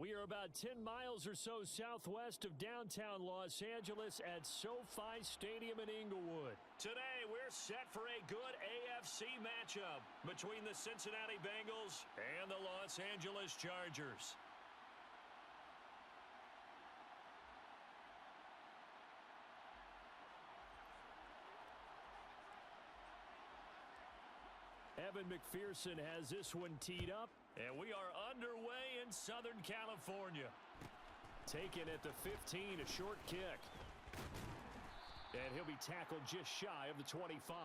We are about 10 miles or so southwest of downtown Los Angeles at SoFi Stadium in Inglewood. Today, we're set for a good AFC matchup between the Cincinnati Bengals and the Los Angeles Chargers. Evan McPherson has this one teed up, and we are underway in Southern California. Taken at the 15, a short kick. And he'll be tackled just shy of the 25.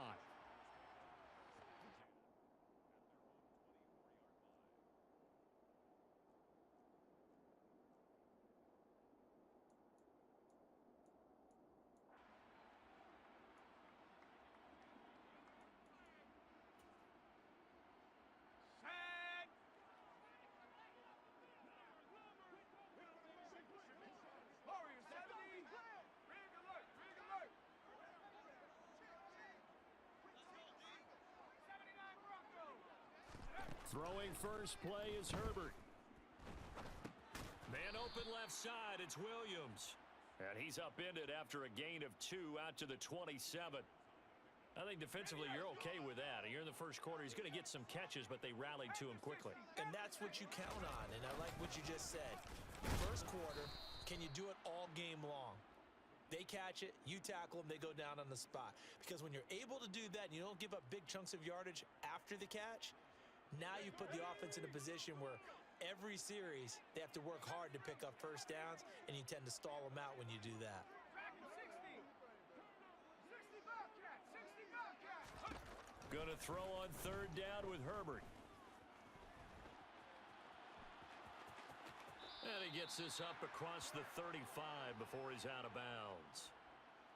Throwing first play is Herbert. Man open left side, it's Williams. And he's upended after a gain of 2 out to the 27. I think defensively you're okay with that. You're in the first quarter. He's going to get some catches, but they rallied to him quickly. And that's what you count on, and I like what you just said. First quarter, can you do it all game long? They catch it, you tackle them, they go down on the spot. Because when you're able to do that and you don't give up big chunks of yardage after the catch, now you put the offense in a position where every series they have to work hard to pick up first downs, and you tend to stall them out when you do that. Going to throw on third down with Herbert. And he gets this up across the 35 before he's out of bounds.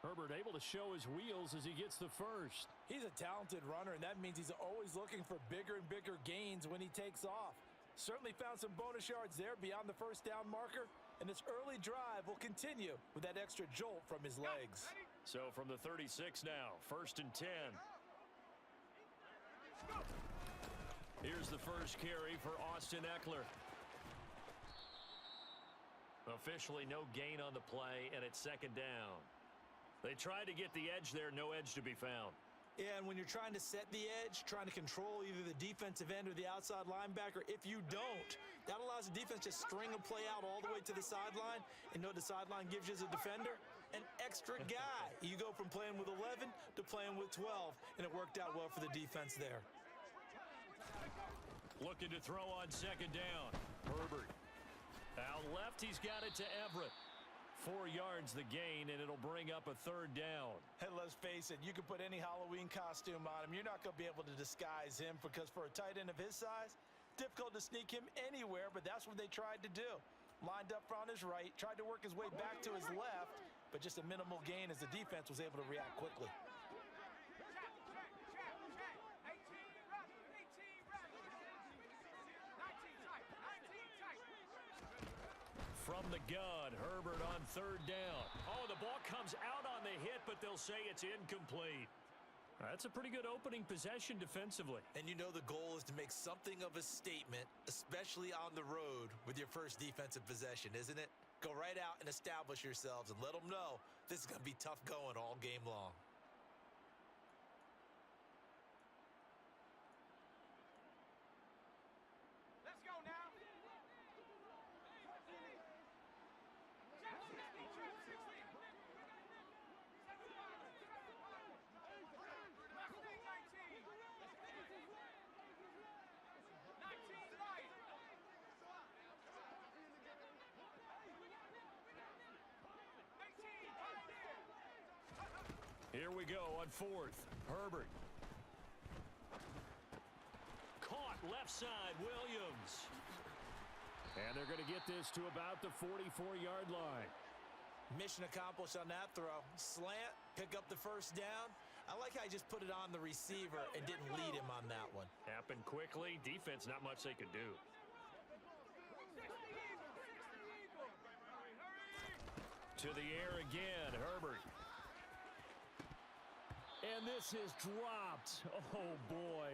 Herbert able to show his wheels as he gets the first. He's a talented runner, and that means he's always looking for bigger and bigger gains when he takes off. Certainly found some bonus yards there beyond the first down marker, and this early drive will continue with that extra jolt from his legs. So from the 36 now, 1st and 10. Here's the first carry for Austin Eckler. Officially no gain on the play, and it's 2nd down. They tried to get the edge there, no edge to be found. Yeah, and when you're trying to set the edge, trying to control either the defensive end or the outside linebacker, if you don't, that allows the defense to string a play out all the way to the sideline. And you know what the sideline gives you as a defender? An extra guy. You go from playing with 11 to playing with 12, and it worked out well for the defense there. Looking to throw on 2nd down. Herbert. Out left, he's got it to Everett. 4 yards the gain, and it'll bring up a 3rd down. And let's face it, you can put any Halloween costume on him. You're not going to be able to disguise him, because for a tight end of his size, difficult to sneak him anywhere, but that's what they tried to do. Lined up on his right, tried to work his way back to his left, but just a minimal gain as the defense was able to react quickly. From the gun, Herbert on 3rd down. Oh, the ball comes out on the hit, but they'll say it's incomplete. That's a pretty good opening possession defensively. And you know the goal is to make something of a statement, especially on the road with your first defensive possession, isn't it? Go right out and establish yourselves and let them know this is going to be tough going all game long. Let's go now. Here we go on 4th. Herbert. Caught left side, Williams. And they're going to get this to about the 44-yard line. Mission accomplished on that throw. Slant, pick up the first down. I like how he just put it on the receiver and didn't lead him on that one. Happened quickly. Defense, not much they could do. To the air again, Herbert. And this is dropped. Oh, boy.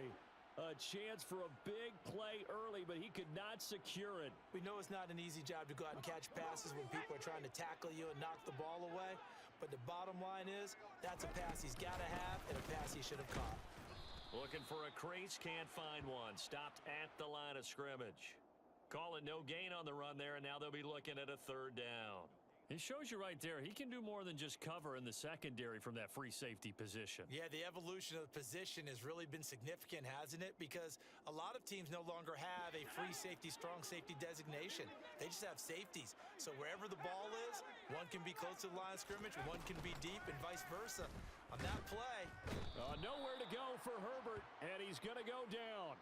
A chance for a big play early, but he could not secure it. We know it's not an easy job to go out and catch passes when people are trying to tackle you and knock the ball away. But the bottom line is, that's a pass he's got to have and a pass he should have caught. Looking for a crease, can't find one. Stopped at the line of scrimmage. Call it no gain on the run there, and now they'll be looking at a third down. It shows you right there, he can do more than just cover in the secondary from that free safety position. Yeah, the evolution of the position has really been significant, hasn't it? Because a lot of teams no longer have a free safety, strong safety designation. They just have safeties. So wherever the ball is, one can be close to the line of scrimmage, one can be deep, and vice versa. On that play. Nowhere to go for Herbert, and he's going to go down.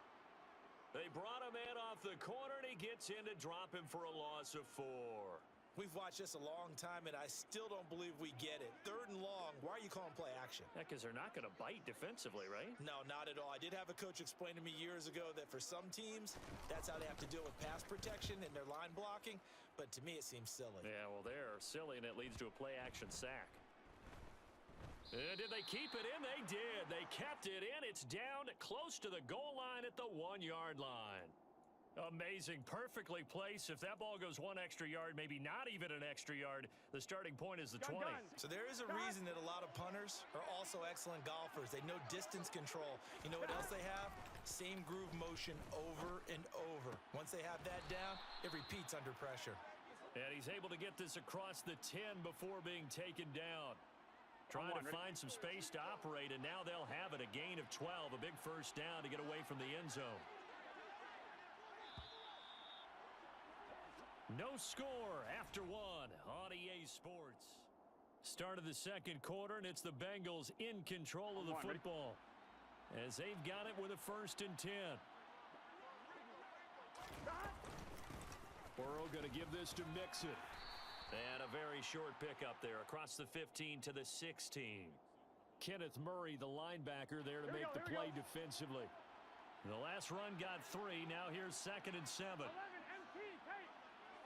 They brought him in off the corner, and he gets in to drop him for a loss of 4. We've watched this a long time, and I still don't believe we get it. 3rd and long, why are you calling play action? Yeah, because they're not going to bite defensively, right? No, not at all. I did have a coach explain to me years ago that for some teams, that's how they have to deal with pass protection and their line blocking, but to me it seems silly. Yeah, well, they're silly, and it leads to a play action sack. Did they keep it in? They did. They kept it in. It's down close to the goal line at the 1-yard line. Amazing. Perfectly placed. If that ball goes 1 extra yard, maybe not even an extra yard, the starting point is the 20. So there is a reason that a lot of punters are also excellent golfers. They know distance control. You know what else they have? Same groove motion over and over. Once they have that down, it repeats under pressure. And he's able to get this across the 10 before being taken down. Trying to find some space to operate, and now they'll have it. A gain of 12, a big first down to get away from the end zone. No score after 1 on EA Sports. Start of the second quarter, and it's the Bengals in control of the football as they've got it with a 1st and 10. Burrow going to give this to Mixon. And a very short pickup there across the 15 to the 16. Kenneth Murray, the linebacker, there to make the play defensively. The last run got 3. Now here's 2nd and 7. 11 MT tape.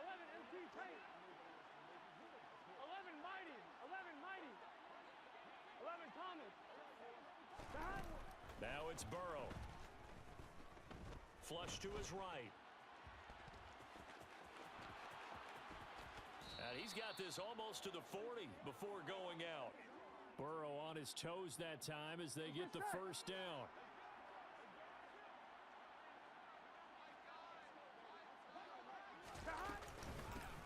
11 MT tape. 11 mighty. 11 mighty. 11 Thomas. Now it's Burrow. Flush to his right. And he's got this almost to the 40 before going out. Burrow on his toes that time as they get the first down.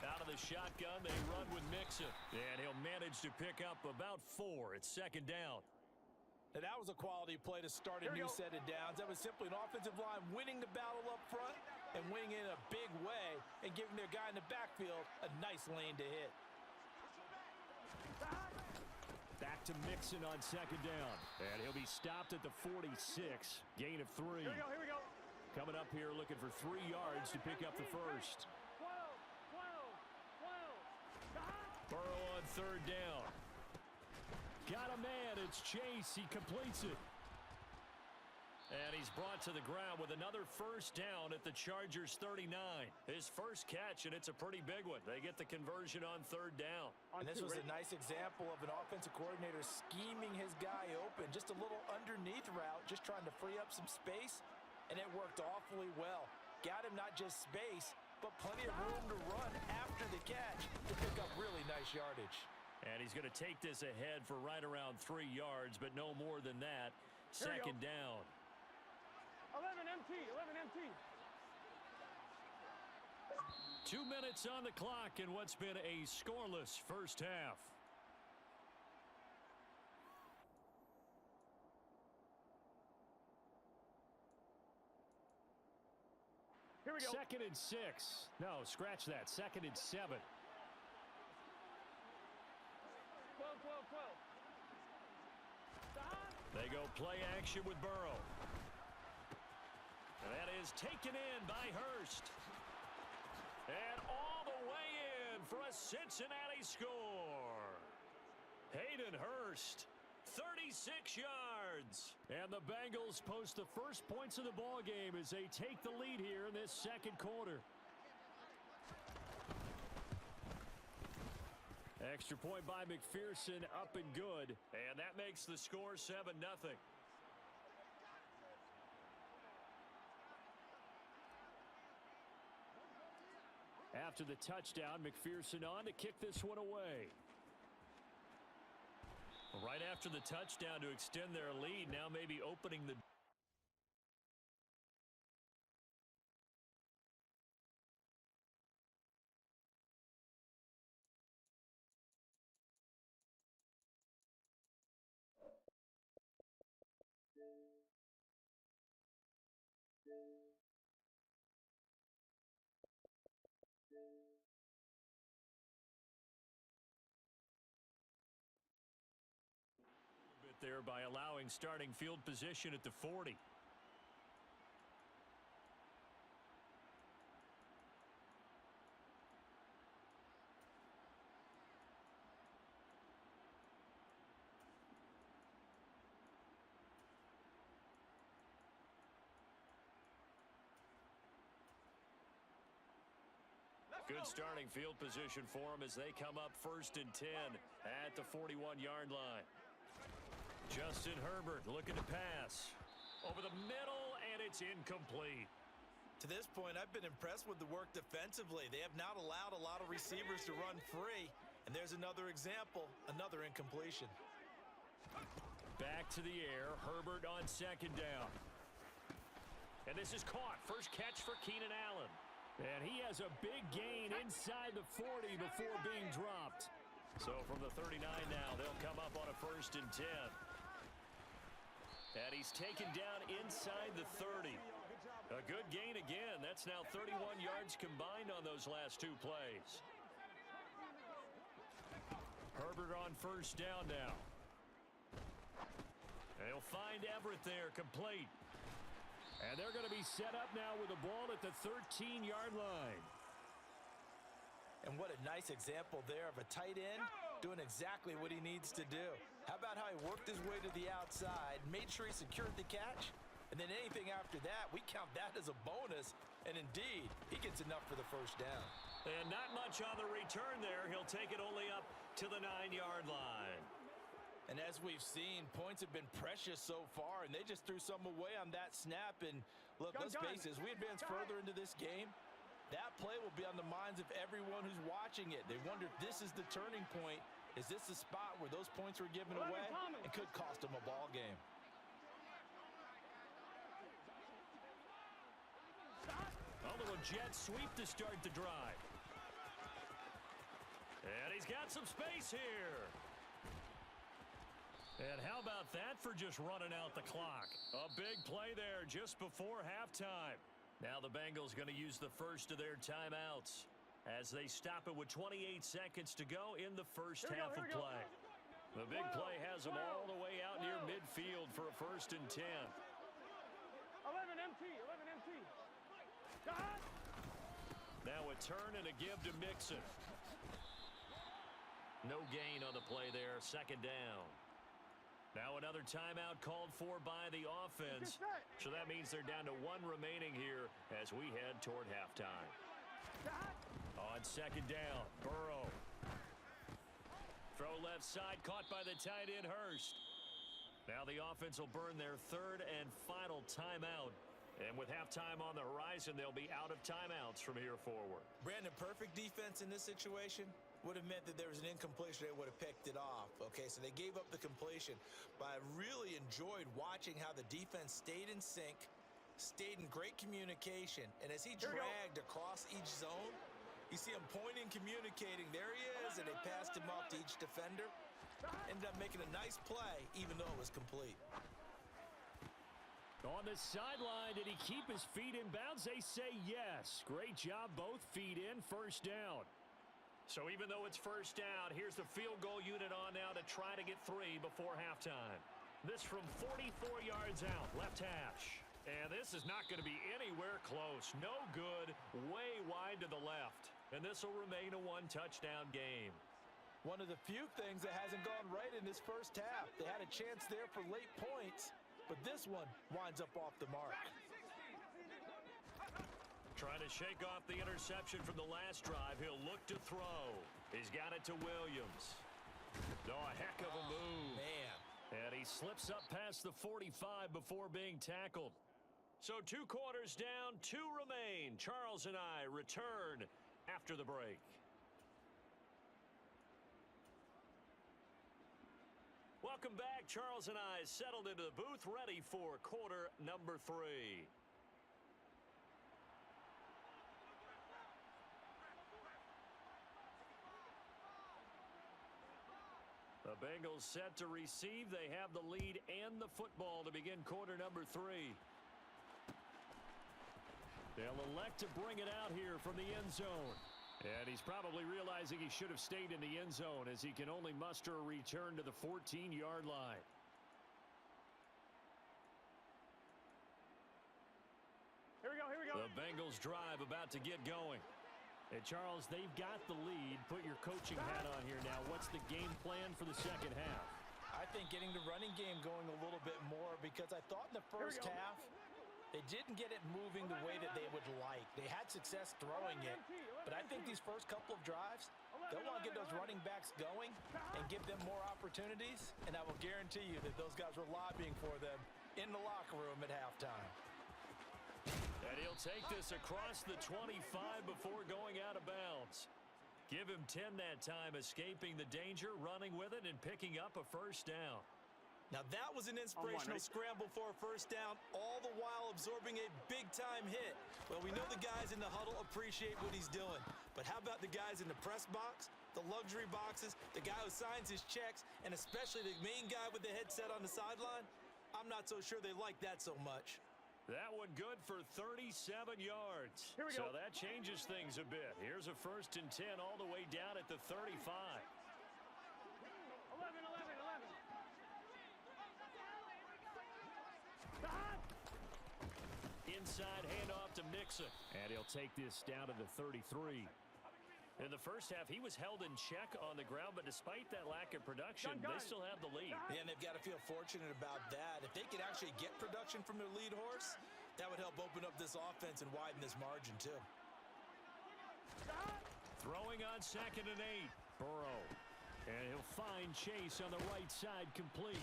Out of the shotgun, they run with Mixon. And he'll manage to pick up about 4. It's 2nd down. Now that was a quality play to start a new set of downs. That was simply an offensive line winning the battle up front and winning in a big way and giving their guy in the backfield a nice lane to hit. Back to Mixon on 2nd down. And he'll be stopped at the 46. Gain of 3. Here we go. Coming up here looking for 3 yards to pick up the first. 12. Burrow on 3rd down. Got a man. It's Chase. He completes it. And he's brought to the ground with another first down at the Chargers' 39. His first catch, and it's a pretty big one. They get the conversion on 3rd down. And this was a nice example of an offensive coordinator scheming his guy open. Just a little underneath route, just trying to free up some space, and it worked awfully well. Got him not just space, but plenty of room to run after the catch to pick up really nice yardage. And he's going to take this ahead for right around 3 yards, but no more than that. 2nd down. 11 MT. 11 MT. 2 minutes on the clock in what's been a scoreless first half. Here we go. 2nd and 6. No, scratch that. 2nd and 7. 12. They go play action with Burrow. And that is taken in by Hurst. And all the way in for a Cincinnati score. Hayden Hurst, 36 yards. And the Bengals post the first points of the ball game as they take the lead here in this second quarter. Extra point by McPherson, up and good. And that makes the score 7-0. after the touchdown. McPherson on to kick this one away. Right after the touchdown to extend their lead, now maybe opening the there by allowing starting field position at the 40. Good starting field position for them as they come up 1st and 10 at the 41-yard line. Justin Herbert looking to pass over the middle, and it's incomplete. To this point, I've been impressed with the work defensively. They have not allowed a lot of receivers to run free, and there's another example, another incompletion. Back to the air, Herbert on 2nd down. And this is caught. First catch for Keenan Allen. And he has a big gain inside the 40 before being dropped. So from the 39 now, they'll come up on a 1st and 10. And he's taken down inside the 30. A good gain again. That's now 31 yards combined on those last 2 plays. Herbert on 1st down now. And he'll find Everett there, complete. And they're going to be set up now with the ball at the 13-yard line. And what a nice example there of a tight end doing exactly what he needs to do. How about how he worked his way to the outside, made sure he secured the catch, and then anything after that, we count that as a bonus. And indeed, he gets enough for the 1st down. And not much on the return there. He'll take it only up to the 9-yard line. And as we've seen, points have been precious so far, and they just threw some away on that snap. And look, let's face it, as we advance further into this game, that play will be on the minds of everyone who's watching it. They wonder if this is the turning point. Is this the spot where those points were given away and could cost them a ball game? Although a jet sweep to start the drive. And he's got some space here. And how about that for just running out the clock? A big play there just before halftime. Now the Bengals going to use the first of their timeouts as they stop it with 28 seconds to go in the first half of play. The big play has them all the way out near midfield for a 1st and 10. 11 MT, 11 MT. Now a turn and a give to Mixon. No gain on the play there, 2nd down. Now another timeout called for by the offense. So that means they're down to 1 remaining here as we head toward halftime. On 2nd down, Burrow. Throw left side, caught by the tight end Hurst. Now the offense will burn their 3rd and final timeout. And with halftime on the horizon, they'll be out of timeouts from here forward. Brandon, perfect defense in this situation would have meant that there was an incompletion. They would have picked it off. Okay, so they gave up the completion. But I really enjoyed watching how the defense stayed in sync, stayed in great communication. And as he dragged across each zone, you see him pointing, communicating. There he is, and they passed him off to each defender. Ended up making a nice play, even though it was complete. On the sideline, did he keep his feet in bounds? They say yes. Great job, both feet in, 1st down. So even though it's 1st down, here's the field goal unit on now to try to get 3 before halftime. This from 44 yards out, left hash. And this is not going to be anywhere close. No good, way wide to the left. And this will remain a 1-touchdown game. One of the few things that hasn't gone right in this first half. They had a chance there for late points, but this one winds up off the mark. Trying to shake off the interception from the last drive. He'll look to throw. He's got it to Williams. Oh, a heck of a move. Man. And he slips up past the 45 before being tackled. So 2 quarters down, 2 remain. Charles and I return after the break. Welcome back. Charles and I settled into the booth, ready for quarter number 3. The Bengals set to receive. They have the lead and the football to begin quarter number 3. They'll elect to bring it out here from the end zone. And he's probably realizing he should have stayed in the end zone as he can only muster a return to the 14-yard line. Here we go, here we go. The Bengals drive about to get going. And Charles, they've got the lead. Put your coaching hat on here now. What's the game plan for the second half? I think getting the running game going a little bit more, because I thought in the first half they didn't get it moving the way that they would like. They had success throwing it, but I think these first couple of drives, they'll want to get those running backs going and give them more opportunities, and I will guarantee you that those guys were lobbying for them in the locker room at halftime. And he'll take this across the 25 before going out of bounds. Give him 10 that time, escaping the danger, running with it, and picking up a first down. Now that was an inspirational scramble for a first down, all the while absorbing a big-time hit. Well, we know the guys in the huddle appreciate what he's doing. But how about the guys in the press box, the luxury boxes, the guy who signs his checks, and especially the main guy with the headset on the sideline? I'm not so sure they like that so much. That one good for 37 yards. Here we go. So that changes things a bit. Here's a 1st and 10 all the way down at the 35. 11. Inside handoff to Mixon. And he'll take this down to the 33. In the first half, he was held in check on the ground, but despite that lack of production, they still have the lead. Yeah, and they've got to feel fortunate about that. If they could actually get production from their lead horse, that would help open up this offense and widen this margin, too. Throwing on 2nd and 8. Burrow. And he'll find Chase on the right side complete.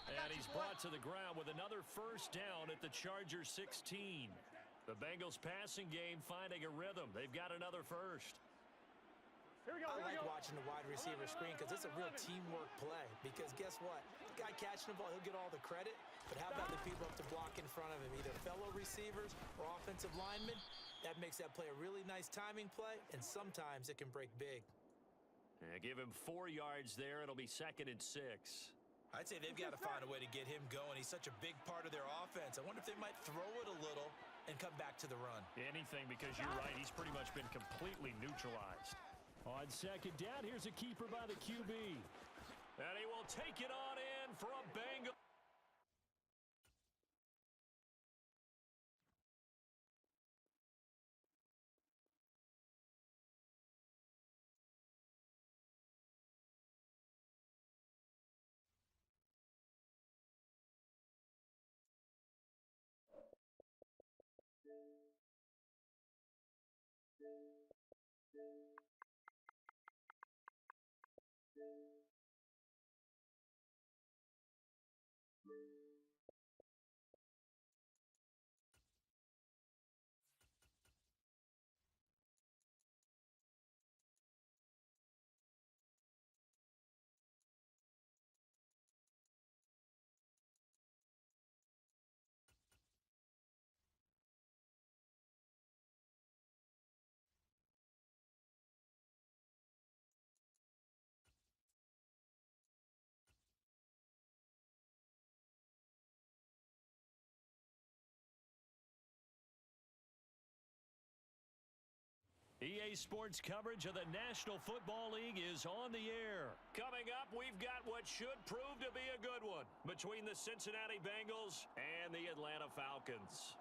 And he's brought to the ground with another first down at the Chargers 16. The Bengals passing game finding a rhythm. They've got another first. Here we go, I like watching the wide receiver screen because it's a real teamwork play. Because guess what? The guy catching the ball, he'll get all the credit. But how about the people up to block in front of him? Either fellow receivers or offensive linemen. That makes that play a really nice timing play, and sometimes it can break big. Give him 4 yards there. It'll be 2nd and 6. I'd say they've got to find a way to get him going. He's such a big part of their offense. I wonder if they might throw it a little and come back to the run. Anything, because you're right. He's pretty much been completely neutralized. On 2nd down, here's a keeper by the QB. And he will take it on in for a Bengal. EA Sports coverage of the National Football League is on the air. Coming up, we've got what should prove to be a good one between the Cincinnati Bengals and the Atlanta Falcons.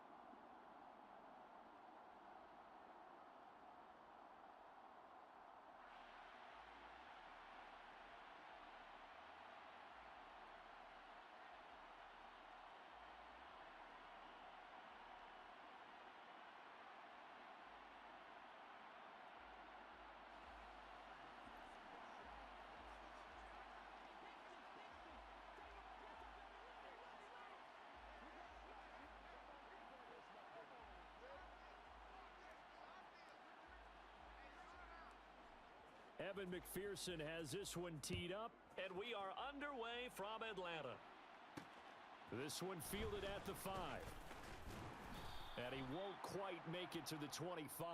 Evan McPherson has this one teed up, and we are underway from Atlanta. This one fielded at the 5. And he won't quite make it to the 25.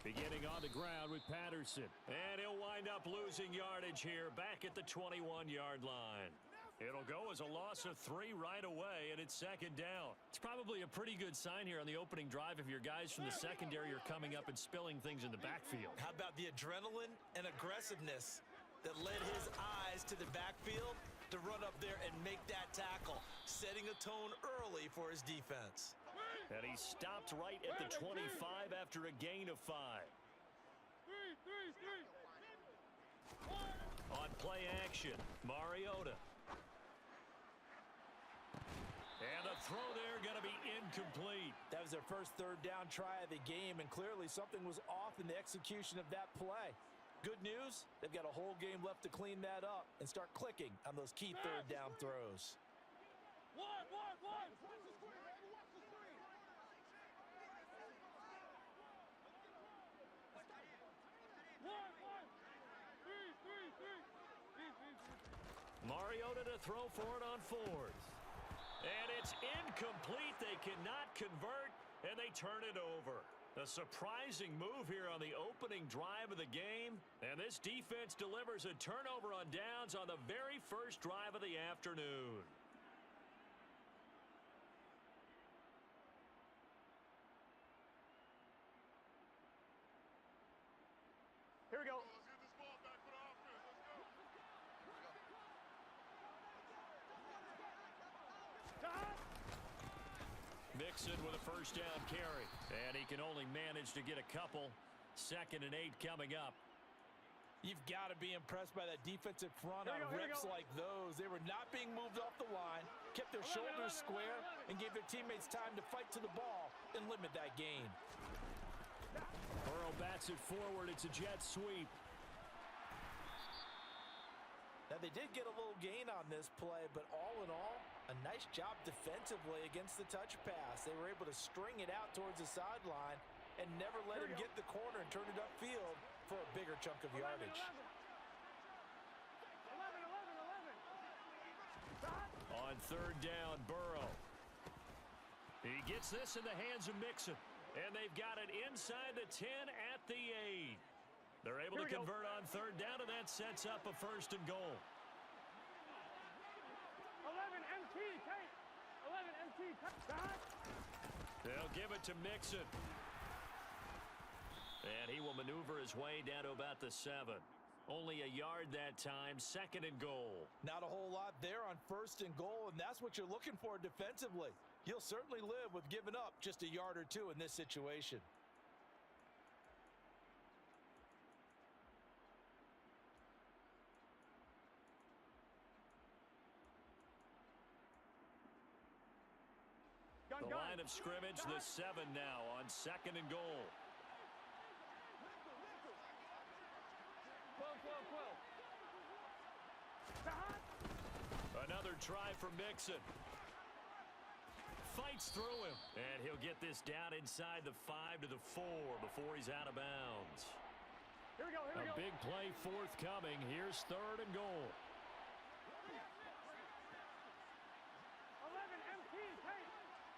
Beginning on the ground with Patterson. And he'll wind up losing yardage here back at the 21-yard line. It'll go as a loss of 3 right away, and it's second down. It's probably a pretty good sign here on the opening drive if your guys from the secondary are coming up and spilling things in the backfield. How about the adrenaline and aggressiveness that led his eyes to the backfield to run up there and make that tackle, setting a tone early for his defense. And he stopped right at the 25 after a gain of 5. On play action, Mariota. And the throw there going to be incomplete. That was their first third down try of the game, and clearly something was off in the execution of that play. Good news, they've got a whole game left to clean that up and start clicking on those key third down throws. Mariota to throw for it on 4th. And it's incomplete. They cannot convert, and they turn it over. A surprising move here on the opening drive of the game. And this defense delivers a turnover on downs on the very first drive of the afternoon. Here we go. Mixon with a first down carry. And he can only manage to get a couple. 2nd and 8 coming up. You've got to be impressed by that defensive front on reps like those. They were not being moved off the line, kept their shoulders square, and gave their teammates time to fight to the ball and limit that gain. Burrow bats it forward. It's a jet sweep. Now, they did get a little gain on this play, but all in all, a nice job defensively against the touch pass. They were able to string it out towards the sideline and never let him get the corner and turn it upfield for a bigger chunk of yardage. 11. On 3rd down, Burrow. He gets this in the hands of Mixon. And they've got it inside the 10 at the 8. They're able to convert on 3rd down, and that sets up a 1st and goal. 11 MT, Kate. 11 MT, Kate. They'll give it to Mixon. And he will maneuver his way down to about the 7. Only a yard that time, 2nd and goal. Not a whole lot there on 1st and goal, and that's what you're looking for defensively. You'll certainly live with giving up just a yard or 2 in this situation. The line of scrimmage, the 7 now on 2nd and goal. 12. Another try for Mixon. Fights through him. And he'll get this down inside the 5 to the 4 before he's out of bounds. Here we go. A big play forthcoming. Here's 3rd and goal. 11 MT, Kate.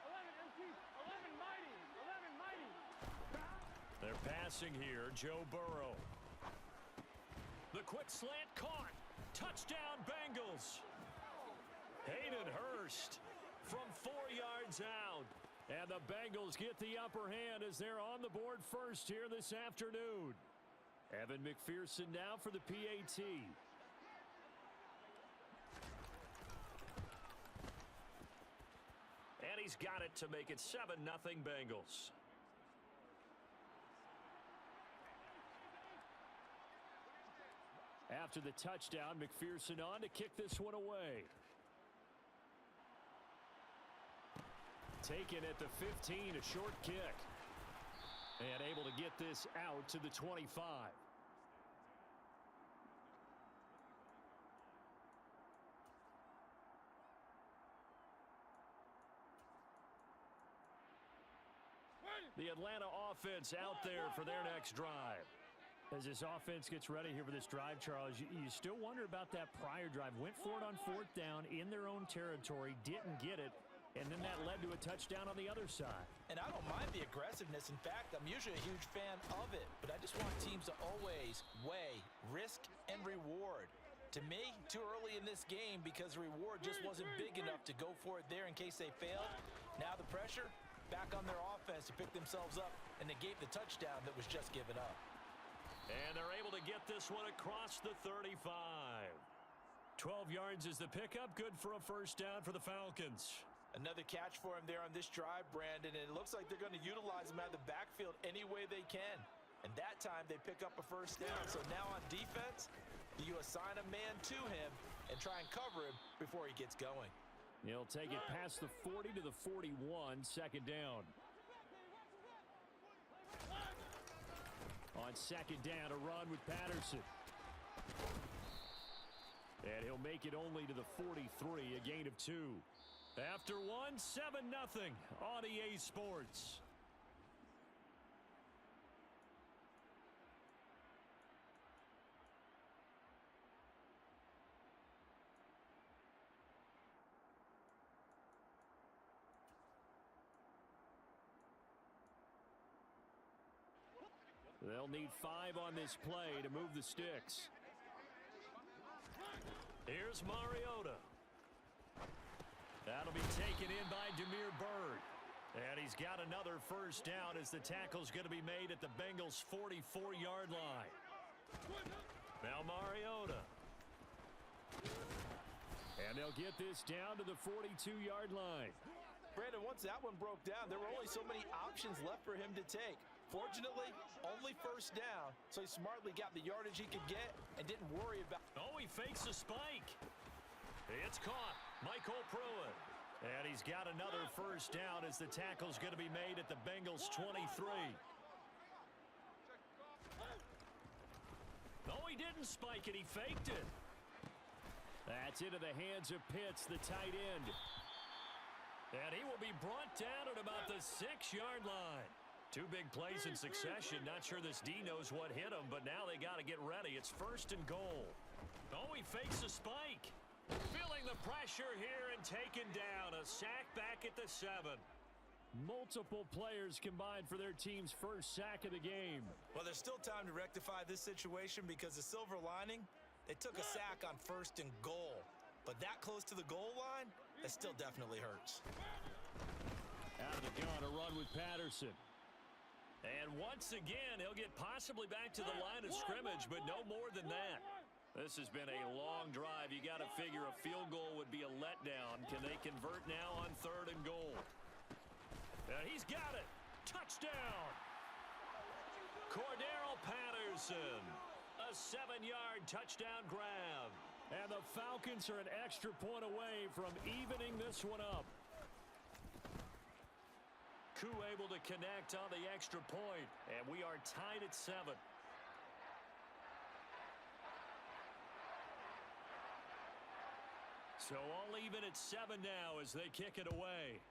11 MT. 11 mighty. 11 mighty. They're passing here. Joe Burrow. The quick slant caught. Touchdown, Bengals. Hayden Hurst from 4 yards out. And the Bengals get the upper hand as they're on the board first here this afternoon. Evan McPherson now for the PAT. And he's got it to make it 7-0 Bengals. After the touchdown, McPherson on to kick this one away. Taken at the 15, a short kick. And able to get this out to the 25. The Atlanta offense out there for their next drive. As this offense gets ready here for this drive, Charles, you still wonder about that prior drive. Went for it on 4th down in their own territory, didn't get it, and then that led to a touchdown on the other side. And I don't mind the aggressiveness. In fact, I'm usually a huge fan of it. But I just want teams to always weigh risk and reward. To me, too early in this game because the reward just wasn't big enough to go for it there in case they failed. Now the pressure back on their offense to pick themselves up and negate the touchdown that was just given up. And they're able to get this one across the 35. 12 yards is the pickup. Good for a first down for the Falcons. Another catch for him there on this drive, Brandon, and it looks like they're going to utilize him out of the backfield any way they can. And that time they pick up a first down. So now on defense, you assign a man to him and try and cover him before he gets going. He'll take it past the 40 to the 41, second down. On second down, a run with Patterson. And he'll make it only to the 43, a gain of 2. After one, 7-0 on EA Sports. They'll need 5 on this play to move the sticks. Here's Mariota. That'll be taken in by Demir Bird. And he's got another first down as the tackle's going to be made at the Bengals' 44-yard line. Now Mariota. And they'll get this down to the 42-yard line. Brandon, once that one broke down, there were only so many options left for him to take. Fortunately, only first down, so he smartly got the yardage he could get and didn't worry about. Oh, he fakes a spike. It's caught. Michael Pruitt. And he's got another first down as the tackle's going to be made at the Bengals' 23. No, he didn't spike it. He faked it. That's into the hands of Pitts, the tight end. And he will be brought down at about the 6-yard line. 2 big plays in succession. Not sure this D knows what hit him, but now they got to get ready. It's 1st and goal. Oh, he fakes a spike. Feeling the pressure here and taken down. A sack back at the 7. Multiple players combined for their team's first sack of the game. Well, there's still time to rectify this situation because the silver lining, they took a sack on 1st and goal. But that close to the goal line, that still definitely hurts. Out of the gun, a run with Patterson. And once again, he'll get possibly back to the line of scrimmage, but no more than that. This has been a long drive. You got to figure a field goal would be a letdown. Can they convert now on 3rd and goal? And he's got it. Touchdown. Cordero Patterson. A 7-yard touchdown grab. And the Falcons are an extra point away from evening this one up. Koo able to connect on the extra point, and we are tied at 7. So all even at 7 now as they kick it away.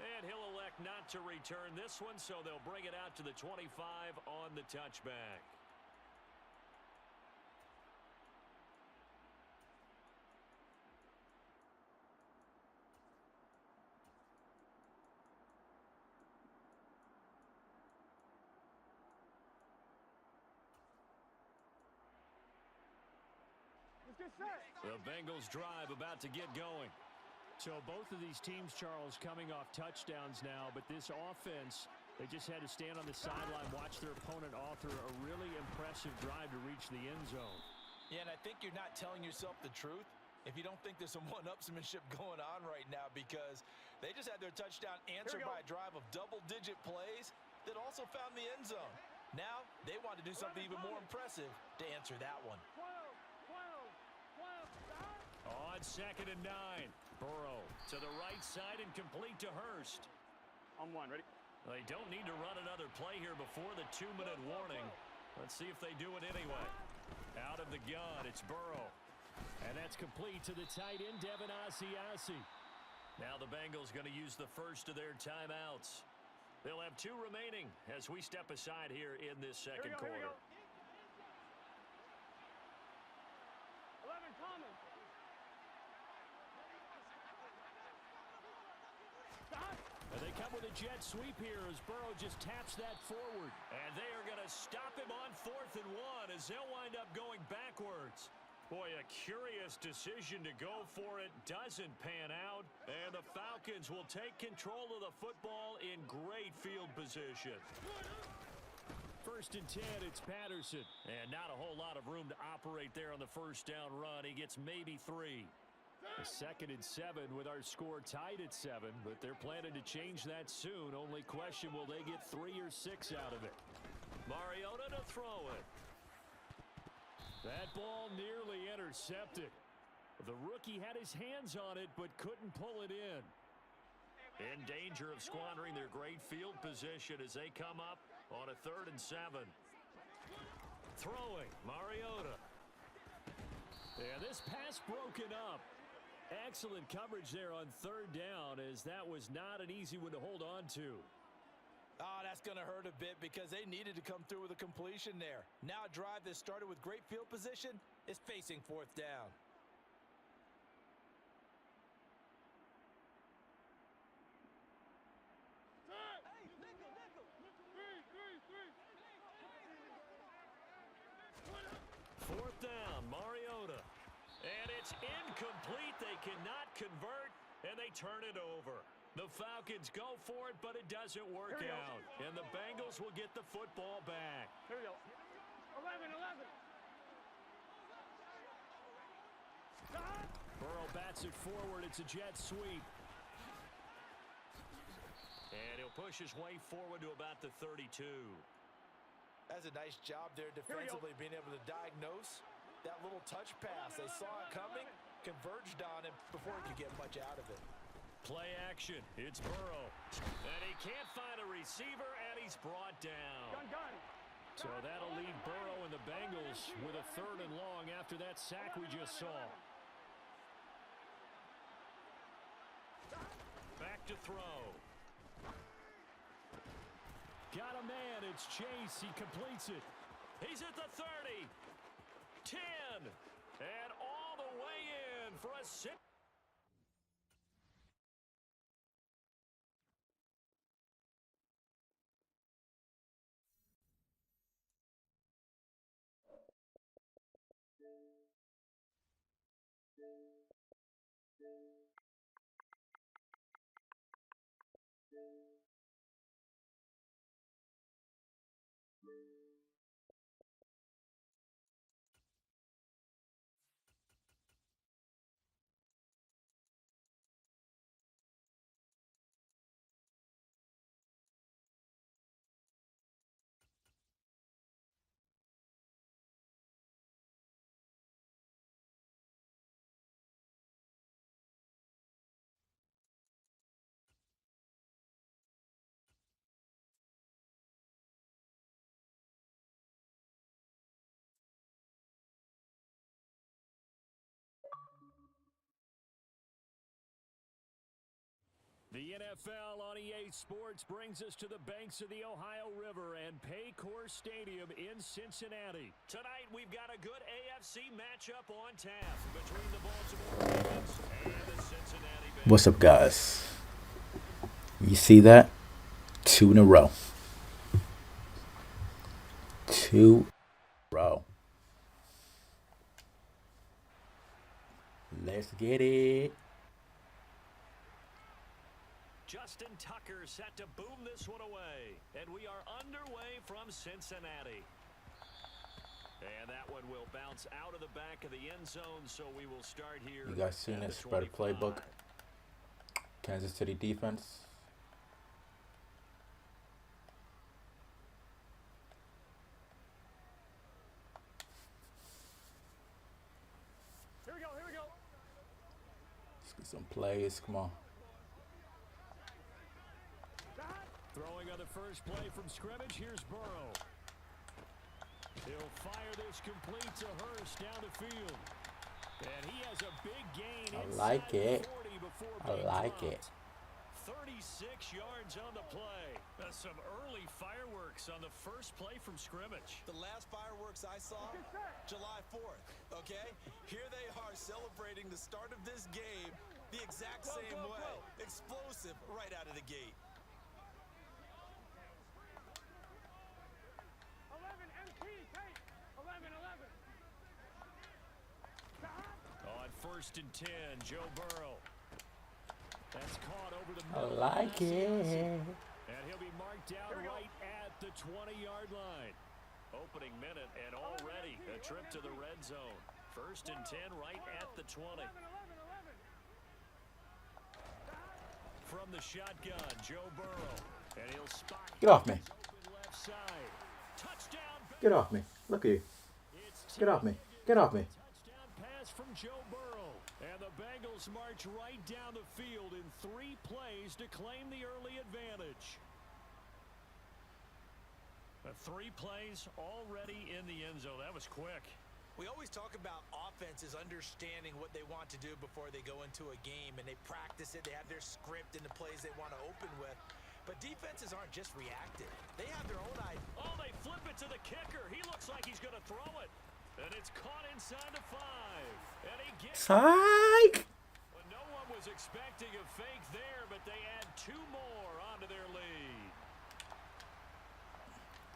And he'll elect not to return this one, so they'll bring it out to the 25 on the touchback. The Bengals drive about to get going. So both of these teams, Charles, coming off touchdowns now, but this offense, they just had to stand on the sideline, watch their opponent author a really impressive drive to reach the end zone. Yeah, and I think you're not telling yourself the truth if you don't think there's some one-upsmanship going on right now, because they just had their touchdown answered by a drive of double-digit plays that also found the end zone. Now they want to do something even more impressive to answer that one. On on 2nd and 9. Burrow to the right side and complete to Hurst. On one, ready? They don't need to run another play here before the 2-minute warning. Let's see if they do it anyway. Out of the gun, it's Burrow. And that's complete to the tight end, Devin Asiasi. Now the Bengals going to use the first of their timeouts. They'll have 2 remaining as we step aside here in this second quarter. Here we go. 11 common. And they come with a jet sweep here as Burrow just taps that forward. And they are going to stop him on 4th and 1 as they'll wind up going backwards. Boy, a curious decision to go for it. Doesn't pan out. And the Falcons will take control of the football in great field position. 1st and 10, it's Patterson. And not a whole lot of room to operate there on the first down run. He gets maybe 3. A 2nd and 7 with our score tied at 7. But they're planning to change that soon. Only question, will they get 3 or 6 out of it? Mariota to throw it. That ball nearly intercepted. The rookie had his hands on it but couldn't pull it in. In danger of squandering their great field position as they come up on a 3rd and 7. Throwing, Mariota. And this pass broken up. Excellent coverage there on 3rd down as that was not an easy one to hold on to. Oh, that's going to hurt a bit because they needed to come through with a completion there. Now a drive that started with great field position is facing 4th down. Fourth down, Mariota. And it's incomplete. They cannot convert, and they turn it over. The Falcons go for it, but it doesn't work out. And the Bengals will get the football back. Here we go. 11. Burrow bats it forward. It's a jet sweep. And he'll push his way forward to about the 32. That's a nice job there defensively, being able to diagnose that little touch pass. They saw it coming, converged on him before he could get much out of it. Play action. It's Burrow. And he can't find a receiver, and he's brought down. Gun. So that'll leave Burrow and the Bengals with a 3rd and long after that sack we just saw. Back to throw. Got a man. It's Chase. He completes it. He's at the 30. 10. And all the way in for a 6. The NFL on EA Sports brings us to the banks of the Ohio River and Paycor Stadium in Cincinnati. Tonight, we've got a good AFC matchup on tap between the Baltimore Ravens and the Cincinnati Bengals. What's up, guys? You see that? 2 in a row. 2 in a row. Let's get it. Justin Tucker set to boom this one away. And we are underway from Cincinnati. And that one will bounce out of the back of the end zone, so we will start here. You guys seen this spread playbook? Kansas City defense. Here we go. Get some plays. Come on. Throwing on the first play from scrimmage, here's Burrow. He'll fire this complete to Hurst down the field. And he has a big gain inside the 40 before being dropped. 36 yards on the play. That's some early fireworks on the first play from scrimmage. The last fireworks I saw, July 4th, okay? Here they are celebrating the start of this game the exact same way. Explosive right out of the gate. 11 MT, take. 11. On 1st and 10, Joe Burrow. That's caught over the I middle. like it. And he'll be marked down right at the 20-yard line. Opening minute and already a trip to the red zone. 1st and 10 right at the 20. 11. From the shotgun, Joe Burrow. And he'll spot. Get off me. Open left side. Touchdown. Get off me. Look at you. Get off me. Get off me. Touchdown pass from Joe Burrow. And the Bengals march right down the field in 3 plays to claim the early advantage. 3 plays already in the end zone. That was quick. We always talk about offenses understanding what they want to do before they go into a game, and they practice it. They have their script and the plays they want to open with. But defenses aren't just reactive. They have their own idea. Oh, they flip it to the kicker. He looks like he's going to throw it. And it's caught inside the 5. And he gets Psych! well, no one was expecting a fake there, but they add 2 more onto their lead.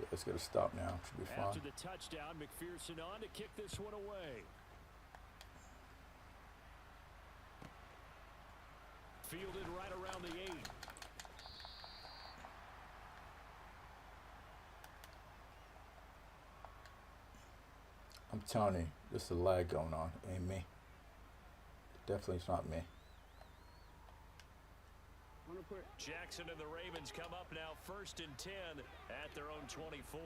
Yeah, it's gonna stop now. Should be fine. After the touchdown, McPherson on to kick this one away. Fielded right around the 8. I'm telling you, there's a lag going on. Ain't me. Definitely it's not me. Jackson and the Ravens come up now 1st and 10 at their own 24.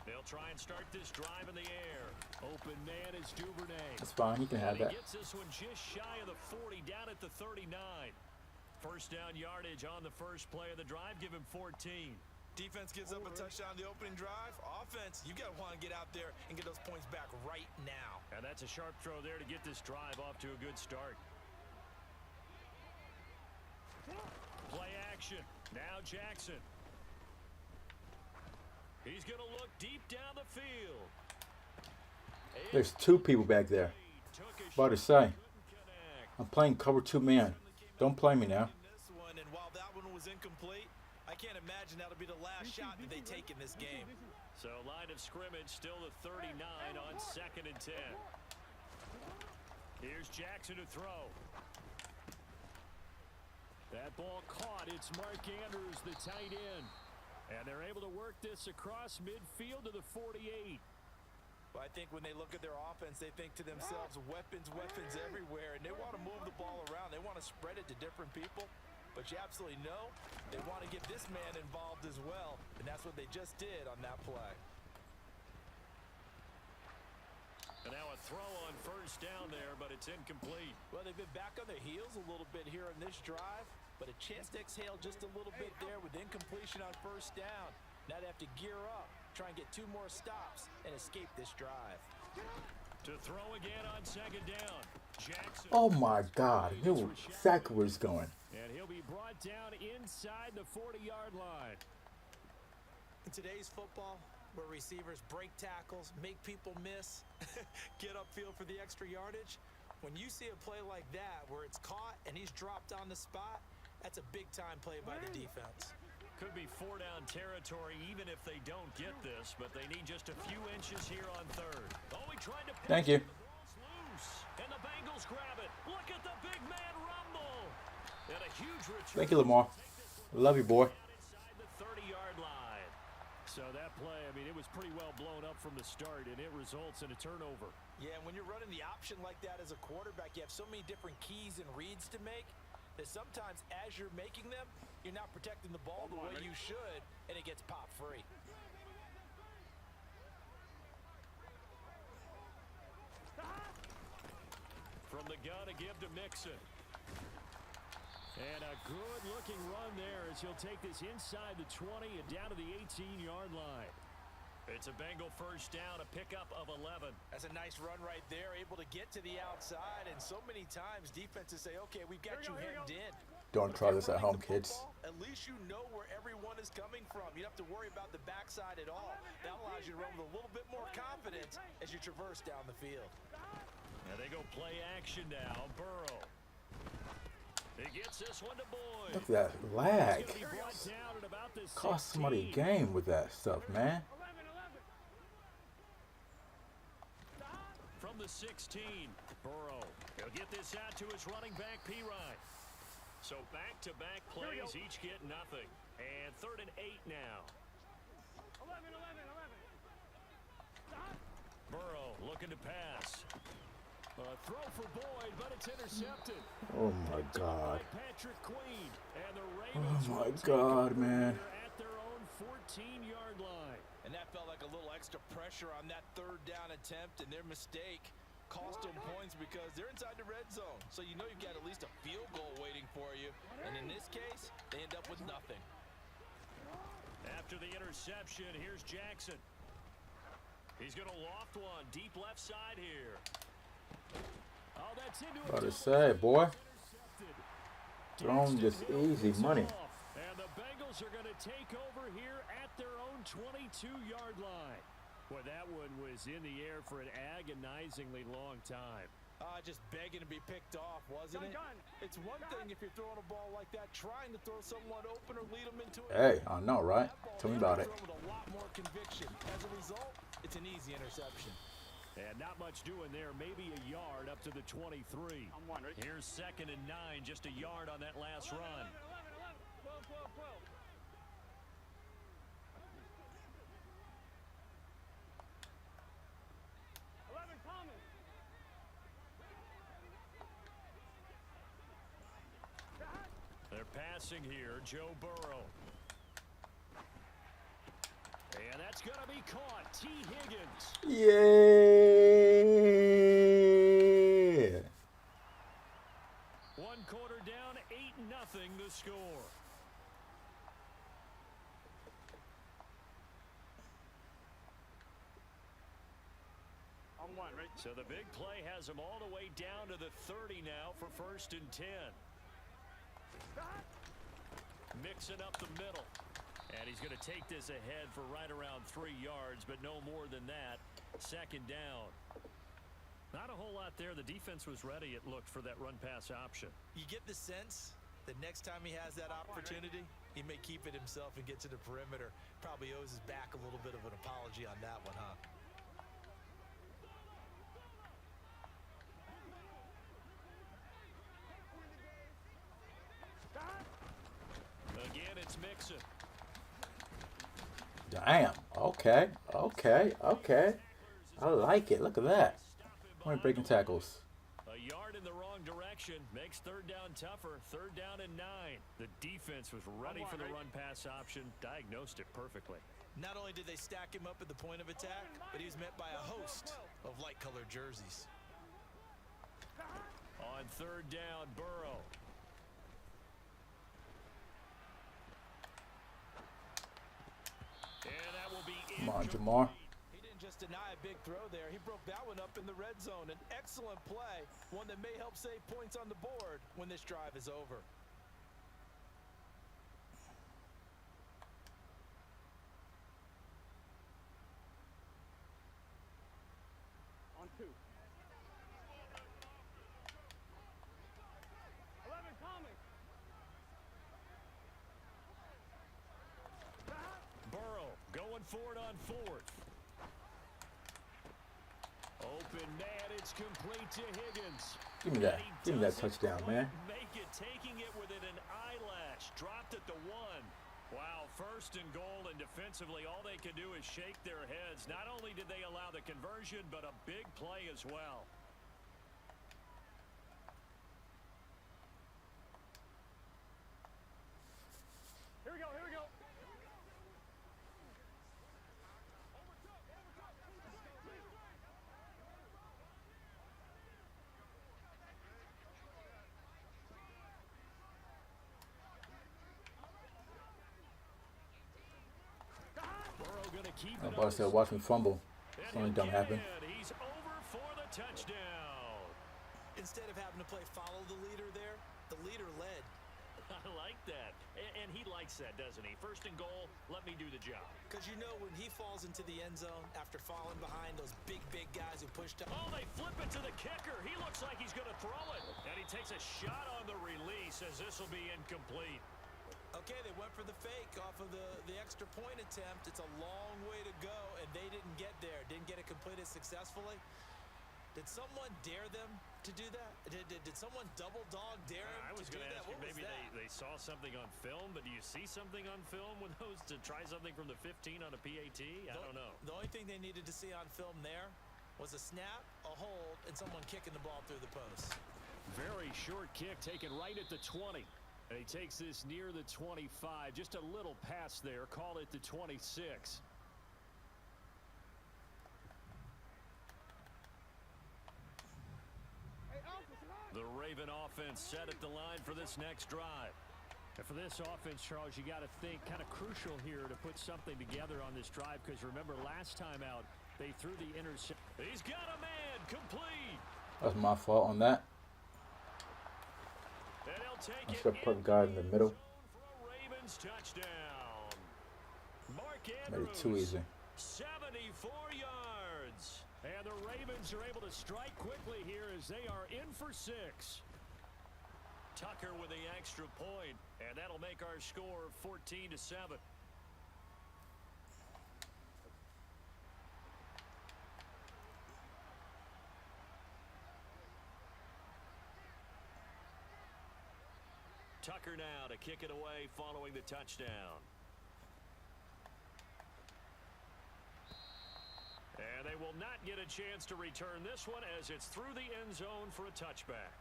They'll try and start this drive in the air. Open man is Duvernay. That's fine. You can have that. He gets this one just shy of the 40, down at the 39. First down yardage on the first play of the drive. Give him 14. Defense gives up a touchdown on the opening drive. Offense, you got to want to get out there and get those points back right now. And that's a sharp throw there to get this drive off to a good start. Play action. Now Jackson. He's going to look deep down the field. There's 2 people back there. About to say. I'm playing cover 2 man. Don't play me now. This one, and while that one was incomplete, I can't imagine that'll be the last shot that they take in this game. So line of scrimmage still the 39 on 2nd and 10. Here's Jackson to throw. That ball caught. It's Mark Andrews, the tight end. And they're able to work this across midfield to the 48. Well, I think when they look at their offense, they think to themselves, weapons everywhere, and they want to move the ball around. They want to spread it to different people. But you absolutely know they want to get this man involved as well, and that's what they just did on that play. And now a throw on first down there, but it's incomplete. Well, they've been back on their heels a little bit here in this drive, but a chance to exhale just a little bit there with incompletion on first down. Now they have to gear up, try and get 2 more stops, and escape this drive. To throw again on 2nd down. Jackson. Oh my God. He knew exactly where he's going. And he'll be brought down inside the 40-yard line. In today's football, where receivers break tackles, make people miss, get upfield for the extra yardage, when you see a play like that where it's caught and he's dropped on the spot, that's a big-time play by the defense. Could be 4-down territory even if they don't get this, but they need just a few inches here on 3rd. Oh, he tried to Thank you. The ball's loose, and the Bengals grab it. Look at the big man rumble. And a huge return. Thank you, Lamar. Love you, boy. Inside the 30-yard line. So that play, I mean, it was pretty well blown up from the start, and it results in a turnover. Yeah, and when you're running the option like that as a quarterback, you have so many different keys and reads to make that sometimes as you're making them, you're not protecting the ball the way you should, and it gets pop free. from the gun to give to Mixon. And a good-looking run there as he'll take this inside the 20 and down to the 18-yard line. It's a Bengal first down, a pickup of 11. That's a nice run right there, able to get to the outside. And so many times defenses say, okay, we've got you hemmed in. Don't try this at home, kids. At least you know where everyone is coming from. You don't have to worry about the backside at all. That allows you to run with a little bit more confidence as you traverse down the field. Now they go play action now. Burrow. He gets this one to Boyd. Look at that lag. The Cost somebody a game with that stuff, man. From the 16, Burrow. He'll get this out to his running back, P-Ryan. So back-to-back plays, each get nothing. And 3rd and 8 now. 11. Burrow looking to pass. A throw for Boyd, but it's intercepted. Oh my God. Patrick Queen. And the Oh my God, man. At their own 14-yard line. And that felt like a little extra pressure on that 3rd down attempt, and their mistake cost them points because they're inside the red zone. So you know you've got at least a field goal waiting for you. And in this case, they end up with nothing. After the interception, here's Jackson. He's going to loft one deep left side here. Oh, that's into a About to say, boy. Throwing just Jackson easy money. And the Bengals are going to take over here at their own 22-yard line. Boy, that one was in the air for an agonizingly long time. Just begging to be picked off, wasn't it? It's one thing if you're throwing a ball like that, trying to throw someone open or lead them into it. Hey, I know, right? Tell me about it. With a lot more conviction. As a result, it's an easy interception. And not much doing there. Maybe a yard up to the 23. Here's 2nd and 9, just a yard on that last run. 12. They're passing here, Joe Burrow. And that's going to be caught. T. Higgins. Yeah. 1 quarter down, 8-0 the score. So the big play has them all the way down to the 30 now for 1st and 10. Mixing up the middle. And he's going to take this ahead for right around 3 yards, but no more than that. 2nd down. Not a whole lot there. The defense was ready, it looked, for that run-pass option. You get the sense that next time he has that opportunity, he may keep it himself and get to the perimeter. Probably owes his back a little bit of an apology on that one, huh? Again, it's Mixon. Damn. Okay. I like it. Look at that. How many breaking tackles? A yard in the wrong direction makes 3rd down tougher. 3rd down and 9. The defense was ready for the run-pass option. Diagnosed it perfectly. Not only did they stack him up at the point of attack, but he was met by a host of light-colored jerseys. On 3rd down, Burrow. And that will be Come on, Jamar. He didn't just deny a big throw there. He broke that one up in the red zone. An excellent play, one that may help save points on the board when this drive is over. On 2. 11 coming. Burrow going for it on 4th. Open man, it's complete to Higgins. Give me that. Give me that touchdown, man. Make it, taking it within an eyelash. Dropped at the 1. Wow, 1st and goal, and defensively, all they can do is shake their heads. Not only did they allow the conversion, but a big play as well. Here we go. going to keep I'm it about to say, watch me fumble. Something dumb happened. He's over for the touchdown. Instead of having to play follow the leader there, the leader led. I like that. And he likes that, doesn't he? First and goal, let me do the job. Because you know when he falls into the end zone after falling behind those big guys who pushed up. Oh, they flip it to the kicker. He looks like he's going to throw it. And he takes a shot on the release as this will be incomplete. Okay, they went for the fake off of the extra point attempt. It's a long way to go, and they didn't get there. Didn't get it completed successfully. Did someone dare them to do that? Did someone double dog dare them I was to do going to that? ask you, What was maybe that? they saw something on film, but do you see something on film with those to try something from the 15 on a PAT? I don't know. The only thing they needed to see on film there was a snap, a hold, and someone kicking the ball through the post. Very short kick taken right at the 20. And he takes this near the 25. Just a little pass there. Call it the 26. The Raven offense set at the line for this next drive. And for this offense, Charles, you got to think kind of crucial here to put something together on this drive, because remember last time out they threw the intercept. He's got a man complete. That's my fault on that. And he'll take I should it put a guy in the middle. for a Ravens touchdown. Mark Made Andrews, it too easy. 74 yards. And the Ravens are able to strike quickly here as they are in for 6. Tucker with the extra point, and that'll make our score 14-7. Tucker now to kick it away following the touchdown. And they will not get a chance to return this one as it's through the end zone for a touchback.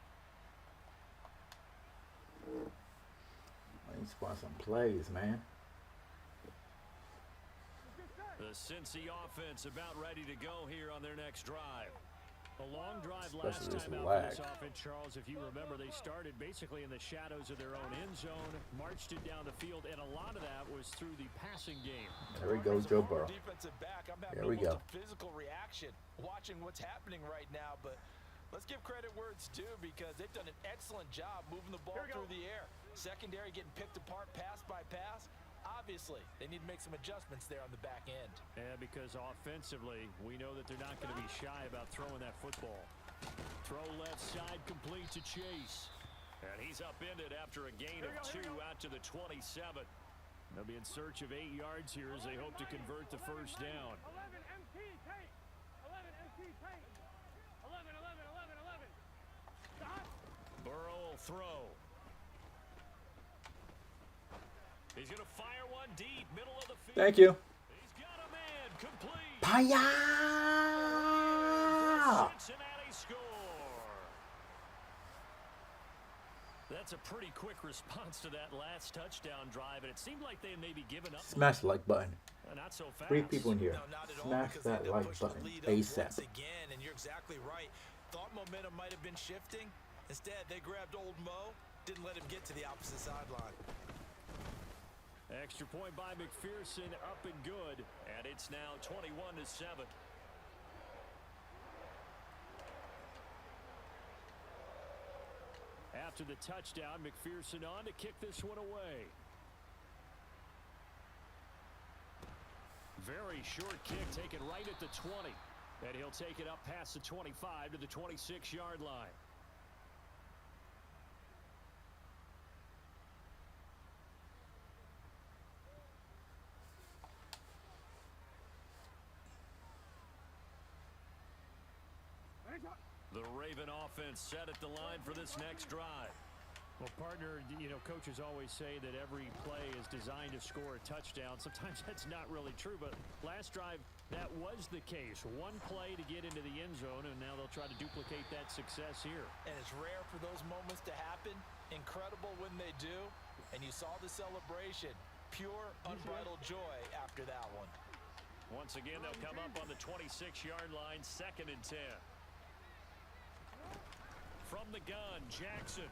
I need to find some plays, man. The Cincy offense about ready to go here on their next drive. A long drive Especially last this time out lag. for this offense, Charles. If you remember, they started basically in the shadows of their own end zone, marched it down the field, and a lot of that was through the passing game. There we go, Joe Burrow. Defensive back, I'm having Here we go. almost a physical reaction watching what's happening right now, but let's give credit where it's due because they've done an excellent job moving the ball through the air. Secondary getting picked apart pass by pass. Obviously, they need to make some adjustments there on the back end. And because offensively, we know that they're not going to be shy about throwing that football. Throw left side complete to Chase. And he's upended after a gain of 2 out to the 27. They'll be in search of 8 yards here as they hope to convert the first down. 11 MT tank. 11 MT tank. 11, 11, 11, 11. Stop. Burrow will throw. He's going to fire one deep, middle of the field. Thank you. He's got a man complete. Paya! Cincinnati score. That's a pretty quick response to that last touchdown drive, and it seemed like they had maybe given up. Smash the like button. Not so fast. 3 people in here. No, not at all, Smash because they that ended up like pushing the button lead up ASAP. once again, and you're exactly right. Thought momentum might have been shifting. Instead, they grabbed old Mo, didn't let him get to the opposite sideline. Extra point by McPherson, up and good, and it's now 21-7. After the touchdown, McPherson on to kick this one away. Very short kick taken right at the 20. And he'll take it up past the 25 to the 26-yard line. The Raven offense set at the line for this next drive. Well, partner, you know, coaches always say that every play is designed to score a touchdown. Sometimes that's not really true, but last drive, that was the case. One play to get into the end zone, and now they'll try to duplicate that success here. And it's rare for those moments to happen. Incredible when they do. And you saw the celebration. Pure, unbridled joy after that one. Once again, they'll come up on the 26-yard line, 2nd and 10. From the gun, Jackson.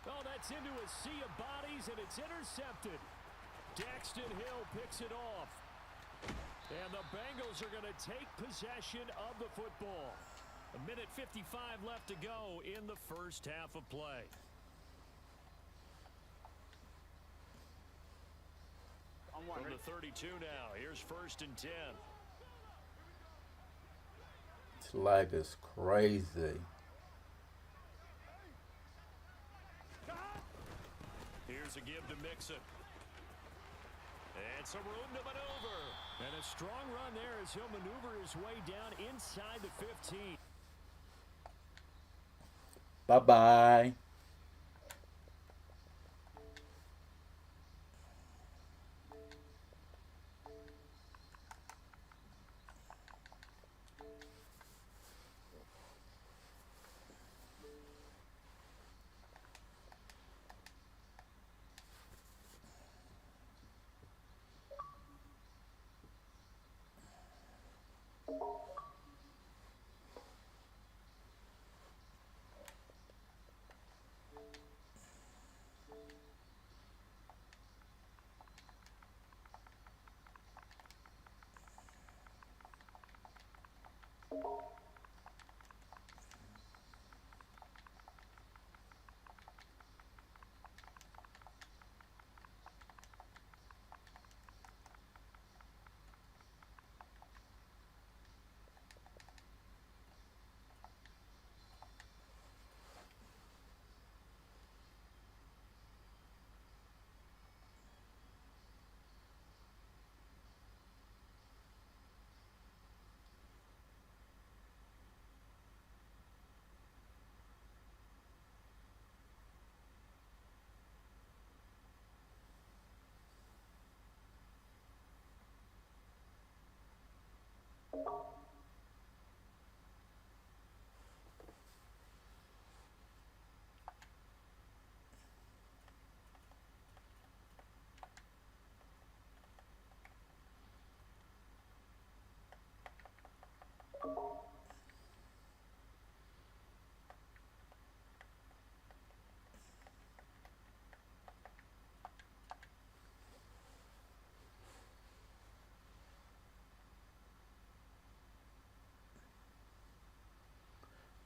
Oh, that's into a sea of bodies, and it's intercepted. Daxton Hill picks it off. And the Bengals are going to take possession of the football. 1:55 left to go in the first half of play. From the 32 now, here's 1st and 10. This lag is crazy. Here's a give to Mixon. And some room to maneuver. And a strong run there as he'll maneuver his way down inside the 15. Bye-bye.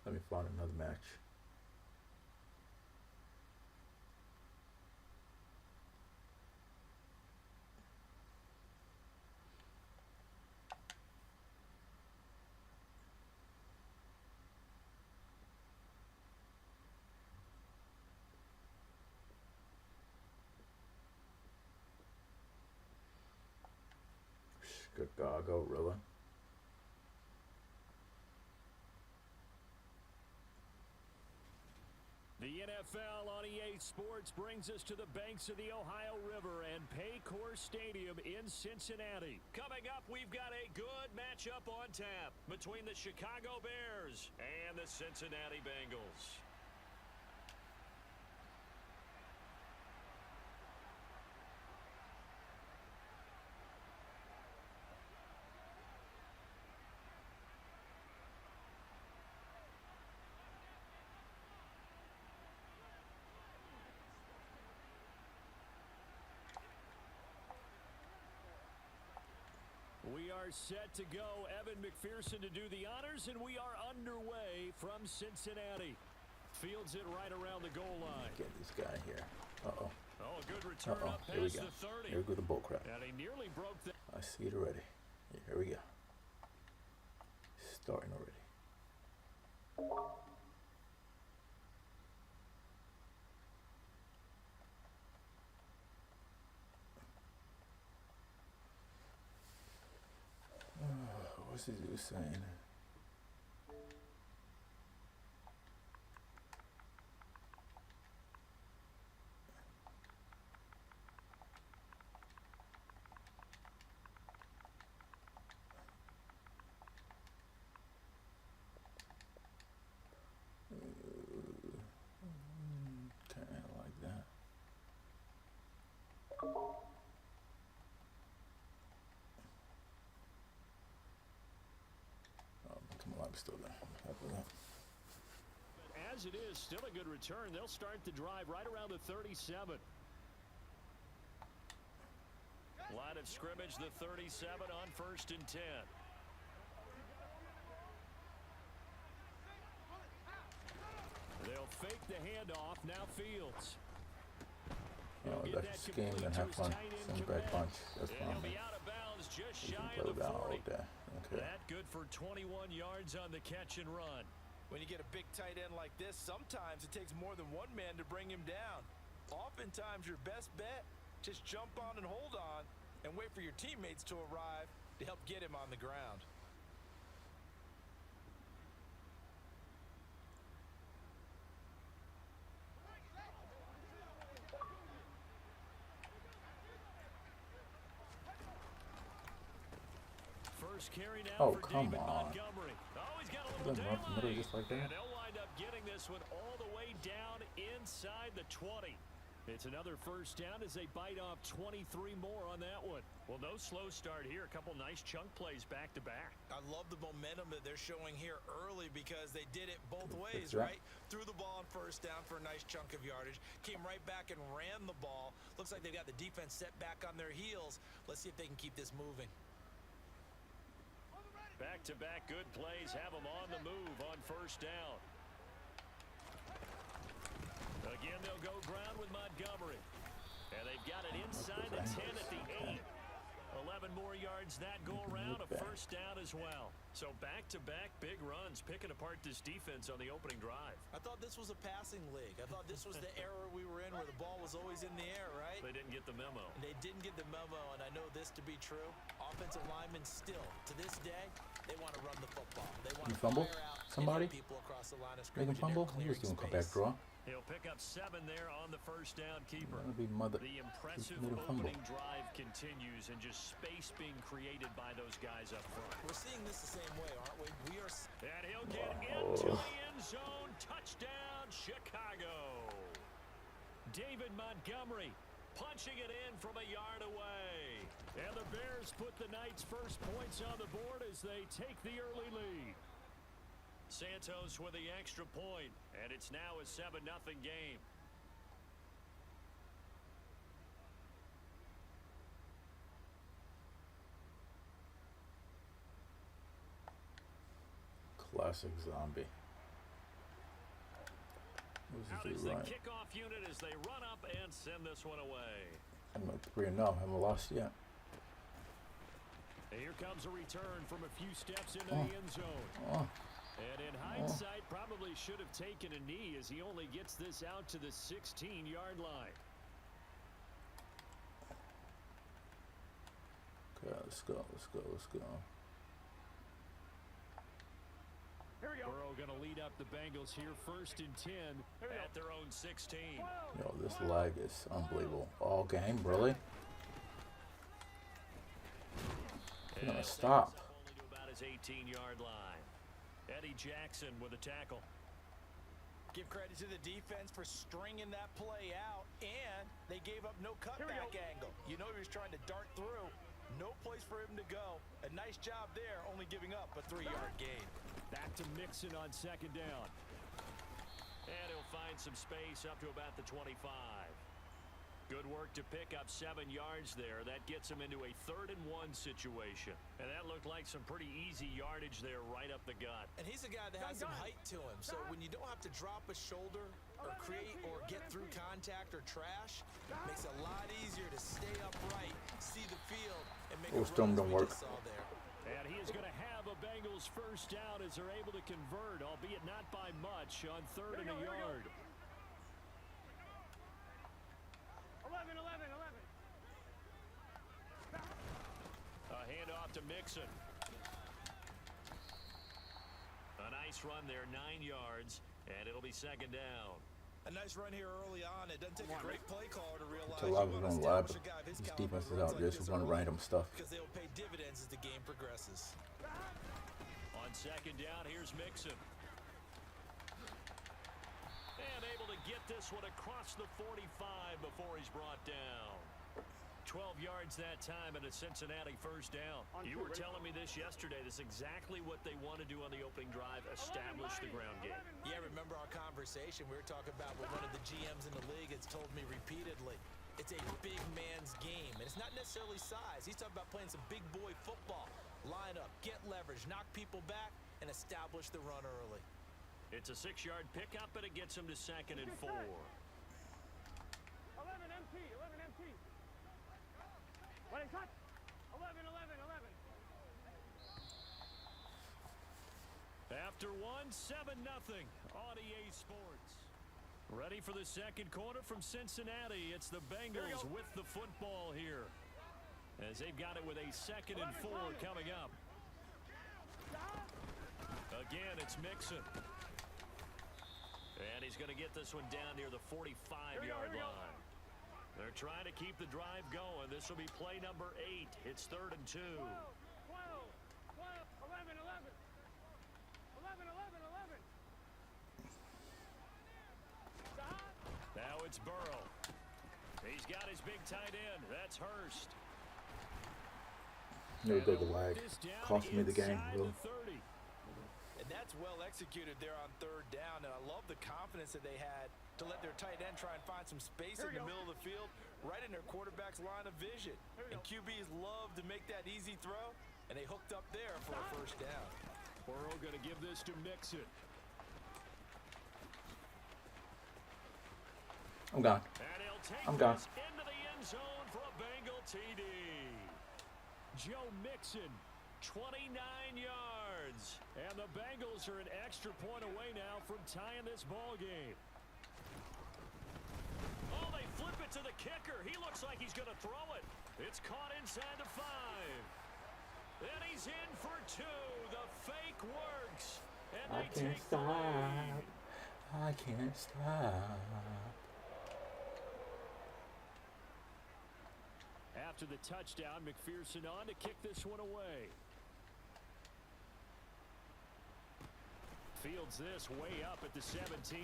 Let me find another match. Chicago, really? The NFL on EA Sports brings us to the banks of the Ohio River and Paycor Stadium in Cincinnati. Coming up, we've got a good matchup on tap between the Chicago Bears and the Cincinnati Bengals. We are set to go. Evan McPherson to do the honors, and we are underway from Cincinnati. Fields it right around the goal line. Get this guy here. Uh-oh. Oh, a good return up Here we past go. the 30. Here we go, the bull crap. And he nearly broke that. I see it already. Here we go. Starting already. What's this dude saying? Kind of like that. Still there. As it is, still a good return. They'll start the drive right around the 37. Line of scrimmage, the 37 on 1st and 10. They'll fake the handoff. Now Fields. Oh, that's a scheme and have fun. Send back punch. That's fine. He'll be out of bounds just You shy can of play the down all 40. day. Okay. That good for 21 yards on the catch and run. When you get a big tight end like this, sometimes it takes more than one man to bring him down. Oftentimes, your best bet, just jump on and hold on and wait for your teammates to arrive to help get him on the ground. First carry now for come David on. Montgomery. Oh, he's got a Doesn't little run from the middle daylight. just like that. And they'll wind up getting this one all the way down inside the 20. It's another first down as they bite off 23 more on that one. Well, no slow start here. A couple nice chunk plays back to back. I love the momentum that they're showing here early because they did it both ways, that. right? Threw the ball on first down for a nice chunk of yardage. Came right back and ran the ball. Looks like they've got the defense set back on their heels. Let's see if they can keep this moving. Back-to-back good plays have them on the move on first down. Again, they'll go ground with Montgomery. And they've got it inside the 10 at the 8. 11 more yards that go around, a first down as well. So back-to-back big runs, picking apart this defense on the opening drive. I thought this was a passing league. I thought this was the era we were in where the ball was always in the air, right? They didn't get the memo. They didn't get the memo, and I know this to be true. Offensive linemen still, to this day, they want to run the football. They want You to fumble? fire out Somebody? people across the line of Make him scrimmage. fumble? He was doing comeback draw. He'll pick up 7 there on the first down keeper. That'll be mother. The impressive little fumble. opening drive continues and just space being created by those guys up front. We're seeing this the same way, aren't we? We are. And he'll get into the end zone. Touchdown, Chicago. David Montgomery punching it in from a yard away. And the Bears put the Knights' first points on the board as they take the early lead. Santos with the extra point, and it's now a 7-0 game. Classic zombie. Out is the kickoff unit as they run up and send this one away. I'm like 3-0. Haven't lost yet. And here comes a return from a few steps into the end zone. And in hindsight, probably should have taken a knee as he only gets this out to the 16-yard line. Okay, let's go. Burrow going to lead up the Bengals here, 1st and 10 at their own 16. Yo, this lag is unbelievable. All game, really? You're gonna stop. Only to about his 18-yard line. Eddie Jackson with a tackle. Give credit to the defense for stringing that play out, and they gave up no cutback angle. You know he was trying to dart through. No place for him to go. A nice job there, only giving up a 3-yard gain. Back to Mixon on 2nd down. And he'll find some space up to about the 25. Good work to pick up 7 yards there. That gets him into a 3rd and 1 situation. And that looked like some pretty easy yardage there right up the gut. And he's a guy that has some height to him. So when you don't have to drop a shoulder or create or get through contact or trash, it makes it a lot easier to stay upright, see the field, and make a Storm run don't as we work. just saw there. And he is going to have a Bengals first down as they're able to convert, albeit not by much, on 3rd and a yard. 11. A handoff to Mixon. A nice run there, 9 yards, and it'll be 2nd down. A nice run here early on. It doesn't take a great play caller to realize It's a lot of going live. These defenses out there just run random stuff. because they will pay dividends as the game progresses. On 2nd down, here's Mixon. And able to get this one across the 45 before he's brought down. 12 yards that time and a Cincinnati first down. You were telling me this yesterday. This is exactly what they want to do on the opening drive, establish the ground game. Yeah, remember our conversation? We were talking about what one of the GMs in the league has told me repeatedly. it's a big man's game. And it's not necessarily size. He's talking about playing some big boy football. Line up, get leverage, knock people back, and establish the run early. It's a 6-yard pickup, and it gets him to 2nd and 4. 11 MT, 11 MT. Ready, cut. 11, 11, 11. After 7-0 on EA Sports. Ready for the second quarter from Cincinnati. It's the Bengals with the football here, as they've got it with a 2nd and 4 coming up. Again, it's Mixon. And he's going to get this one down near the 45-yard line. They're trying to keep the drive going. This will be play number 8. It's 3rd and 2. 12, 11, 11. 11, 11, 11. Now it's Burrow. He's got his big tight end. That's Hurst. No good lag. Cost me the game, really. And that's well executed there on 3rd down. And I love the confidence that they had to let their tight end try and find some space in the middle of the field, right in their quarterback's line of vision. And QBs love to make that easy throw, and they hooked up there for a 1st down. Burrow going to give this to Mixon. I'm gone. And he'll take I'm gone. this into the end zone for a Bengal TD. Joe Mixon, 29 yards. And the Bengals are an extra point away now from tying this ball game. Oh, they flip it to the kicker. He looks like he's going to throw it. It's caught inside the 5. And he's in for 2. The fake works. And I they can't take the lead. stop. I can't stop. After the touchdown, McPherson on to kick this one away. Fields this way up at the 17.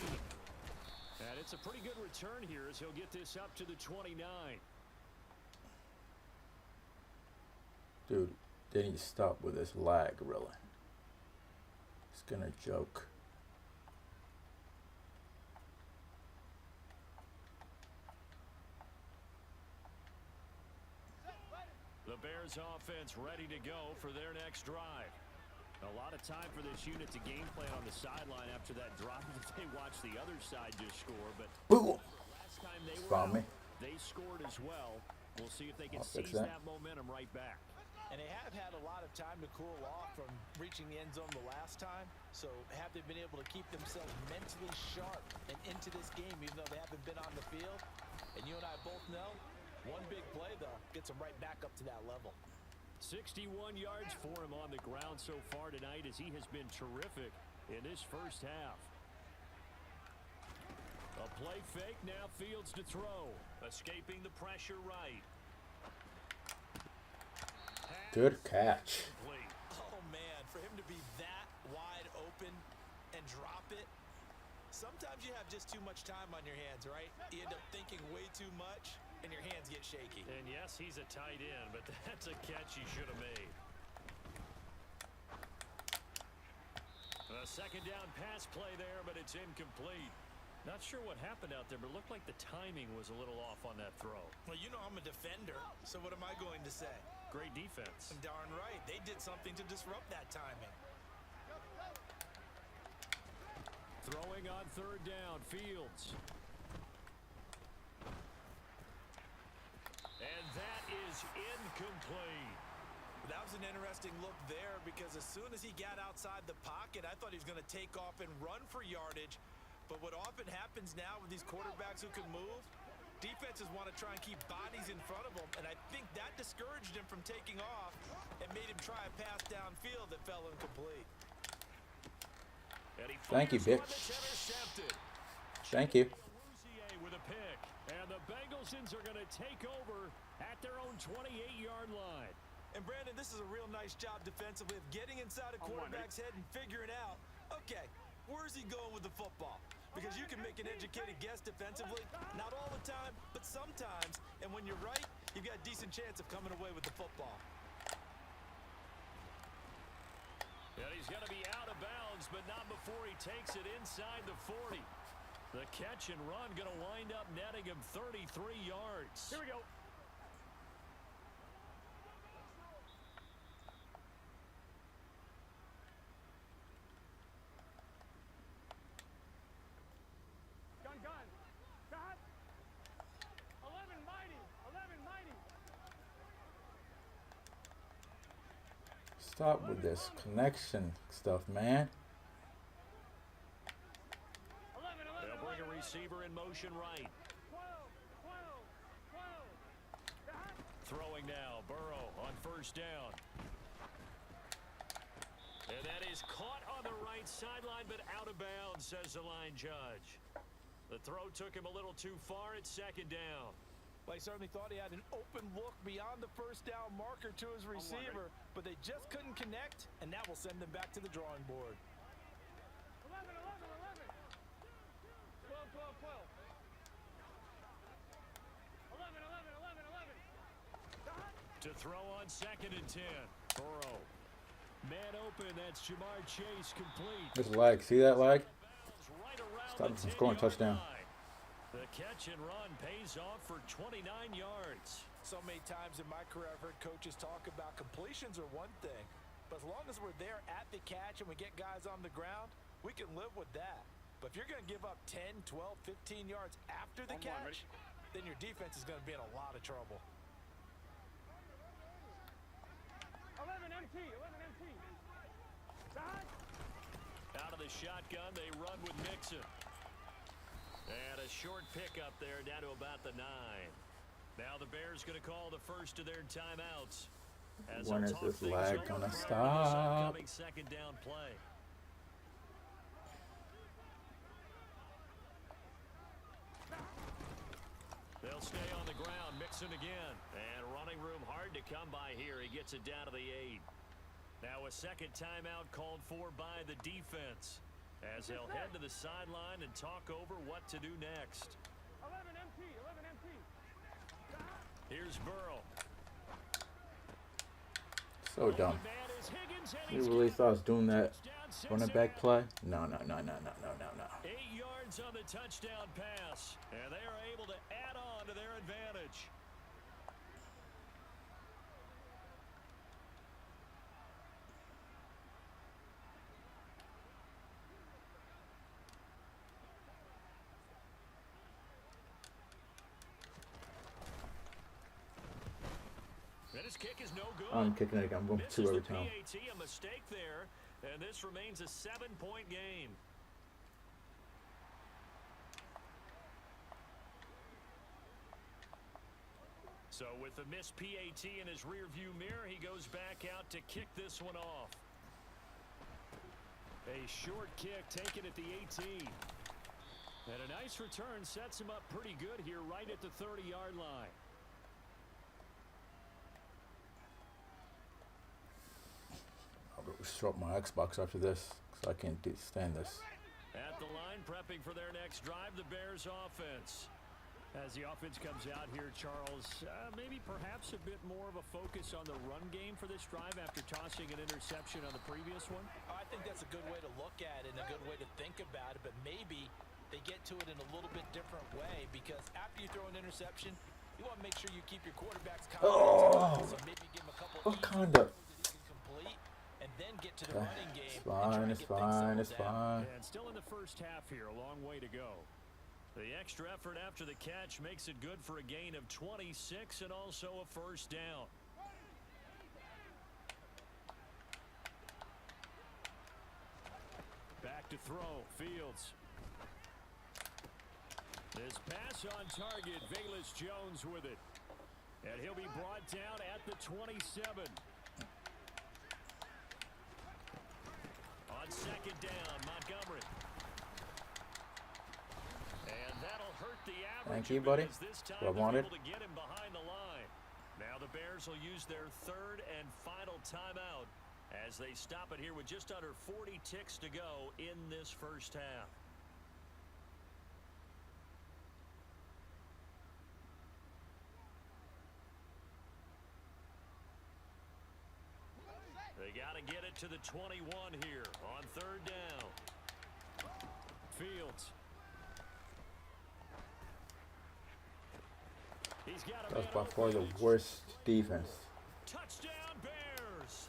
And it's a pretty good return here as he'll get this up to the 29. Dude, they need to stop with this lag, really. It's gonna joke. The Bears offense ready to go for their next drive. A lot of time for this unit to game plan on the sideline after that drive that they watched the other side just score. But Boom. last time they were Found me. out, they scored as well. We'll see if they can I'll fix seize that. that momentum right back. And they have had a lot of time to cool off from reaching the end zone the last time. So have they been able to keep themselves mentally sharp and into this game, even though they haven't been on the field? And you and I both know, one big play, though, gets them right back up to that level. 61 yards for him on the ground so far tonight, as he has been terrific in this first half. A play fake, now Fields to throw. Escaping the pressure right. Good catch. Oh, man, for him to be that wide open and drop it. Sometimes you have just too much time on your hands, right? You end up thinking way too much, and your hands get shaky. And yes, he's a tight end, but that's a catch he should have made. A 2nd down pass play there, but it's incomplete. Not sure what happened out there, but it looked like the timing was a little off on that throw. Well, you know I'm a defender, so what am I going to say? Great defense. Darn right. They did something to disrupt that timing. Throwing on 3rd down, Fields. And that is incomplete. That was an interesting look there because as soon as he got outside the pocket, I thought he was going to take off and run for yardage. But what often happens now with these quarterbacks who can move, defenses want to try and keep bodies in front of them, and I think that discouraged him from taking off and made him try a pass downfield that fell incomplete. Thank you, bitch. Thank you. With a pick, and the Bengals are going to take over at their own 28-yard line. And Brandon, this is a real nice job defensively of getting inside a quarterback's head and figuring out, okay, where's he going with the football? Because you can make an educated guess defensively, not all the time, but sometimes. And when you're right, you've got a decent chance of coming away with the football. And he's going to be out of bounds, but not before he takes it inside the 40. The catch and run going to wind up netting him 33 yards. Here we go. Gun. Stop. 11 mighty. 11 mighty. Stop with this connection stuff, man. They'll bring a receiver in motion right. 12. Stop. Throwing now, Burrow on first down. And that is caught on the right sideline, but out of bounds, says the line judge. The throw took him a little too far at second down. Well, he certainly thought he had an open look beyond the first down marker to his receiver, but they just couldn't connect, and that will send them back to the drawing board. 11. 12. 11. Stop. To throw on second and 10. Burrow. Man open, that's Jamar Chase complete. There's lag. See that lag? Right around Stop the him from scoring a 10-yard touchdown. line. The catch and run pays off for 29 yards. So many times in my career I've heard coaches talk about completions are one thing, but as long as we're there at the catch and we get guys on the ground, we can live with that. But if you're going to give up 10, 12, 15 yards after the catch, then your defense is going to be in a lot of trouble. 11 MT. Stop. Out of the shotgun, they run with Mixon. And a short pickup there down to about the 9. Now the Bears going to call the first of their timeouts. As When is this lag going to stop? Second down play. They'll stay on the ground. Mixon again. And running room hard to come by here. He gets it down to the 8. Now a second timeout called for by the defense, as they'll head to the sideline and talk over what to do next. 11 MT. Here's Burrow. So dumb. You really thought I was doing that running back play? No. 8 yards on the touchdown pass, and they are able to add on to their advantage. And his kick is no good. I'm kicking it again. I'm going for 2 every time. PAT, a mistake there, and this remains a 7-point game. So with the missed PAT in his rearview mirror, he goes back out to kick this one off. A short kick taken at the 18. And a nice return sets him up pretty good here right at the 30-yard line. I'll go short my Xbox after this because I can't stand this. At the line, prepping for their next drive, the Bears offense. As the offense comes out here, Charles, maybe perhaps a bit more of a focus on the run game for this drive after tossing an interception on the previous one? I think that's a good way to look at it and a good way to think about it, but maybe they get to it in a little bit different way, because after you throw an interception, you want to make sure you keep your quarterback's confidence. So maybe give him a couple What kind of? that he can complete, and then get to the running game. It's fine. And still in the first half here, a long way to go. The extra effort after the catch makes it good for a gain of 26 and also a first down. Back to throw, Fields. This pass on target, Velus Jones with it. And he'll be brought down at the 27. On second down, Montgomery. And that'll hurt the average. Thank you, buddy. This time What I wanted. able to get him behind the line. Now the Bears will use their third and final timeout as they stop it here with just under 40 ticks to go in this first half. They got to get it to the 21 here on third down. Fields. He's got a That was man by far the open. worst defense. Touchdown Bears.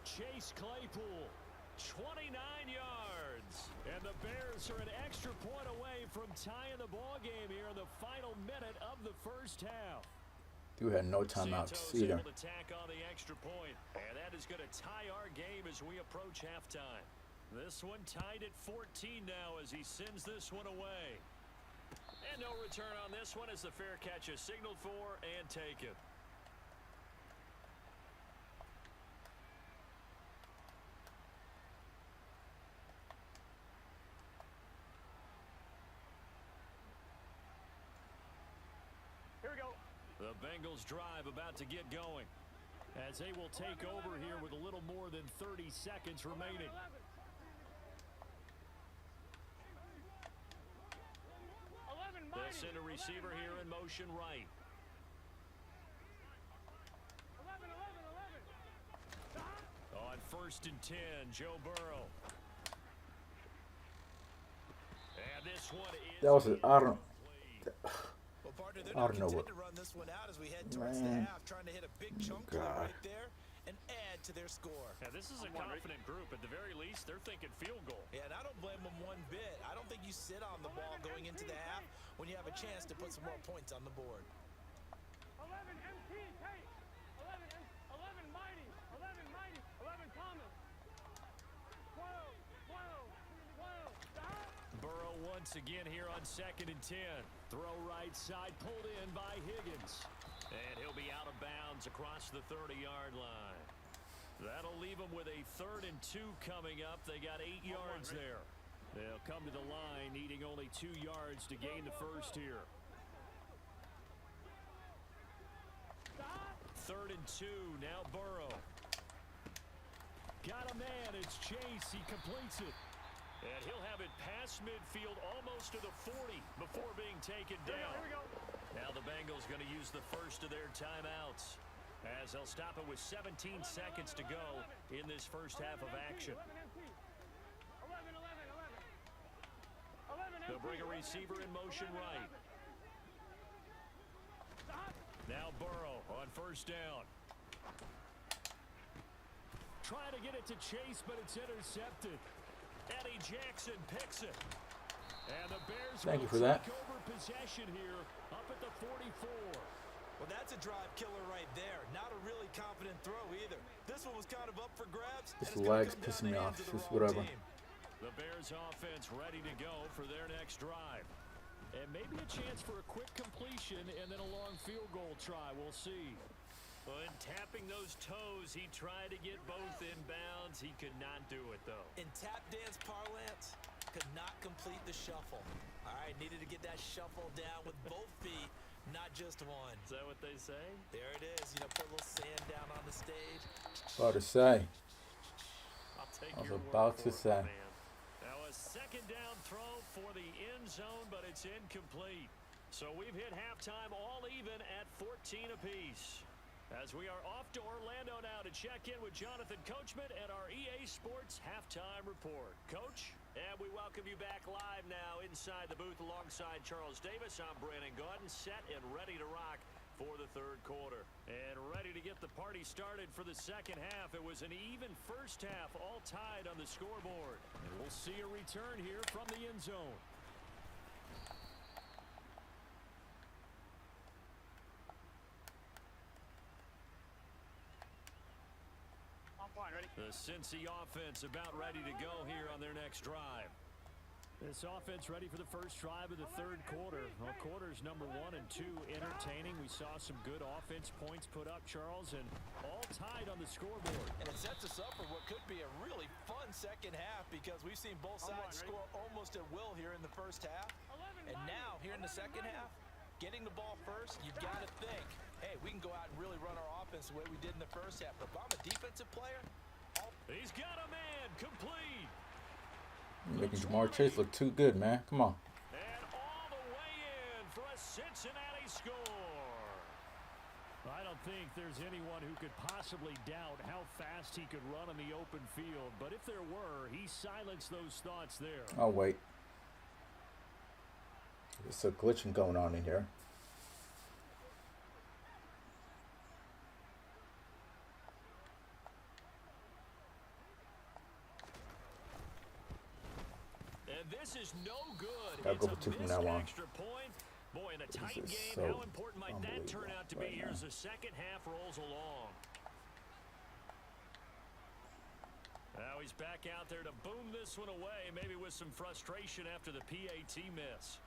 Chase Claypool, 29 yards. And the Bears are an extra point away from tying the ball game here in the final minute of the first half. Dude had no timeouts Santos either. able to tack on the extra point, and that is going to tie our game as we approach halftime. This one tied at 14 now as he sends this one away. And no return on this one as the fair catch is signaled for and taken. Here we go. The Bengals drive about to get going as they will take over here with a little more than 30 seconds remaining. 11, They'll send a receiver here in motion right. 11, 11, 11. On 1st and 10, Joe Burrow. And this one is... That was a, I don't. Well, partner, they're I not don't know content what. to run this one out as we head towards the Man. half, trying to hit a big chunk play God. right there and add to their score. Yeah, this is a confident group. At the very least, they're thinking field goal. Yeah, and I don't blame them one bit. I don't think you sit on the ball going into the half when you have a chance to put some more points on the board. 11 MT Tate. 11 Mighty. 11 Mighty. 11 Thomas. 12. Stop. Burrow once again here on 2nd and 10. Throw right side, pulled in by Higgins. And he'll be out of bounds across the 30-yard line. That'll leave them with a 3rd and 2 coming up. They got 8 yards there. They'll come to the line needing only 2 yards to gain the first here. 3rd and 2, now Burrow. Got a man, it's Chase, he completes it. And he'll have it past midfield almost to the 40 before being taken down. Here we go. Now the Bengals going to use the first of their timeouts as they'll stop it with 17 seconds to go in this first half of action. 11 MT. 11. They'll bring a receiver in motion right. Stop. Now Burrow on 1st down. Trying to get it to Chase, but it's intercepted. Eddie Jackson picks it. And the Bears Thank you will for that. take over possession here up at the 44. Well, that's a drive killer right there. Not a really confident throw either. This one was kind of up for grabs. This and it's gonna lag's come down pissing me the off. hands of the Just wrong whatever. team. The Bears offense ready to go for their next drive. And maybe a chance for a quick completion and then a long field goal try. We'll see. And tapping those toes, he tried to get both inbounds. He could not do it, though. In tap dance parlance, could not complete the shuffle. All right, needed to get that shuffle down with both feet, not just one. Is that what they say? There it is. You know, put a little sand down on the stage. About to say. I'll take I was your word about for to it, say. man. Now a 2nd down throw for the end zone, but it's incomplete. So we've hit halftime all even at 14 apiece. As we are off to Orlando now to check in with Jonathan Coachman and our EA Sports Halftime Report. Coach, and we welcome you back live now inside the booth alongside Charles Davis. I'm Brandon Gaudin, set and ready to rock for the 3rd quarter. And ready to get the party started for the 2nd half. It was an even first half, all tied on the scoreboard. And we'll see a return here from the end zone. I'm fine. Ready? The Cincy offense about ready to go here on their next drive. This offense ready for the first drive of the 3rd quarter. Well, quarters number 1 and 2 entertaining. We saw some good offense points put up, Charles, and all tied on the scoreboard. And it sets us up for what could be a really fun 2nd half because we've seen both sides score almost at will here in the first half. And now, here in the 2nd half, getting the ball first, you've got to think, hey, we can go out and really run our offense the way we did in the first half. But if I'm a defensive player, He's got a man complete. You're making Jamar Chase look too good, man. Come on. And all the way in for a Cincinnati score. I don't think there's anyone who could possibly doubt how fast he could run on the open field. But if there were, he silenced those thoughts there. Oh, wait. There's a glitching going on in here. And this is no good. Gotta It's go for two a from missed now on. extra point. Boy, in a tight is game, so how important might that turn out to be here as the second half rolls along? Now he's back out there to boom this one away, maybe with some frustration after the PAT miss.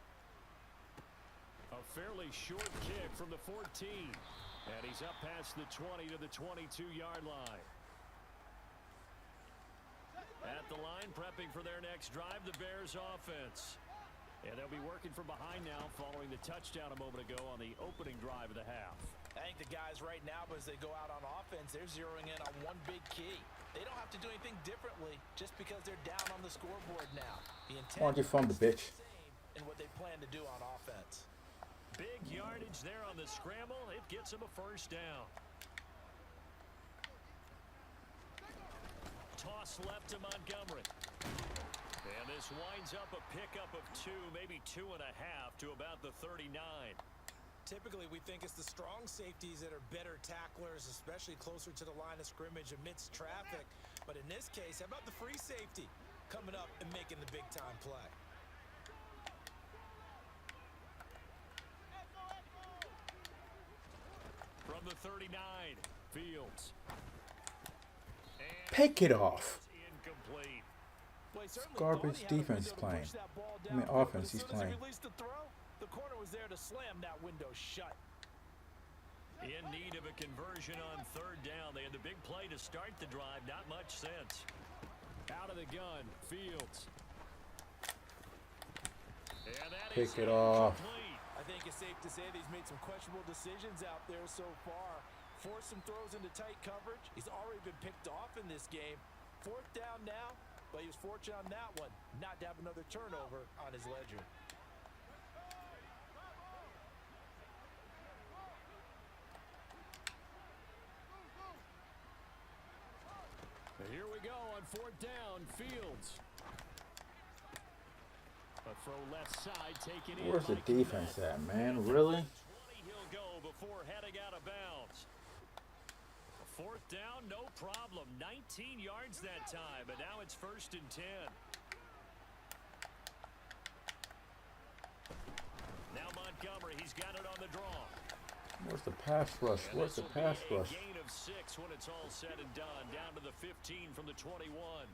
A fairly short kick from the 14. And he's up past the 20 to the 22-yard line. At the line, prepping for their next drive, the Bears offense. And they'll be working from behind now following the touchdown a moment ago on the opening drive of the half. I think the guys right now, as they go out on offense, they're zeroing in on one big key. They don't have to do anything differently just because they're down on the scoreboard now. The intent Why don't you fund the bitch? is the same in what they plan to do on offense. Big yardage there on the scramble. It gets him a first down. Toss left to Montgomery. And this winds up a pickup of 2, maybe 2.5 to about the 39. Typically, we think it's the strong safeties that are better tacklers, especially closer to the line of scrimmage amidst traffic. But in this case, how about the free safety coming up and making the big-time play? From the 39, Fields. Pick it off. Incomplete. Well, he certainly Garbage thought he had a defense window to playing. push that ball I mean, downfield, offense but he's as soon as playing. he released the throw, the corner was there to slam that window shut. In need of a conversion on third down. They had the big play to start the drive. Not much sense. Out of the gun, Fields. And that Pick is it off. incomplete. I think it's safe to say that he's made some questionable decisions out there so far. Forced some throws into tight coverage. He's already been picked off in this game. Fourth down now, but he was fortunate on that one not to have another turnover on his ledger. Here we go on fourth down, Fields. A throw left side taken in. Where's the by defense Kmet. at, man? Really? 20 he'll go before heading out of bounds. Fourth down, no problem. 19 yards that time, but now it's 1st and 10. Now Montgomery, he's got it on the draw. Where's the pass rush? And Where's the this'll pass be a rush? gain of 6 when it's all said and done. Down to the 15 from the 21.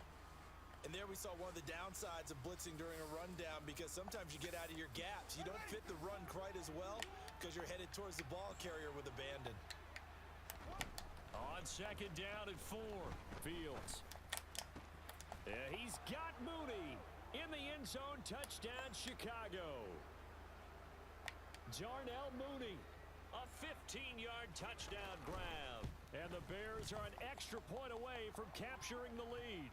And there we saw one of the downsides of blitzing during a rundown, because sometimes you get out of your gaps. You don't fit the run quite as well because you're headed towards the ball carrier with abandon. On second down and 4, Fields. Yeah, he's got Mooney in the end zone. Touchdown, Chicago. Darnell Mooney, a 15-yard touchdown grab. And the Bears are an extra point away from capturing the lead.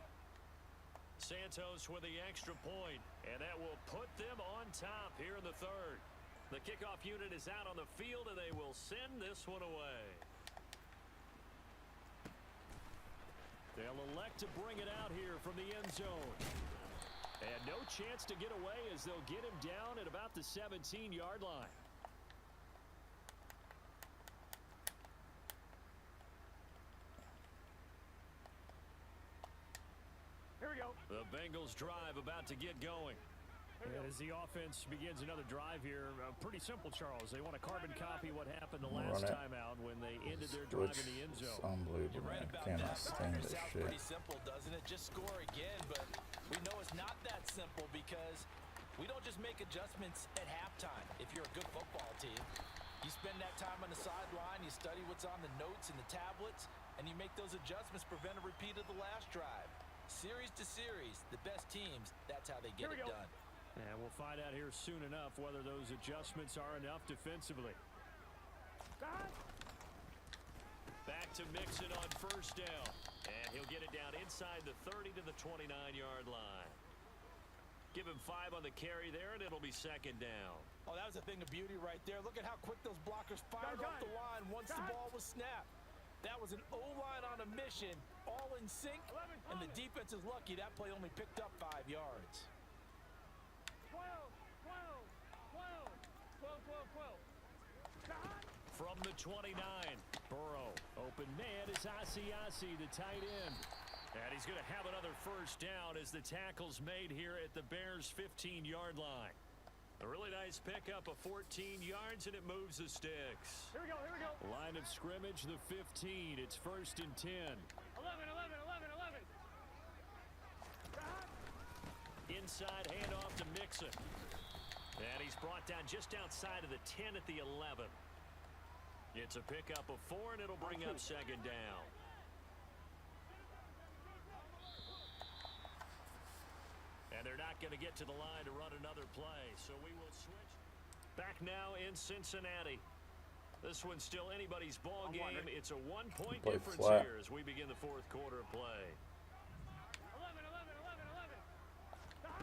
Santos with the extra point, and that will put them on top here in the third. The kickoff unit is out on the field, and they will send this one away. They'll elect to bring it out here from the end zone. And no chance to get away as they'll get him down at about the 17-yard line. Here we go. The Bengals drive about to get going. And as the offense begins another drive here, pretty simple, Charles. They want to carbon copy what happened the last time out when they ended their drive in the end It's zone. unbelievable, You're right man. about Cannot that. stand It this sounds shit. pretty simple, doesn't it? Just score again, but we know it's not that simple because we don't just make adjustments at halftime. If you're a good football team, you spend that time on the sideline, you study what's on the notes and the tablets, and you make those adjustments, prevent a repeat of the last drive. Series to series, the best teams, that's how they get it done. And we'll find out here soon enough whether those adjustments are enough defensively. Back to Mixon on first down. And he'll get it down inside the 30 to the 29-yard line. Give him 5 on the carry there, and it'll be second down. Oh, that was a thing of beauty right there. Look at how quick those blockers fired off the line once the ball was snapped. That was an O-line on a mission, all in sync, and the defense is lucky that play only picked up 5 yards. 12, 12, 12, 12, 12, 12. From the 29, Burrow. Open man is Asiasi, the tight end. And he's going to have another first down as the tackle's made here at the Bears' 15-yard line. A really nice pickup of 14 yards, and it moves the sticks. Here we go, here we go. Line of scrimmage, the 15. It's 1st and 10. 11, 11, 11, 11. Inside handoff to Mixon. And he's brought down just outside of the 10 at the 11. It's a pickup of 4, and it'll bring up 2nd down. And they're not going to get to the line to run another play, so we will switch. Back now in Cincinnati. This one's still anybody's ball game. It's a 1-point difference here as we begin the 4th quarter of play. 11, 11, 11, 11.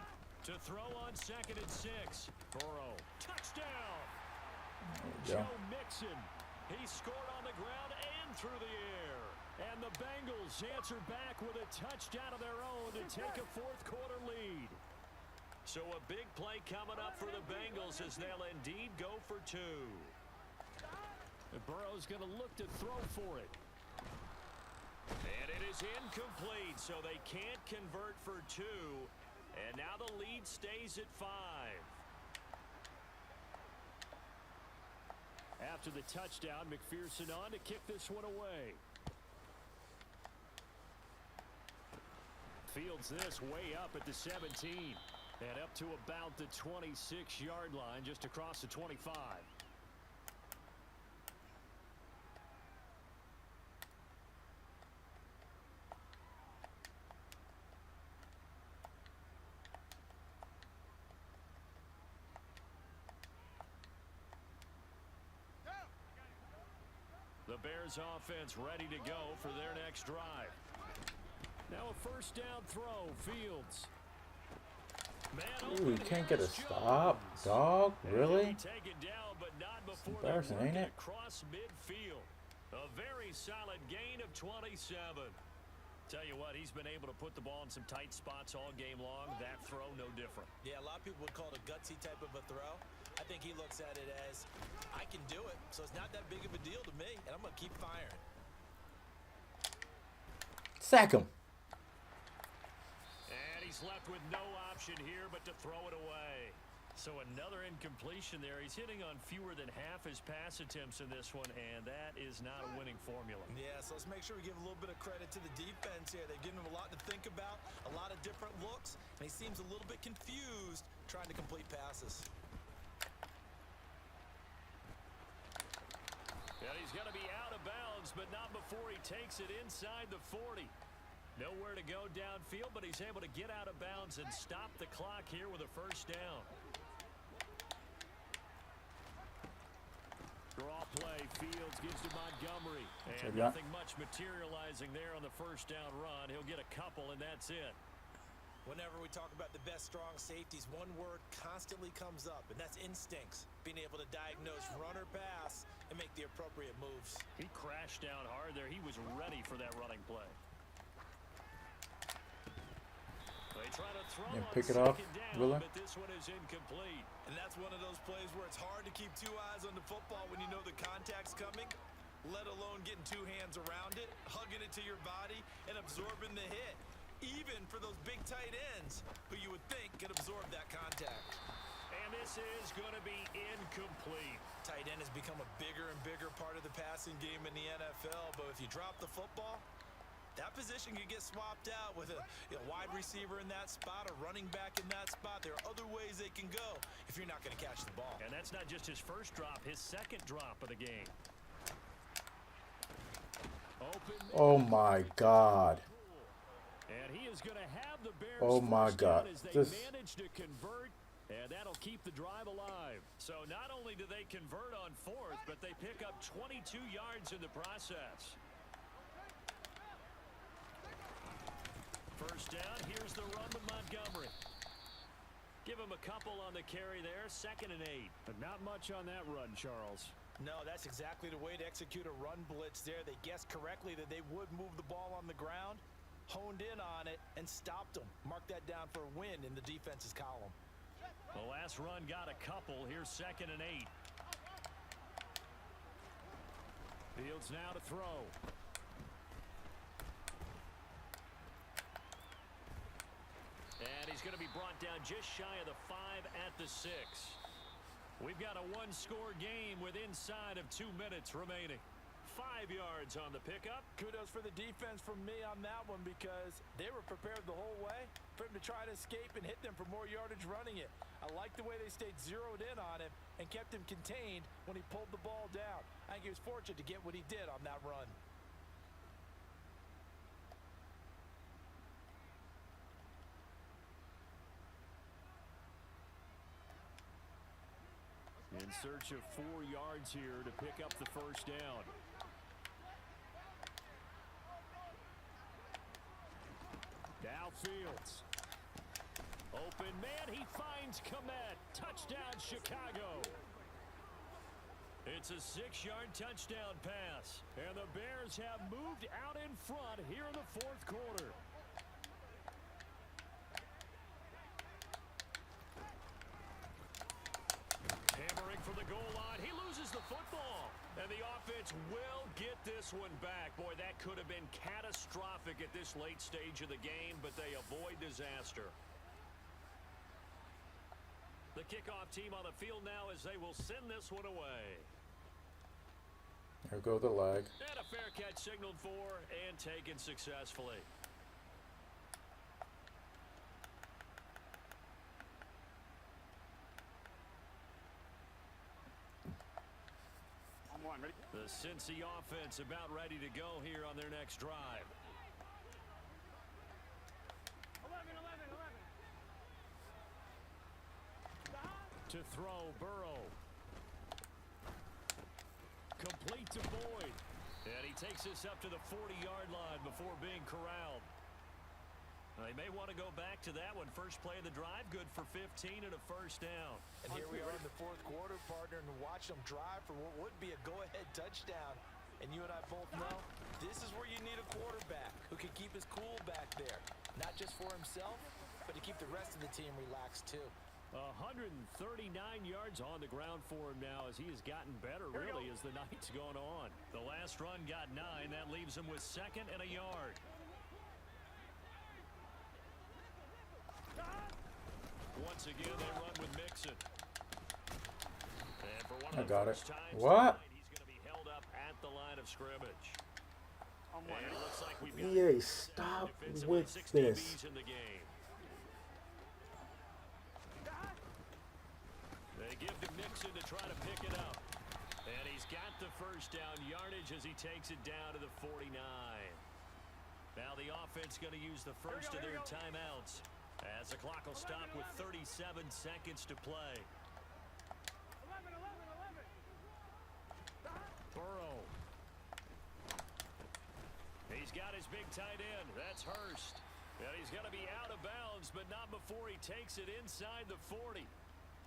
To throw on 2nd and 6. Burrow. Touchdown. Joe Mixon. He scored on the ground and through the air. And the Bengals answer back with a touchdown of their own to take a 4th quarter lead. So a big play coming up for the Bengals as they'll indeed go for 2. And Burrow's going to look to throw for it. And it is incomplete, so they can't convert for 2. And now the lead stays at 5. After the touchdown, McPherson on to kick this one away. Fields this way up at the 17. And up to about the 26-yard line, just across the 25. The Bears offense ready to go for their next drive. Now a 1st down throw, Fields. Ooh, you can't get a stop, dog? Really? It's embarrassing, ain't it? Across midfield. A very solid gain of 27. Tell you what, he's been able to put the ball in some tight spots all game long. That throw, no different. Yeah, a lot of people would call it a gutsy type of a throw. I think he looks at it as, I can do it, so it's not that big of a deal to me, and I'm going to keep firing. Sack him. And he's left with no option here but to throw it away. So another incompletion there. He's hitting on fewer than half his pass attempts in this one, and that is not a winning formula. Yeah, so let's make sure we give a little bit of credit to the defense here. They've given him a lot to think about, a lot of different looks, and he seems a little bit confused trying to complete passes. And he's going to be out of bounds, but not before he takes it inside the 40. Nowhere to go downfield, but he's able to get out of bounds and stop the clock here with a 1st down. Draw play, Fields gives to Montgomery. And nothing much materializing there on the 1st down run. He'll get a couple, and that's it. Whenever we talk about the best strong safeties, one word constantly comes up, and that's instincts. Being able to diagnose run or pass and make the appropriate moves. He crashed down hard there. He was ready for that running play. They try to throw and on pick it off, down, really? but this one is incomplete. And that's one of those plays where it's hard to keep 2 eyes on the football when you know the contact's coming, let alone getting 2 hands around it, hugging it to your body, and absorbing the hit. Even for those big tight ends who you would think could absorb that contact. And this is going to be incomplete. Tight end has become a bigger and bigger part of the passing game in the NFL, but if you drop the football, that position could get swapped out with a wide receiver in that spot, a running back in that spot. There are other ways they can go if you're not going to catch the ball. And that's not just his 1st drop, his 2nd drop of the game. Oh, my God. And he is going to have the Bears. Oh, my God. As they manage to convert, and that'll keep the drive alive. So not only do they convert on 4th, but they pick up 22 yards in the process. 1st down, here's the run with Montgomery. Give him a couple on the carry there, 2nd and 8. But not much on that run, Charles. No, that's exactly the way to execute a run blitz there. They guessed correctly that they would move the ball on the ground, honed in on it, and stopped them. Mark that down for a win in the defense's column. The last run got a couple. Here's 2nd and 8. Fields now to throw. is going to be brought down just shy of the 5 at the 6. We've got a one-score game with inside of 2 minutes remaining. 5 yards on the pickup. Kudos for the defense from me on that one because they were prepared the whole way for him to try to escape and hit them for more yardage running it. I like the way they stayed zeroed in on him and kept him contained when he pulled the ball down. I think he was fortunate to get what he did on that run. In search of 4 yards here to pick up the first down. Downfield. Open man, he finds Komet. Touchdown, Chicago. It's a 6-yard touchdown pass. And the Bears have moved out in front here in the 4th quarter. Hammering for the goal line. He loses the football. And the offense will get this one back. Boy, that could have been catastrophic at this late stage of the game, but they avoid disaster. The kickoff team on the field now as they will send this one away. There go the leg. And a fair catch signaled for and taken successfully. The Cincy offense about ready to go here on their next drive. 11, 11, 11. To throw, Burrow. Complete to Boyd. And he takes this up to the 40-yard line before being corralled. They may want to go back to that one. First play of the drive, good for 15 and a first down. And here we are in the 4th quarter, partner, and watch them drive for what would be a go-ahead touchdown. And you and I both know this is where you need a quarterback who can keep his cool back there. Not just for himself, but to keep the rest of the team relaxed too. 139 yards on the ground for him now as he has gotten better, really, as the night's gone on. The last run got 9. That leaves him with 2nd and a yard. Once again, they run with Mixon. And for one of the first times What? tonight, he's going to be held up at the line of scrimmage. And it looks like we've got EA, stop with 6 this. DBs in the game. They give to Mixon to try to pick it up. And he's got the first down yardage as he takes it down to the 49. Now the offense going to use the first of their timeouts as the clock will stop with 37 seconds to play. 11, 11, 11. Burrow. He's got his big tight end. That's Hurst. And he's going to be out of bounds, but not before he takes it inside the 40.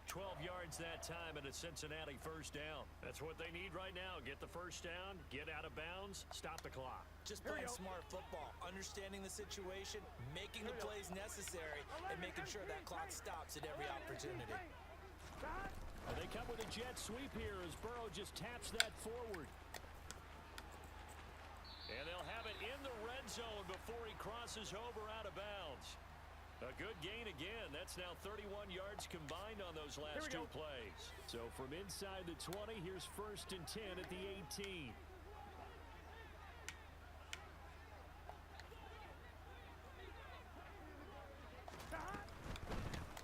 12 yards that time and a Cincinnati first down. That's what they need right now. Get the first down, get out of bounds, stop the clock. Just playing smart football, understanding the situation, making the plays necessary, and making sure that clock stops at every opportunity. And they come with a jet sweep here as Burrow just taps that forward. And they'll have it in the red zone before he crosses over out of bounds. A good gain again. That's now 31 yards combined on those last 2 plays. So from inside the 20, here's 1st and 10 at the 18.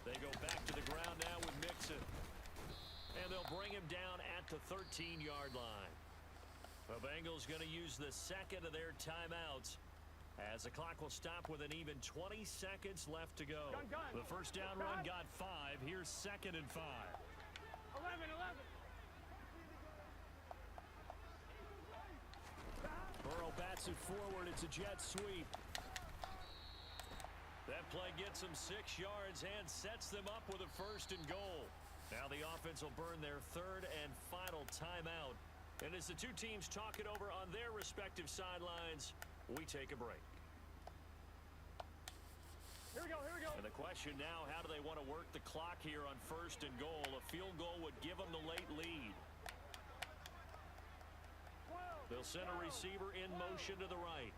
They go back to the ground now with Mixon. And they'll bring him down at the 13-yard line. The Bengals going to use the 2nd of their timeouts as the clock will stop with an even 20 seconds left to go. The first down run got 5. Here's 2nd and 5. 11, 11. Burrow bats it forward. It's a jet sweep. That play gets them 6 yards and sets them up with a 1st and goal. Now the offense will burn their 3rd and final timeout. And as the two teams talk it over on their respective sidelines, we take a break. Here we go, here we go. And the question now, how do they want to work the clock here on 1st and goal? A field goal would give them the late lead. 12, They'll send a receiver in motion to the right.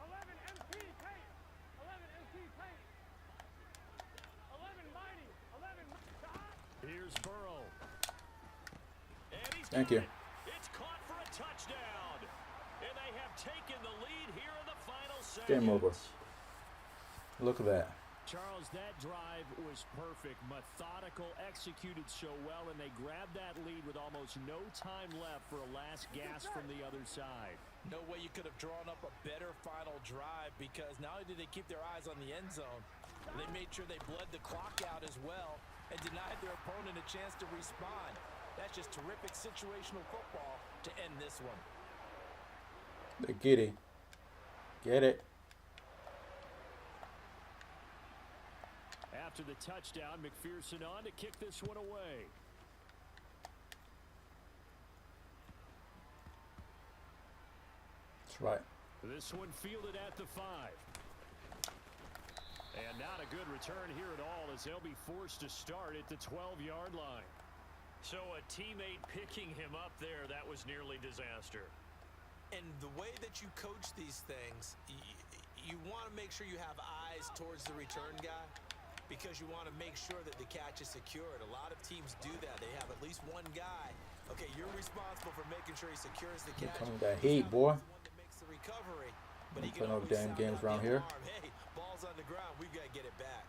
11, MT, paint. 11, MT, paint. Here's Burrow. And he's Thank got you. it. It's caught for a touchdown. And they have taken the lead here in the final seconds. Game over. Look at that. Charles, that drive was perfect. Methodical, executed so well, and they grabbed that lead with almost no time left for a last gasp from the other side. No way you could have drawn up a better final drive, because not only did they keep their eyes on the end zone, they made sure they bled the clock out as well and denied their opponent a chance to respond. That's just terrific situational football to end this one. They get it. Get it. After the touchdown, McPherson on to kick this one away. That's right. This one fielded at the 5. And not a good return here at all, as they'll be forced to start at the 12-yard line. So a teammate picking him up there, that was nearly disaster. And the way that you coach these things, you want to make sure you have eyes towards the return guy, because you want to make sure that the catch is secured. A lot of teams do that. They have at least one guy. Okay, you're responsible for making sure he secures the catch. Coming that heat, boy. The one that makes the recovery, but he Playing can no always damn sound games out the around here. alarm. Hey, ball's on the ground. We've got to get it back.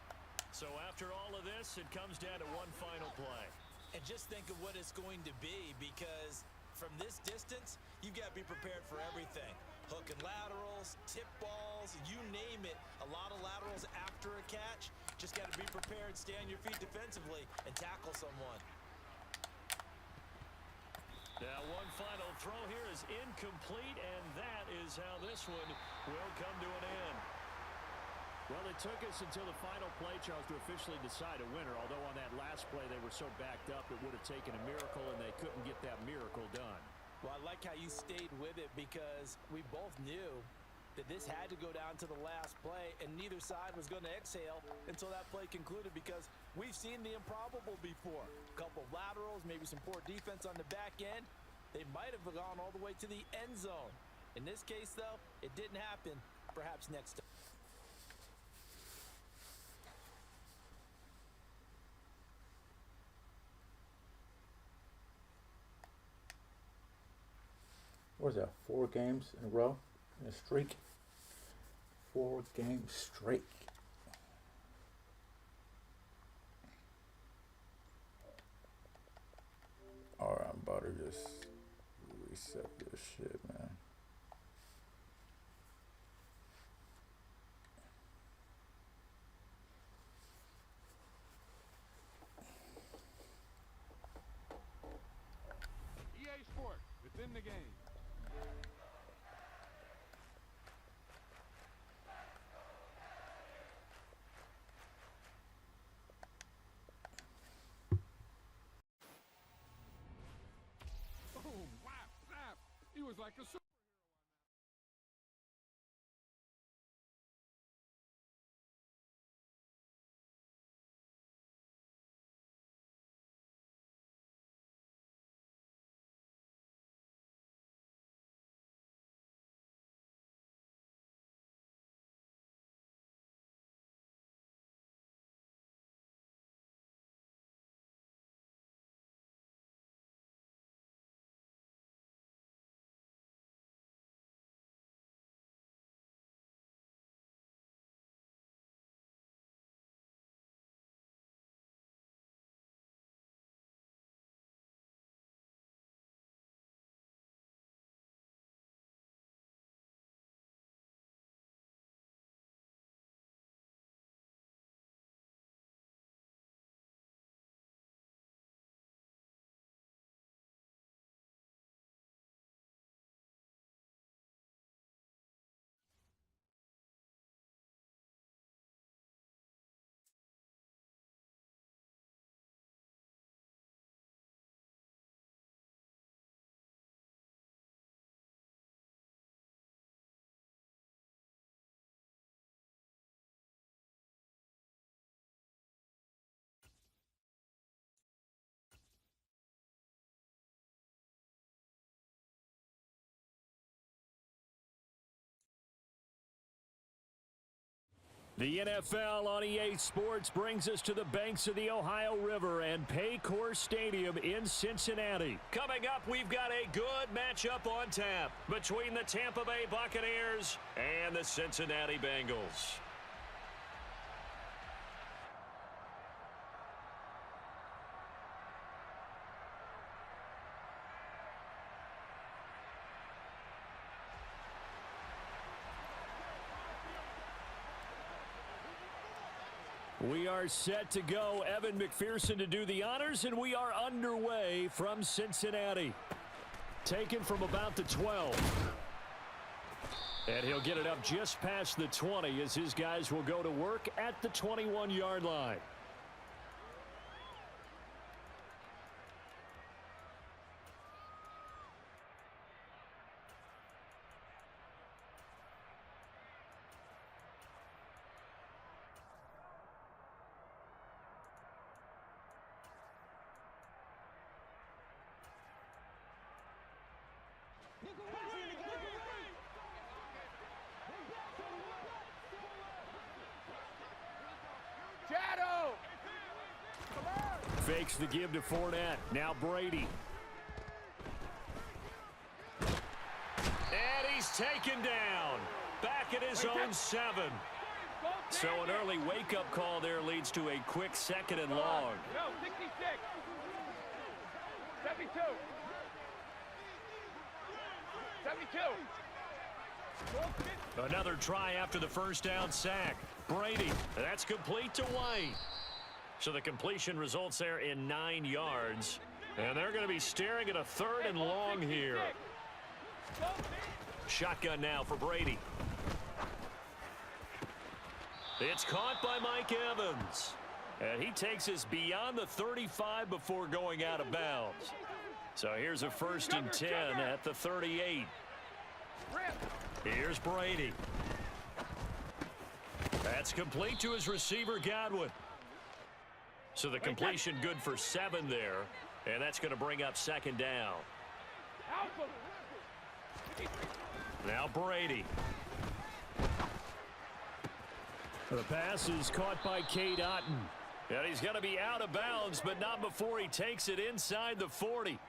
So after all of this, it comes down to one final play. And just think of what it's going to be, because from this distance, you've got to be prepared for everything. Hook and laterals, tip balls, you name it. A lot of laterals after a catch. Just got to be prepared, stay on your feet defensively, and tackle someone. Now one final throw here is incomplete, and that is how this one will come to an end. Well, it took us until the final play, Charles, to officially decide a winner, although on that last play they were so backed up it would have taken a miracle, and they couldn't get that miracle done. Well, I like how you stayed with it, because we both knew that this had to go down to the last play, and neither side was going to exhale until that play concluded, because we've seen the improbable before. A couple laterals, maybe some poor defense on the back end. They might have gone all the way to the end zone. In this case, though, it didn't happen. Perhaps next time. What is that? 4 games in a row in a streak? 4-game streak. Alright, I'm about to just reset this shit, man. EA Sports, it's in the game. Boom, whap, snap. He was like a The NFL on EA Sports brings us to the banks of the Ohio River and Paycor Stadium in Cincinnati. Coming up, we've got a good matchup on tap between the Tampa Bay Buccaneers and the Cincinnati Bengals. We are set to go. Evan McPherson to do the honors, and we are underway from Cincinnati. Taken from about the 12. And he'll get it up just past the 20 as his guys will go to work at the 21-yard line. Fakes the give to Fournette. Now Brady. And he's taken down. Back at his own 7. So an early wake-up call there leads to a quick 2nd and long. No, 66. 72. 72. Another try after the first down sack. Brady, that's complete to White. So the completion results there in 9 yards. And they're going to be staring at a 3rd and long here. Shotgun now for Brady. It's caught by Mike Evans. And he takes us beyond the 35 before going out of bounds. So here's a 1st and 10 at the 38. Here's Brady. That's complete to his receiver, Godwin. So the completion good for 7 there. And that's going to bring up 2nd down. Now Brady. The pass is caught by Cade Otton. And he's going to be out of bounds, but not before he takes it inside the 40.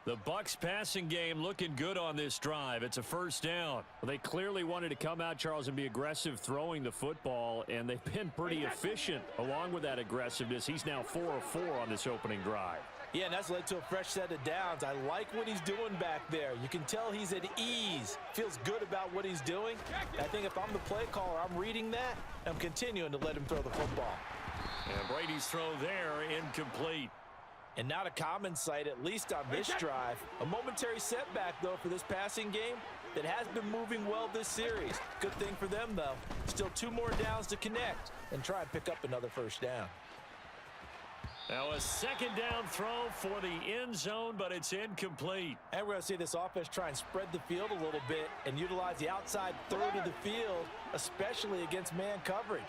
The Bucs passing game looking good on this drive. It's a 1st down. Well, they clearly wanted to come out, Charles, and be aggressive throwing the football, and they've been pretty efficient along with that aggressiveness. He's now 4 of 4 on this opening drive. Yeah, and that's led to a fresh set of downs. I like what he's doing back there. You can tell he's at ease. Feels good about what he's doing. I think if I'm the play caller, I'm reading that, and I'm continuing to let him throw the football. And Brady's throw there, incomplete. And not a common sight, at least on this drive. A momentary setback, though, for this passing game that has been moving well this series. Good thing for them, though. Still 2 more downs to connect and try and pick up another 1st down. Now a 2nd down throw for the end zone, but it's incomplete. And we're going to see this offense try and spread the field a little bit and utilize the outside 3rd of the field, especially against man coverage.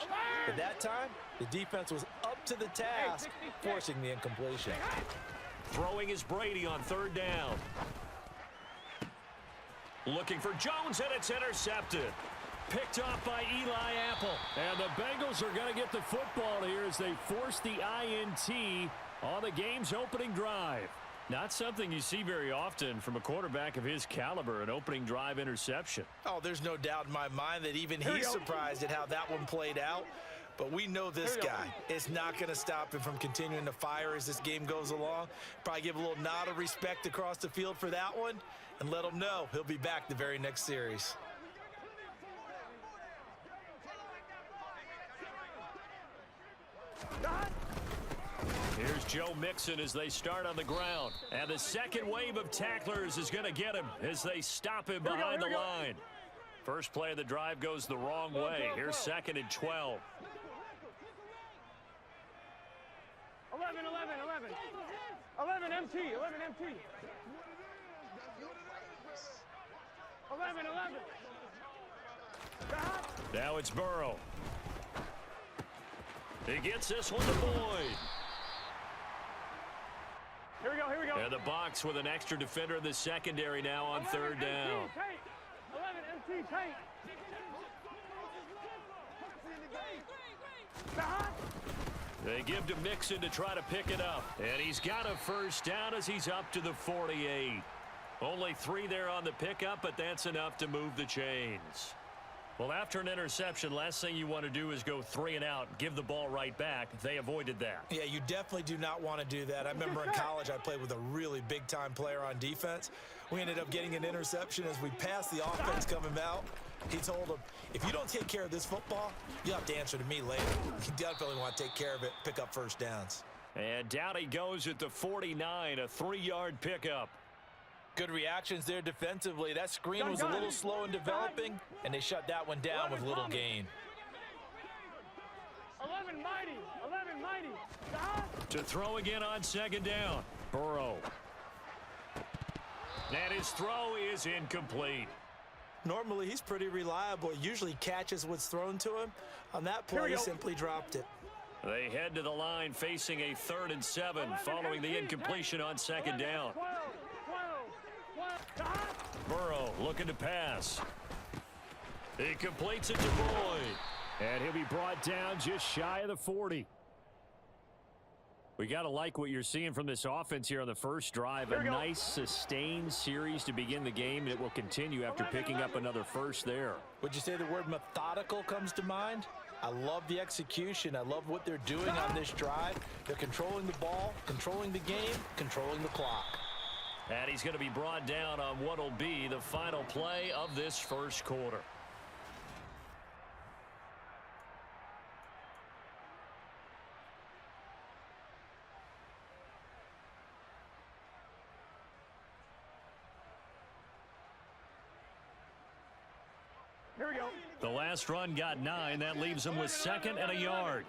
But that time, the defense was up to the task, forcing the incompletion. Throwing is Brady on 3rd down. Looking for Jones, and it's intercepted. Picked off by Eli Apple. And the Bengals are going to get the football here as they force the INT on the game's opening drive. Not something you see very often from a quarterback of his caliber, an opening drive interception. Oh, there's no doubt in my mind that even he's surprised at how that one played out. But we know this guy is not going to stop him from continuing to fire as this game goes along. Probably give a little nod of respect across the field for that one and let him know he'll be back the very next series. Here's Joe Mixon as they start on the ground. And the second wave of tacklers is going to get him as they stop him behind the line. First play of the drive goes the wrong way. Here's 2nd and 12. 11, 11 MT, 11 MT. 11. Now it's Burrow. He gets this one to Boyd. Here we go. And the Bucs with an extra defender in the secondary now on 3rd down. 11 MT, tight. They give to Mixon to try to pick it up. And he's got a first down as he's up to the 48. Only 3 there on the pickup, but that's enough to move the chains. Well, after an interception, last thing you want to do is go 3 and out, give the ball right back. They avoided that. Yeah, you definitely do not want to do that. I remember in college I played with a really big-time player on defense. We ended up getting an interception as we passed the offense coming out. He told him, if you don't take care of this football, you'll have to answer to me later. You definitely want to take care of it, pick up first downs. And down he goes at the 49, a 3-yard pickup. Good reactions there defensively. That screen was a little slow in developing, and they shut that one down with little gain. 11 mighty. 11 mighty. To throw again on second down. Burrow. And his throw is incomplete. Normally, he's pretty reliable. He usually catches what's thrown to him. On that play, he simply dropped it. They head to the line facing a 3rd and 7 following the incompletion on second down. Burrow looking to pass. He completes it to Boyd. And he'll be brought down just shy of the 40. We got to like what you're seeing from this offense here on the first drive. A nice, sustained series to begin the game, and it will continue after picking up another first there. Would you say the word methodical comes to mind? I love the execution. I love what they're doing on this drive. They're controlling the ball, controlling the game, controlling the clock. And he's going to be brought down on what will be the final play of this first quarter. Here we go. The last run got 9. That leaves him with 2nd and a yard.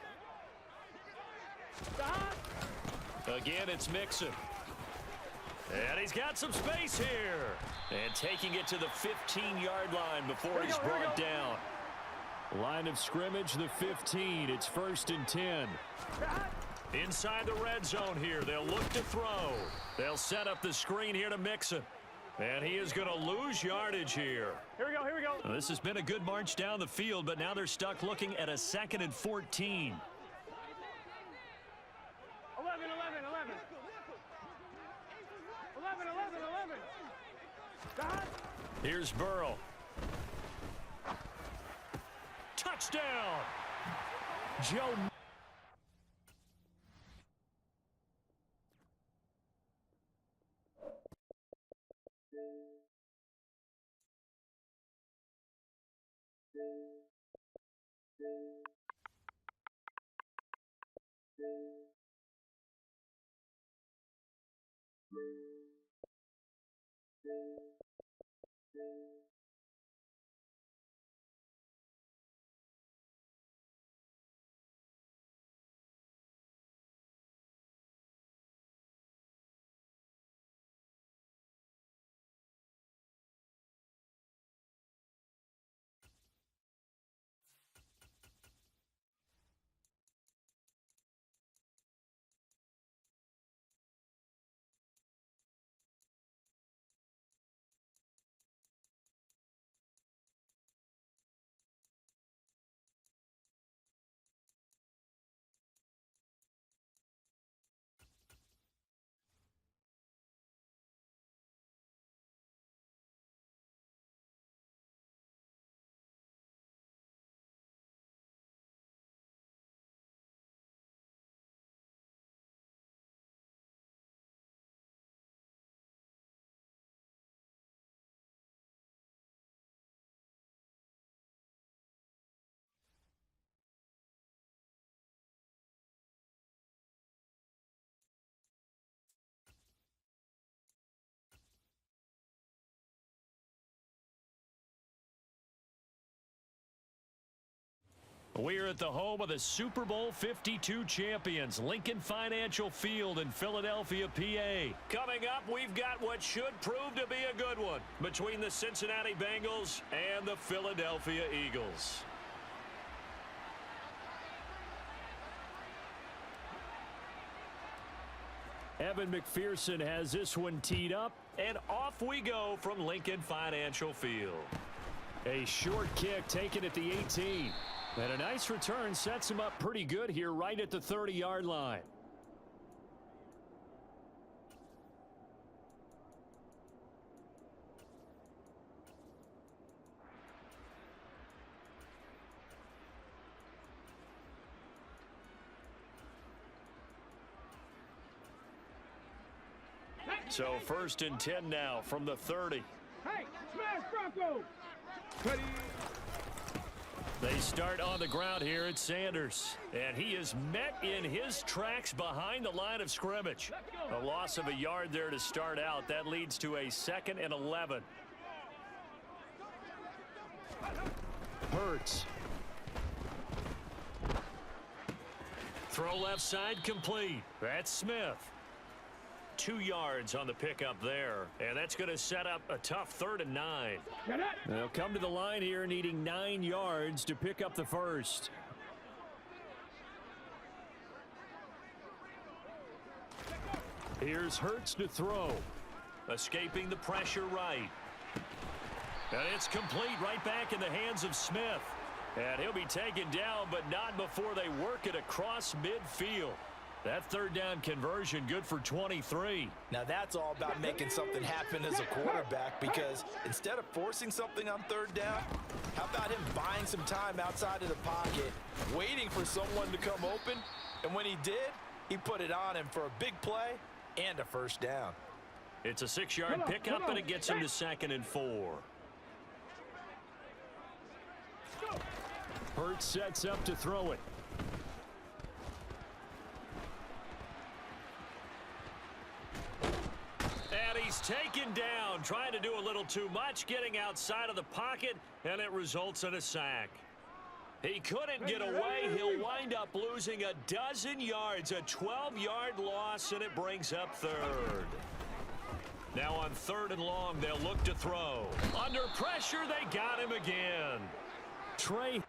Again, it's Mixon. And he's got some space here. And taking it to the 15-yard line before he's brought down. Line of scrimmage, the 15. It's 1st and 10. Inside the red zone here. They'll look to throw. They'll set up the screen here to Mixon. And he is going to lose yardage here. Here we go, here we go. This has been a good march down the field, but now they're stuck looking at a 2nd and 14. 11, 11, 11. 11, 11, 11. Here's Burrow. Touchdown! Joe. We're at the home of the Super Bowl 52 champions, Lincoln Financial Field in Philadelphia, PA. Coming up, we've got what should prove to be a good one between the Cincinnati Bengals and the Philadelphia Eagles. Evan McPherson has this one teed up, and off we go from Lincoln Financial Field. A short kick taken at the 18. And a nice return sets him up pretty good here right at the 30-yard line. So 1st and 10 now from the 30. Hey, smash Bronco! Ready? They start on the ground here at Sanders. And he is met in his tracks behind the line of scrimmage. A loss of a yard there to start out. That leads to a 2nd and 11. Hurts. Throw left side complete. That's Smith. 2 yards on the pickup there, and that's going to set up a tough 3rd and 9. They'll come to the line here needing 9 yards to pick up the first. Here's Hurts to throw. Escaping the pressure right. And it's complete right back in the hands of Smith. And he'll be taken down, but not before they work it across midfield. That 3rd down conversion good for 23. Now that's all about making something happen as a quarterback, because instead of forcing something on 3rd down, how about him buying some time outside of the pocket, waiting for someone to come open, and when he did, he put it on him for a big play and a 1st down. It's a 6-yard pickup, and it gets him to 2nd and 4. Hurts sets up to throw it. And he's taken down, trying to do a little too much, getting outside of the pocket, and it results in a sack. He couldn't get away. He'll wind up losing a dozen yards, a 12-yard loss, and it brings up 3rd. Now on 3rd and long, they'll look to throw. Under pressure, they got him again. Trey.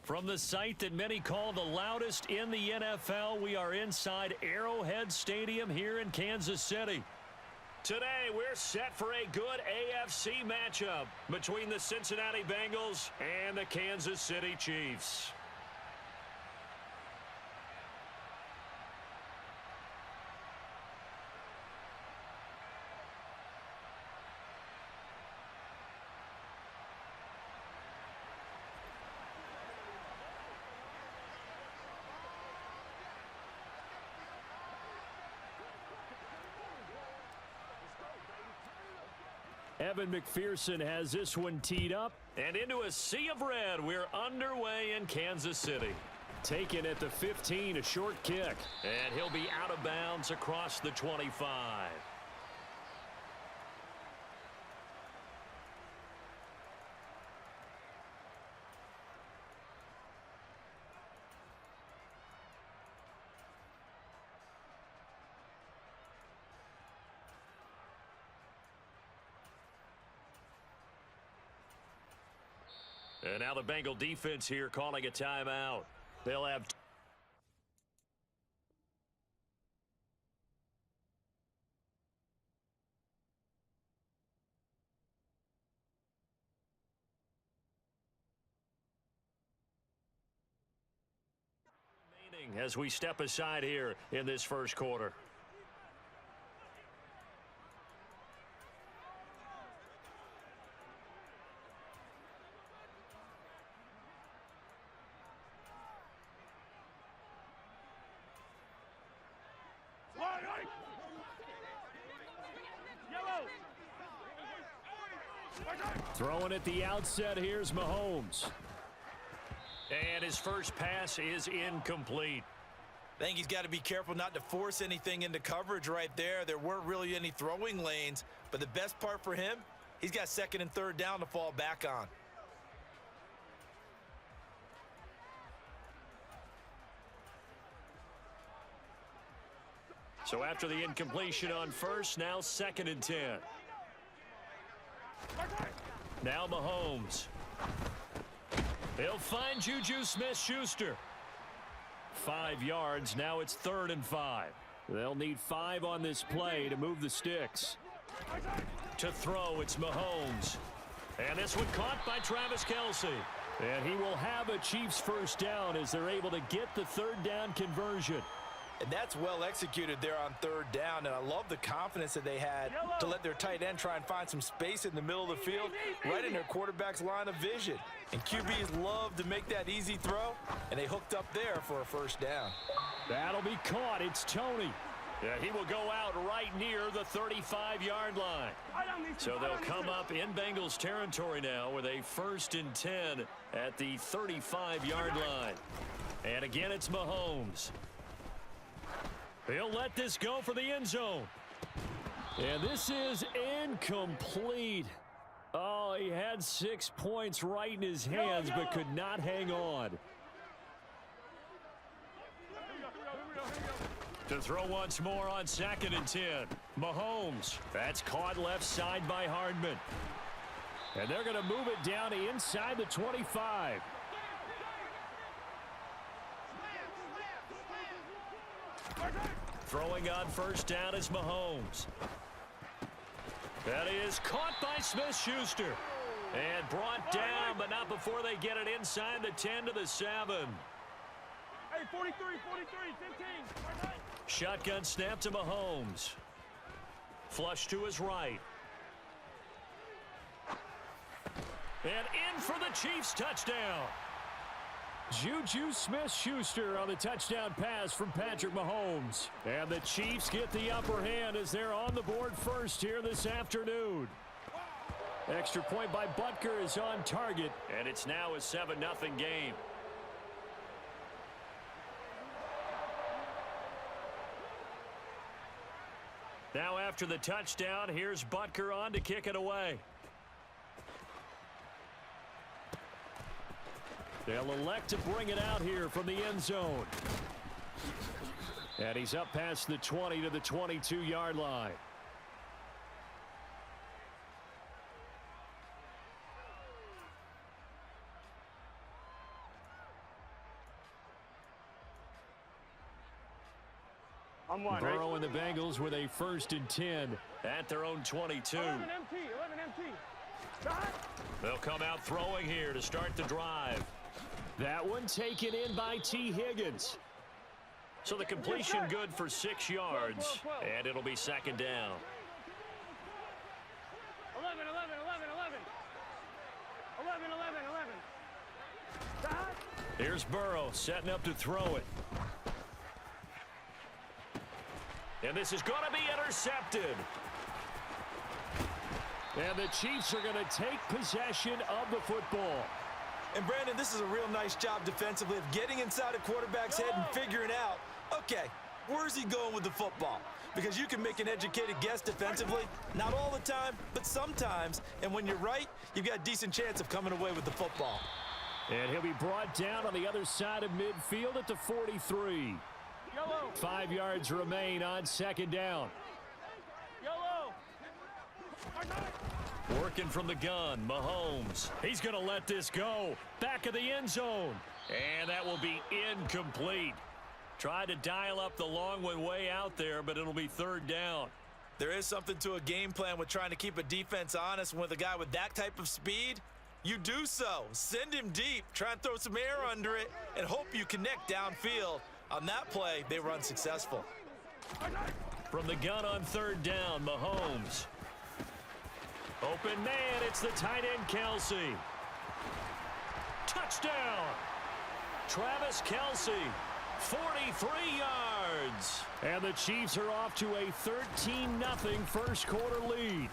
From the site that many call the loudest in the NFL, we are inside Arrowhead Stadium here in Kansas City. Today, we're set for a good AFC matchup between the Cincinnati Bengals and the Kansas City Chiefs. Evan McPherson has this one teed up. And into a sea of red, we're underway in Kansas City. Taken at the 15, a short kick. And he'll be out of bounds across the 25. And now the Bengal defense here calling a timeout. They'll have... as we step aside here in this first quarter. Throwing at the outset, here's Mahomes. And his first pass is incomplete. I think he's got to be careful not to force anything into coverage right there. There weren't really any throwing lanes, but the best part for him, he's got second and third down to fall back on. So after the incompletion on first, now 2nd and 10. Now Mahomes. He'll find Juju Smith-Schuster. 5 yards. Now it's 3rd and 5. They'll need 5 on this play to move the sticks. To throw, it's Mahomes. And this one caught by Travis Kelce. And he will have a Chiefs first down as they're able to get the 3rd down conversion. And that's well executed there on 3rd down, and I love the confidence that they had to let their tight end try and find some space in the middle of the field, right in their quarterback's line of vision. And QBs love to make that easy throw, and they hooked up there for a first down. That'll be caught. It's Tony. Yeah, he will go out right near the 35-yard line. So they'll come up in Bengals territory now with a 1st and 10 at the 35-yard line. And again, it's Mahomes. He'll let this go for the end zone. And this is incomplete. Oh, he had 6 points right in his hands, but could not hang on. To throw once more on 2nd and 10. Mahomes. That's caught left side by Hardman. And they're going to move it down inside the 25. Throwing on first down is Mahomes. That is caught by Smith-Schuster. And brought down, but not before they get it inside the 10 to the 7. Hey, 43, 15. Shotgun snap to Mahomes. Flush to his right. And in for the Chiefs touchdown. Juju Smith-Schuster on the touchdown pass from Patrick Mahomes. And the Chiefs get the upper hand as they're on the board first here this afternoon. Extra point by Butker is on target, and it's now a 7-0 game. Now after the touchdown, here's Butker on to kick it away. They'll elect to bring it out here from the end zone. And he's up past the 20 to the 22-yard line. Burrow and the Bengals with a 1st and 10 at their own 22. 11 MT. They'll come out throwing here to start the drive. That one taken in by T. Higgins. So the completion good for 6 yards, and it'll be 2nd down. 11. 11. Here's Burrow setting up to throw it. And this is going to be intercepted. And the Chiefs are going to take possession of the football. And Brandon, this is a real nice job defensively of getting inside a quarterback's head and figuring out, okay, where's he going with the football? Because you can make an educated guess defensively, not all the time, but sometimes. And when you're right, you've got a decent chance of coming away with the football. And he'll be brought down on the other side of midfield at the 43. 5 yards remain on 2nd down. Working from the gun, Mahomes. He's going to let this go. Back of the end zone. And that will be incomplete. Tried to dial up the long one way out there, but it'll be third down. There is something to a game plan with trying to keep a defense honest. With a guy with that type of speed, you do so. Send him deep. Try and throw some air under it and hope you connect downfield. On that play, they were unsuccessful. From the gun on third down, Mahomes. Open man, it's the tight end, Kelce. Touchdown! Travis Kelce, 43 yards. And the Chiefs are off to a 13-0 first quarter lead.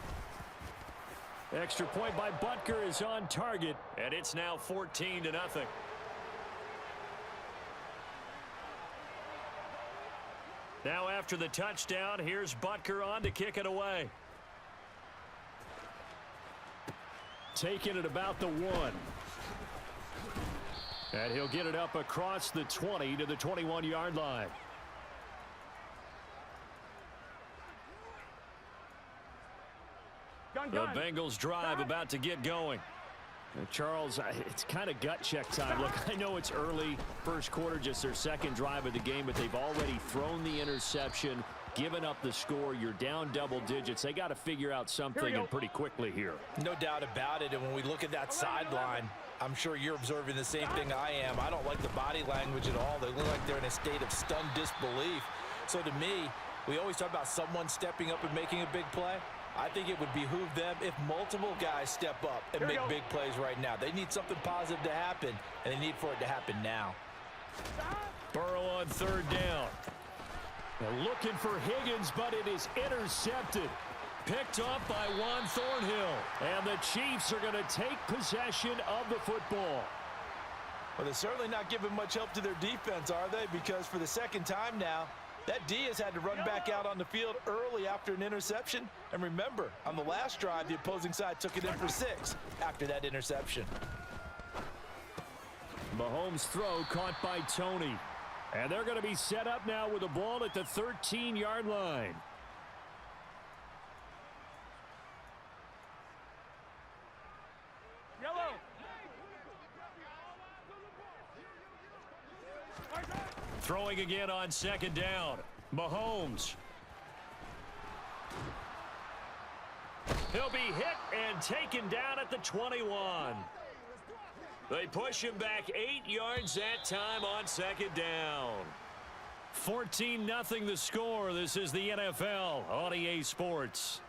Extra point by Butker is on target, and it's now 14-0. Now after the touchdown, here's Butker on to kick it away. Taking it about the 1. And he'll get it up across the 20 to the 21-yard line. The Bengals drive about to get going. Charles, it's kind of gut check time. Look, I know it's early, first quarter, just their second drive of the game, but they've already thrown the interception, given up the score. You're down double digits. They got to figure out something, and pretty quickly here. No doubt about it. And when we look at that sideline, I'm sure you're observing the same thing I am. I don't like the body language at all. They look like they're in a state of stunned disbelief. So to me, we always talk about someone stepping up and making a big play. I think it would behoove them if multiple guys step up and make big plays right now. They need something positive to happen, and they need for it to happen now. Burrow on third down. They're looking for Higgins, but it is intercepted. Picked up by Juan Thornhill. And the Chiefs are going to take possession of the football. Well, they're certainly not giving much help to their defense, are they? Because for the second time now, that D has had to run back out on the field early after an interception. And remember, on the last drive, the opposing side took it in for 6 after that interception. Mahomes' throw caught by Tony. And they're going to be set up now with the ball at the 13-yard line. Yellow. Throwing again on second down. Mahomes. He'll be hit and taken down at the 21. They push him back 8 yards that time on second down. 14-0 the score. This is the NFL on EA Sports.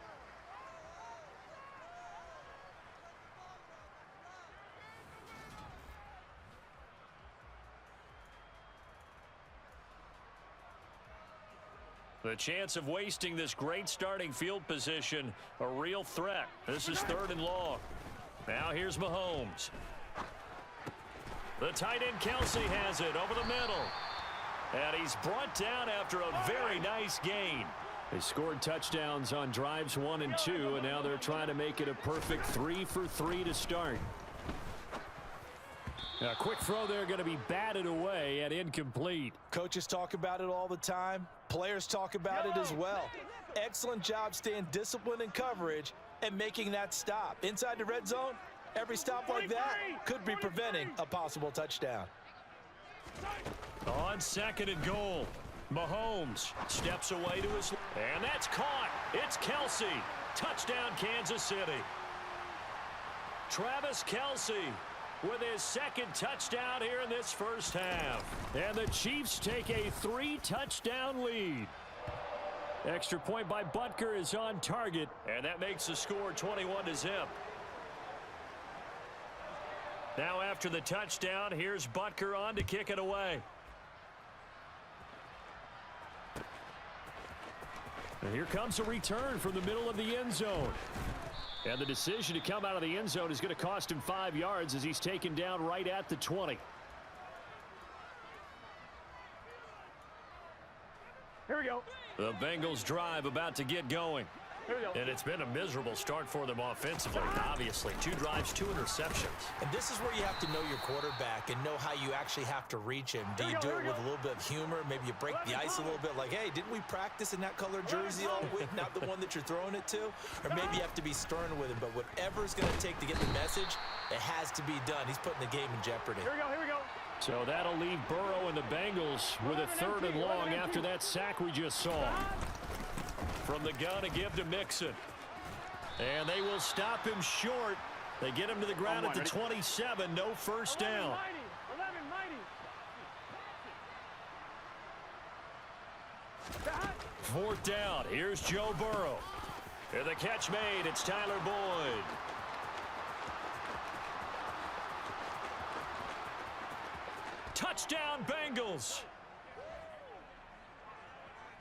The chance of wasting this great starting field position, a real threat. This is third and long. Now here's Mahomes. The tight end Kelce has it over the middle. And he's brought down after a very nice gain. They scored touchdowns on drives 1 and 2, and now they're trying to make it a perfect 3 for 3 to start. A quick throw there going to be batted away and incomplete. Coaches talk about it all the time. Players talk about it as well. Excellent job staying disciplined in coverage and making that stop. Inside the red zone, every stop like that could be preventing a possible touchdown. On second and goal, Mahomes steps away to his... And that's caught. It's Kelce. Touchdown, Kansas City. Travis Kelce with his second touchdown here in this first half. And the Chiefs take a 3-touchdown lead. Extra point by Butker is on target, and that makes the score 21-0. Now after the touchdown, here's Butker on to kick it away. And here comes a return from the middle of the end zone. And the decision to come out of the end zone is going to cost him 5 yards as he's taken down right at the 20. Here we go. The Bengals drive about to get going. And it's been a miserable start for them offensively, obviously. 2 drives, 2 interceptions. And this is where you have to know your quarterback and know how you actually have to reach him. Do you do it with a little bit of humor? Maybe you break the ice a little bit like, hey, didn't we practice in that color jersey all week, not the one that you're throwing it to? Or maybe you have to be stern with him. But whatever it's going to take to get the message, it has to be done. He's putting the game in jeopardy. Here we go. So that'll leave Burrow and the Bengals with a 3rd and long after that sack we just saw. From the gun, a give to Mixon. And they will stop him short. They get him to the ground at the 27. No first down. 4th down. Here's Joe Burrow. And the catch made. It's Tyler Boyd. Touchdown, Bengals.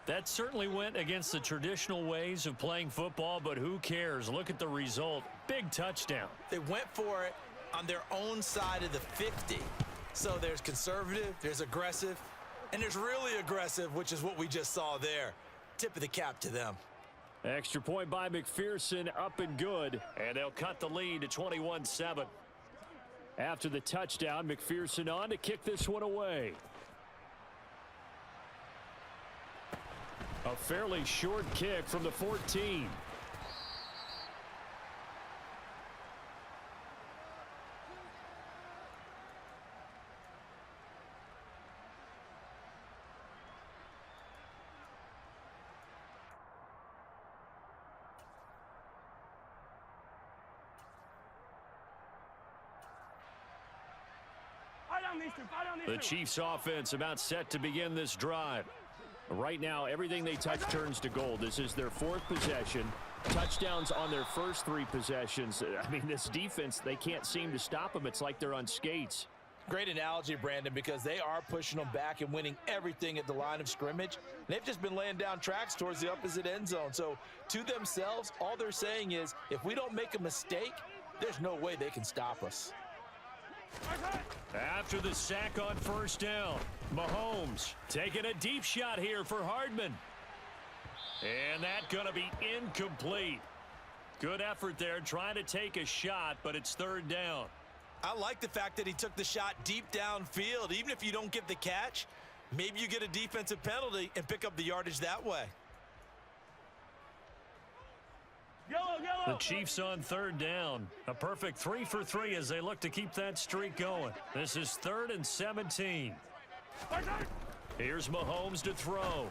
That certainly went against the traditional ways of playing football, but who cares? Look at the result. Big touchdown. They went for it on their own side of the 50. So there's conservative, there's aggressive, and there's really aggressive, which is what we just saw there. Tip of the cap to them. Extra point by McPherson, up and good, and they'll cut the lead to 21-7. After the touchdown, McPherson on to kick this one away. A fairly short kick from the 14. The Chiefs offense about set to begin this drive. Right now, everything they touch turns to gold. This is their 4th possession. Touchdowns on their first 3 possessions. I mean, this defense, they can't seem to stop them. It's like they're on skates. Great analogy, Brandon, because they are pushing them back and winning everything at the line of scrimmage. They've just been laying down tracks towards the opposite end zone. So to themselves, all they're saying is, if we don't make a mistake, there's no way they can stop us. After the sack on first down, Mahomes taking a deep shot here for Hardman. And that's going to be incomplete. Good effort there trying to take a shot, but it's 3rd down. I like the fact that he took the shot deep downfield. Even if you don't get the catch, maybe you get a defensive penalty and pick up the yardage that way. The Chiefs on 3rd down. A perfect 3 for 3 as they look to keep that streak going. This is 3rd and 17. Here's Mahomes to throw.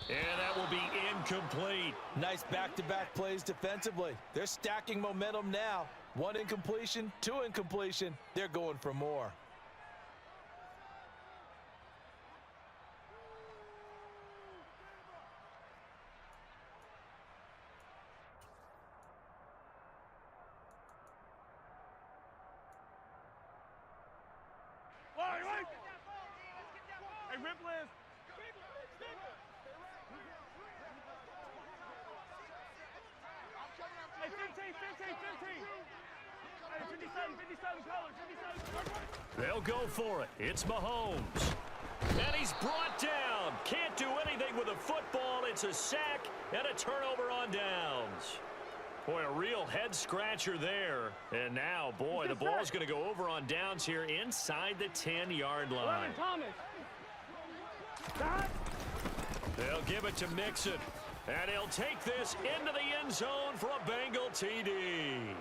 And that will be incomplete. Nice back-to-back plays defensively. They're stacking momentum now. 1 incompletion, 2 incompletion. They're going for more. Hey, rip list. Hey, 15. Hey, 57 colors, 57. They'll go for it. It's Mahomes. And he's brought down. Can't do anything with a football. It's a sack and a turnover on downs. Boy, a real head-scratcher there. And now, boy, the ball's going to go over on downs here inside the 10-yard line. They'll give it to Mixon. And he'll take this into the end zone for a Bengal TD.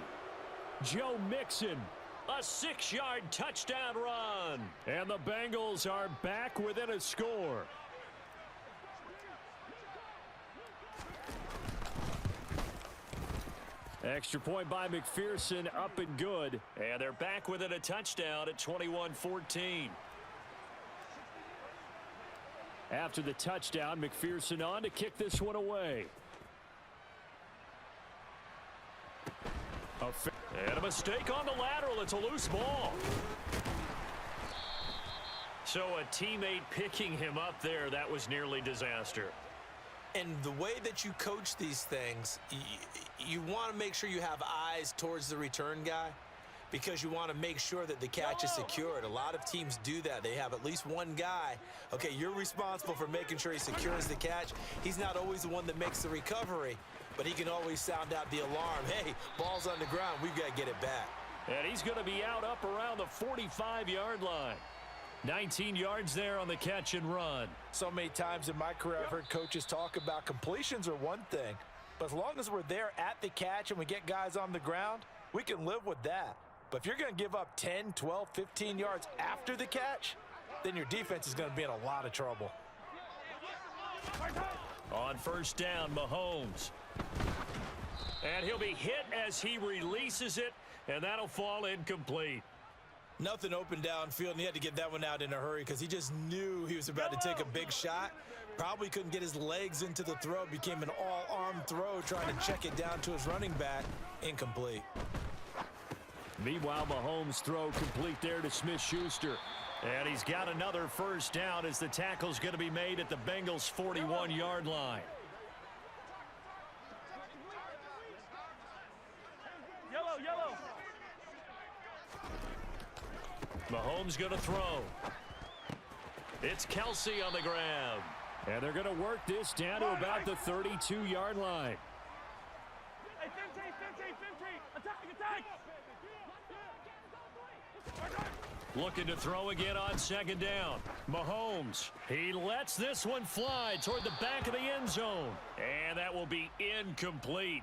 Joe Mixon, a 6-yard touchdown run. And the Bengals are back within a score. Extra point by McPherson, up and good. And they're back within a touchdown at 21-14. After the touchdown, McPherson on to kick this one away. And a mistake on the lateral. It's a loose ball. So a teammate picking him up there, that was nearly disaster. And the way that you coach these things, you want to make sure you have eyes towards the return guy because you want to make sure that the catch is secured. A lot of teams do that. They have at least one guy. Okay, you're responsible for making sure he secures the catch. He's not always the one that makes the recovery, but he can always sound out the alarm. Hey, ball's on the ground. We've got to get it back. And he's going to be out up around the 45-yard line. 19 yards there on the catch and run. So many times in my career, I've heard coaches talk about completions are one thing, but as long as we're there at the catch and we get guys on the ground, we can live with that. But if you're going to give up 10, 12, 15 yards after the catch, then your defense is going to be in a lot of trouble. On first down, Mahomes. And he'll be hit as he releases it, and that'll fall incomplete. Nothing open downfield, and he had to get that one out in a hurry because he just knew he was about to take a big shot. Probably couldn't get his legs into the throw. Became an all-arm throw trying to check it down to his running back. Incomplete. Meanwhile, Mahomes' throw complete there to Smith-Schuster. And he's got another first down as the tackle's going to be made at the Bengals' 41-yard line. Yellow. Mahomes going to throw. It's Kelsey on the grab. And they're going to work this down to about the 32-yard line. Hey, 15. Attack. Looking to throw again on second down. Mahomes, he lets this one fly toward the back of the end zone. And that will be incomplete.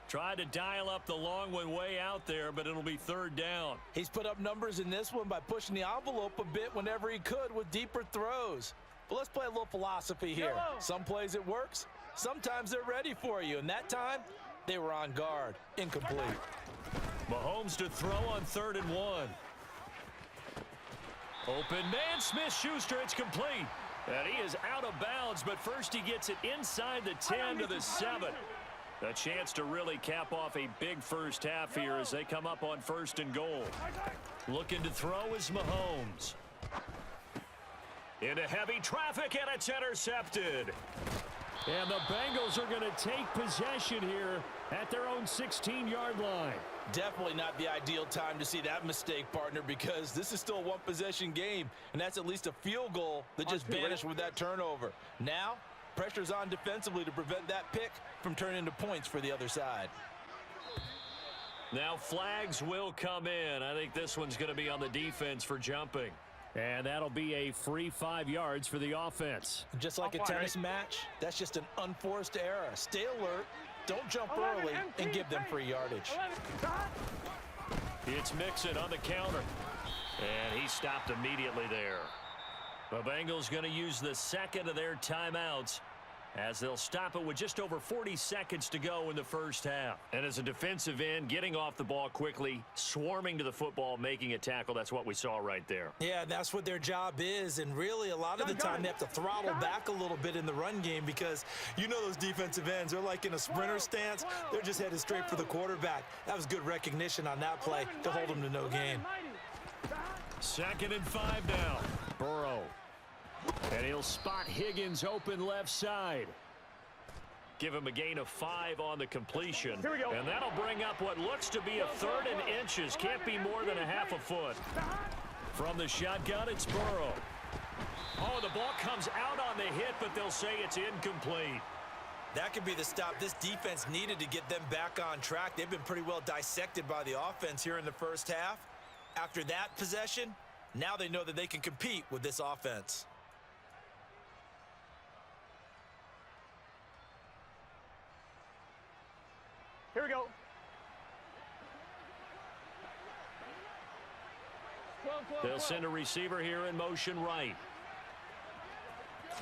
Tried to dial up the long one way out there, but it'll be third down. He's put up numbers in this one by pushing the envelope a bit whenever he could with deeper throws. But let's play a little philosophy here. Some plays it works. Sometimes they're ready for you. And that time, they were on guard. Incomplete. Mahomes to throw on 3rd and 1. Open man, Smith-Schuster, it's complete. And he is out of bounds, but first he gets it inside the 10 to the 7. A chance to really cap off a big first half here as they come up on 1st and goal. Looking to throw is Mahomes. Into heavy traffic, and it's intercepted. And the Bengals are going to take possession here at their own 16-yard line. Definitely not the ideal time to see that mistake, partner, because this is still a one-possession game, and that's at least a field goal that just vanished with that turnover. Now, pressure's on defensively to prevent that pick from turning into points for the other side. Now flags will come in. I think this one's going to be on the defense for jumping. And that'll be a free 5 yards for the offense. Just like a tennis match, that's just an unforced error. Stay alert, don't jump early, and give them free yardage. It's Mixon on the counter. And he stopped immediately there. The Bengals going to use the second of their timeouts as they'll stop it with just over 40 seconds to go in the first half. And as a defensive end, getting off the ball quickly, swarming to the football, making a tackle, that's what we saw right there. Yeah, that's what their job is, and really a lot of the time they have to throttle back a little bit in the run game because you know those defensive ends, they're like in a sprinter stance. They're just headed straight for the quarterback. That was good recognition on that play to hold them to no gain. 2nd and 5 now. Burrow. And he'll spot Higgins open left side. Give him a gain of 5 on the completion. Here we go. And that'll bring up what looks to be a 3rd and inches. Can't be more than a half a foot. From the shotgun, it's Burrow. Oh, the ball comes out on the hit, but they'll say it's incomplete. That could be the stop this defense needed to get them back on track. They've been pretty well dissected by the offense here in the first half. After that possession, now they know that they can compete with this offense. Here we go. 12. They'll send a receiver here in motion right.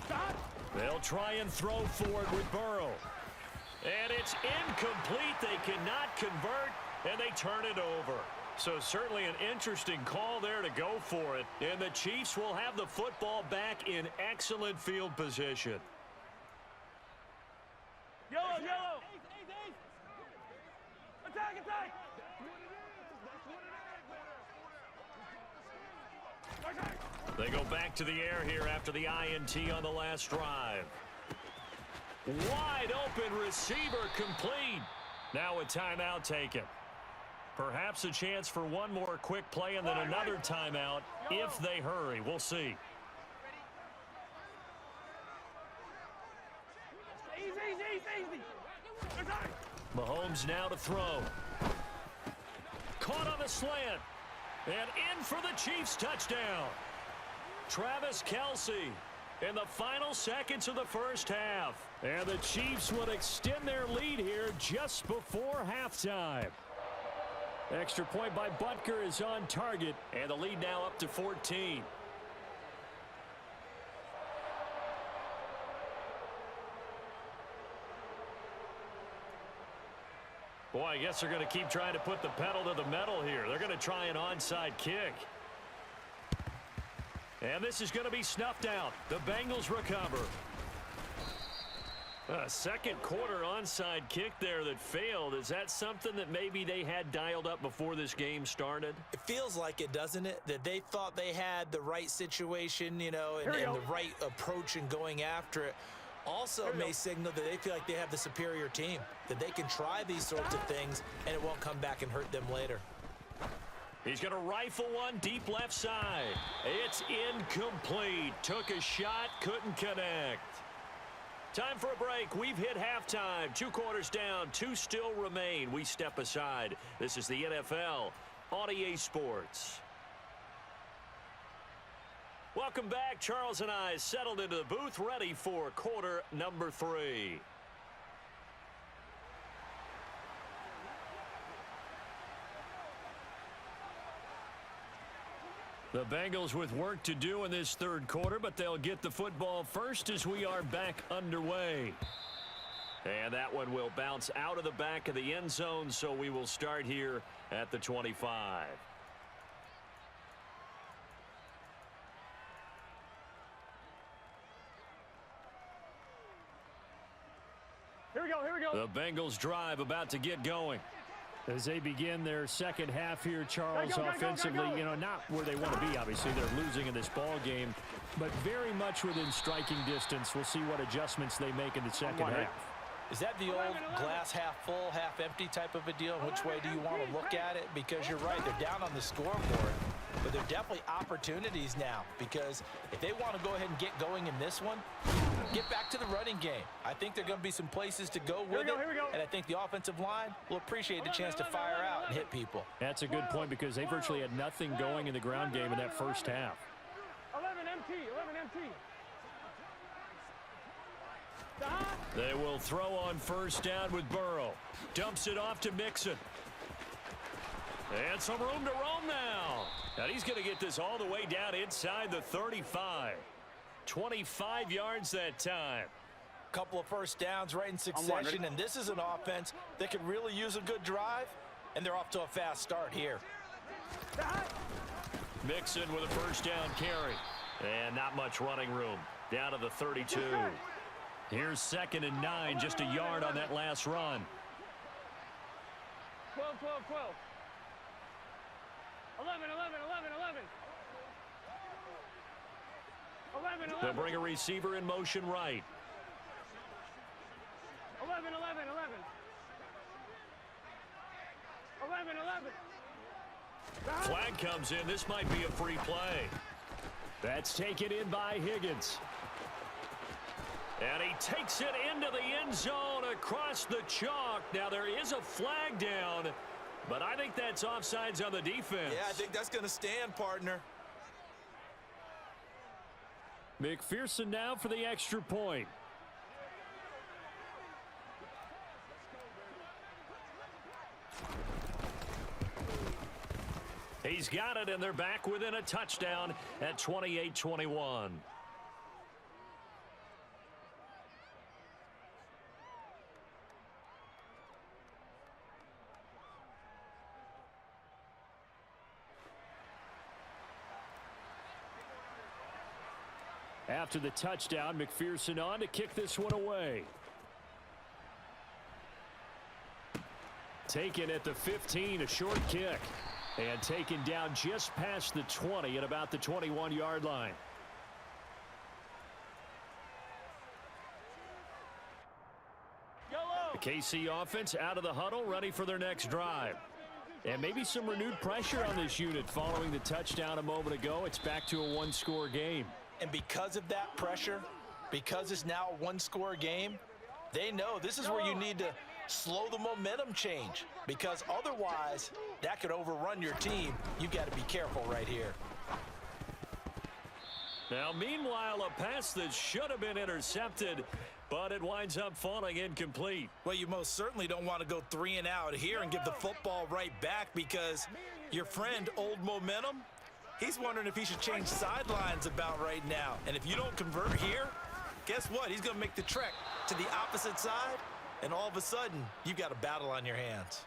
Stop. They'll try and throw forward with Burrow. And it's incomplete. They cannot convert, and they turn it over. So certainly an interesting call there to go for it. And the Chiefs will have the football back in excellent field position. Yellow. Attack. They go back to the air here after the INT on the last drive. Wide open receiver complete. Now a timeout taken. Perhaps a chance for one more quick play and then another timeout if they hurry. We'll see. Easy. Attack. Mahomes now to throw. Caught on the slant. And in for the Chiefs touchdown. Travis Kelce in the final seconds of the first half. And the Chiefs would extend their lead here just before halftime. Extra point by Butker is on target. And the lead now up to 14. Boy, I guess they're going to keep trying to put the pedal to the metal here. They're going to try an onside kick. And this is going to be snuffed out. The Bengals recover. A second quarter onside kick there that failed. Is that something that maybe they had dialed up before this game started? It feels like it, doesn't it? That they thought they had the right situation, you know, and the right approach in going after it. Also may signal that they feel like they have the superior team, that they can try these sorts of things and it won't come back and hurt them later. He's going to rifle one deep left side. It's incomplete. Took a shot, couldn't connect. Time for a break. We've hit halftime. 2 quarters down, 2 still remain. We step aside. This is the NFL on EA Sports. Welcome back. Charles and I settled into the booth, ready for quarter number 3. The Bengals with work to do in this third quarter, but they'll get the football first as we are back underway. And that one will bounce out of the back of the end zone, so we will start here at the 25. Here we go, here we go. The Bengals drive about to get going. As they begin their second half here, Charles, offensively, you know, not where they want to be, obviously. They're losing in this ball game, but very much within striking distance. We'll see what adjustments they make in the second half. Is that the old glass half full, half empty type of a deal? Which way do you want to look at it? Because you're right, they're down on the scoreboard, but there are definitely opportunities now, because if they want to go ahead and get going in this one, get back to the running game. I think there are going to be some places to go with it, and I think the offensive line will appreciate the chance to fire out and hit people. That's a good point, because they virtually had nothing going in the ground game in that first half. 11 MT, 11 MT. They will throw on first down with Burrow. Dumps it off to Mixon. And some room to roam now. And he's going to get this all the way down inside the 35. 25 yards that time. Couple of first downs right in succession, and this is an offense that could really use a good drive, and they're off to a fast start here. Mixon with a first down carry. And not much running room. Down to the 32. Here's 2nd and 9, just a yard on that last run. 12, 12, 12. 11, 11, 11, 11. 11, 11. They'll bring a receiver in motion right. 11, 11, 11. 11, 11. Flag comes in. This might be a free play. That's taken in by Higgins. And he takes it into the end zone across the chalk. Now, there is a flag down, but I think that's offsides on the defense. Yeah, I think that's going to stand, partner. McPherson now for the extra point. He's got it, and they're back within a touchdown at 28-21. After the touchdown, McPherson on to kick this one away. Taken at the 15, a short kick. And taken down just past the 20 at about the 21-yard line. The KC offense out of the huddle, ready for their next drive. And maybe some renewed pressure on this unit following the touchdown a moment ago. It's back to a one-score game. And because of that pressure, because it's now a one-score game, they know this is where you need to slow the momentum change, because otherwise that could overrun your team. You've got to be careful right here. Now, meanwhile, a pass that should have been intercepted, but it winds up falling incomplete. Well, you most certainly don't want to go 3 and out here and give the football right back, because your friend, Old Momentum, he's wondering if he should change sidelines about right now. And if you don't convert here, guess what? He's going to make the trek to the opposite side, and all of a sudden, you've got a battle on your hands.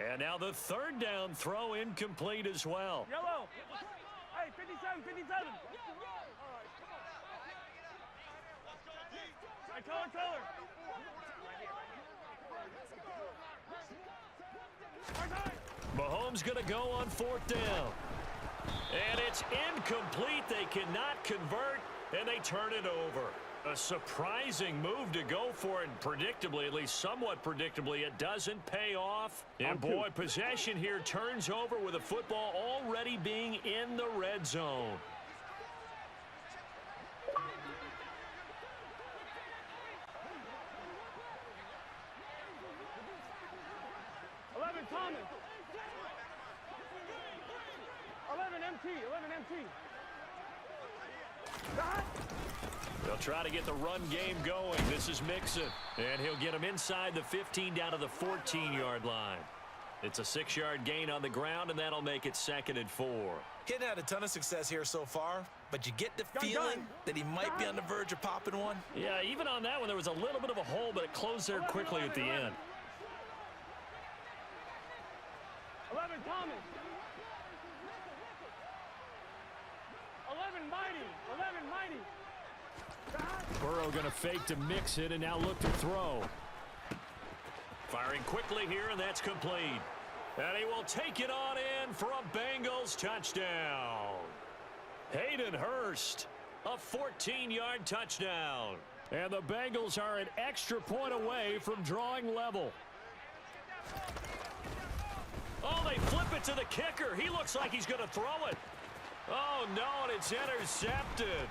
And now the third down throw incomplete as well. Yellow. Hey, 57, 57. Hey, color. Mahomes going to go on 4th down. And it's incomplete. They cannot convert, and they turn it over. A surprising move to go for it, and predictably, at least somewhat predictably, it doesn't pay off. And boy, possession here turns over with the football already being in the red zone. Thomas. 11 MT. They'll try to get the run game going. This is Mixon, and he'll get him inside the 15 down to the 14-yard line. It's a 6-yard gain on the ground, and that'll make it 2nd and 4. He hadn't had a ton of success here so far, but you get the feeling that he might be on the verge of popping one. Yeah, even on that one, there was a little bit of a hole, but it closed there quickly at the end. 11 Thomas. 11 Mighty. Burrow going to fake to mix it and now look to throw. Firing quickly here, and that's complete. And he will take it on in for a Bengals touchdown. Hayden Hurst, a 14-yard touchdown. And the Bengals are an extra point away from drawing level. Oh, they flip it to the kicker. He looks like he's going to throw it. Oh, no, and it's intercepted.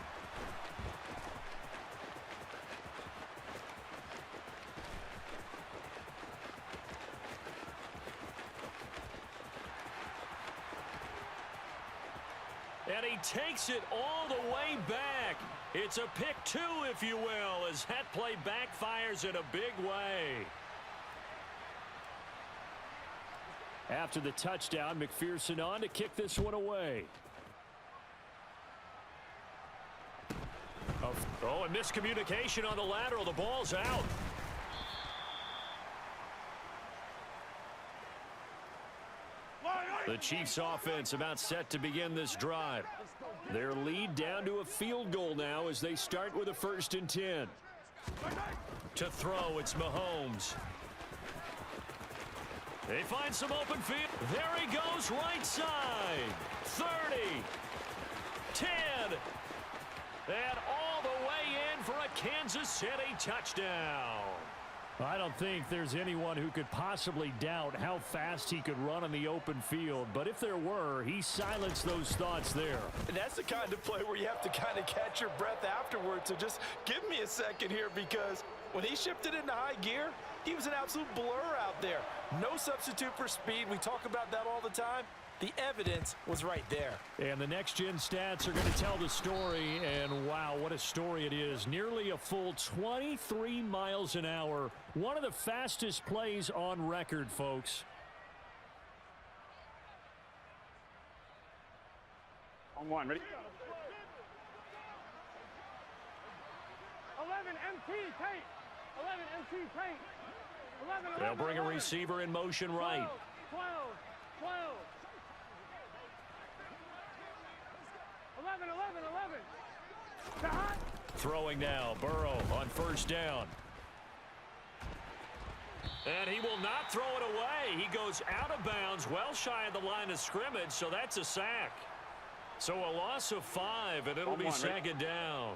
And he takes it all the way back. It's a pick 2, if you will, as that play backfires in a big way. After the touchdown, McPherson on to kick this one away. Oh, and miscommunication on the lateral. The ball's out. The Chiefs offense about set to begin this drive. Their lead down to a field goal now as they start with a 1st and 10. To throw, it's Mahomes. They find some open field. There he goes, right side. 30. 10. And all the way in for a Kansas City touchdown. I don't think there's anyone who could possibly doubt how fast he could run on the open field. But if there were, he silenced those thoughts there. And that's the kind of play where you have to kind of catch your breath afterwards. So just give me a second here, because when he shifted into high gear, he was an absolute blur out there. No substitute for speed. We talk about that all the time. The evidence was right there. And the next-gen stats are going to tell the story, and wow, what a story it is. Nearly a full 23 miles an hour. One of the fastest plays on record, folks. On 1, ready? 11 MT, Tate. 11 MT, Tate. 11, They'll bring a receiver in motion right. 12. 11. Throwing now, Burrow on 1st down. And he will not throw it away. He goes out of bounds, well shy of the line of scrimmage, so that's a sack. So a loss of 5, and it'll be 2nd down.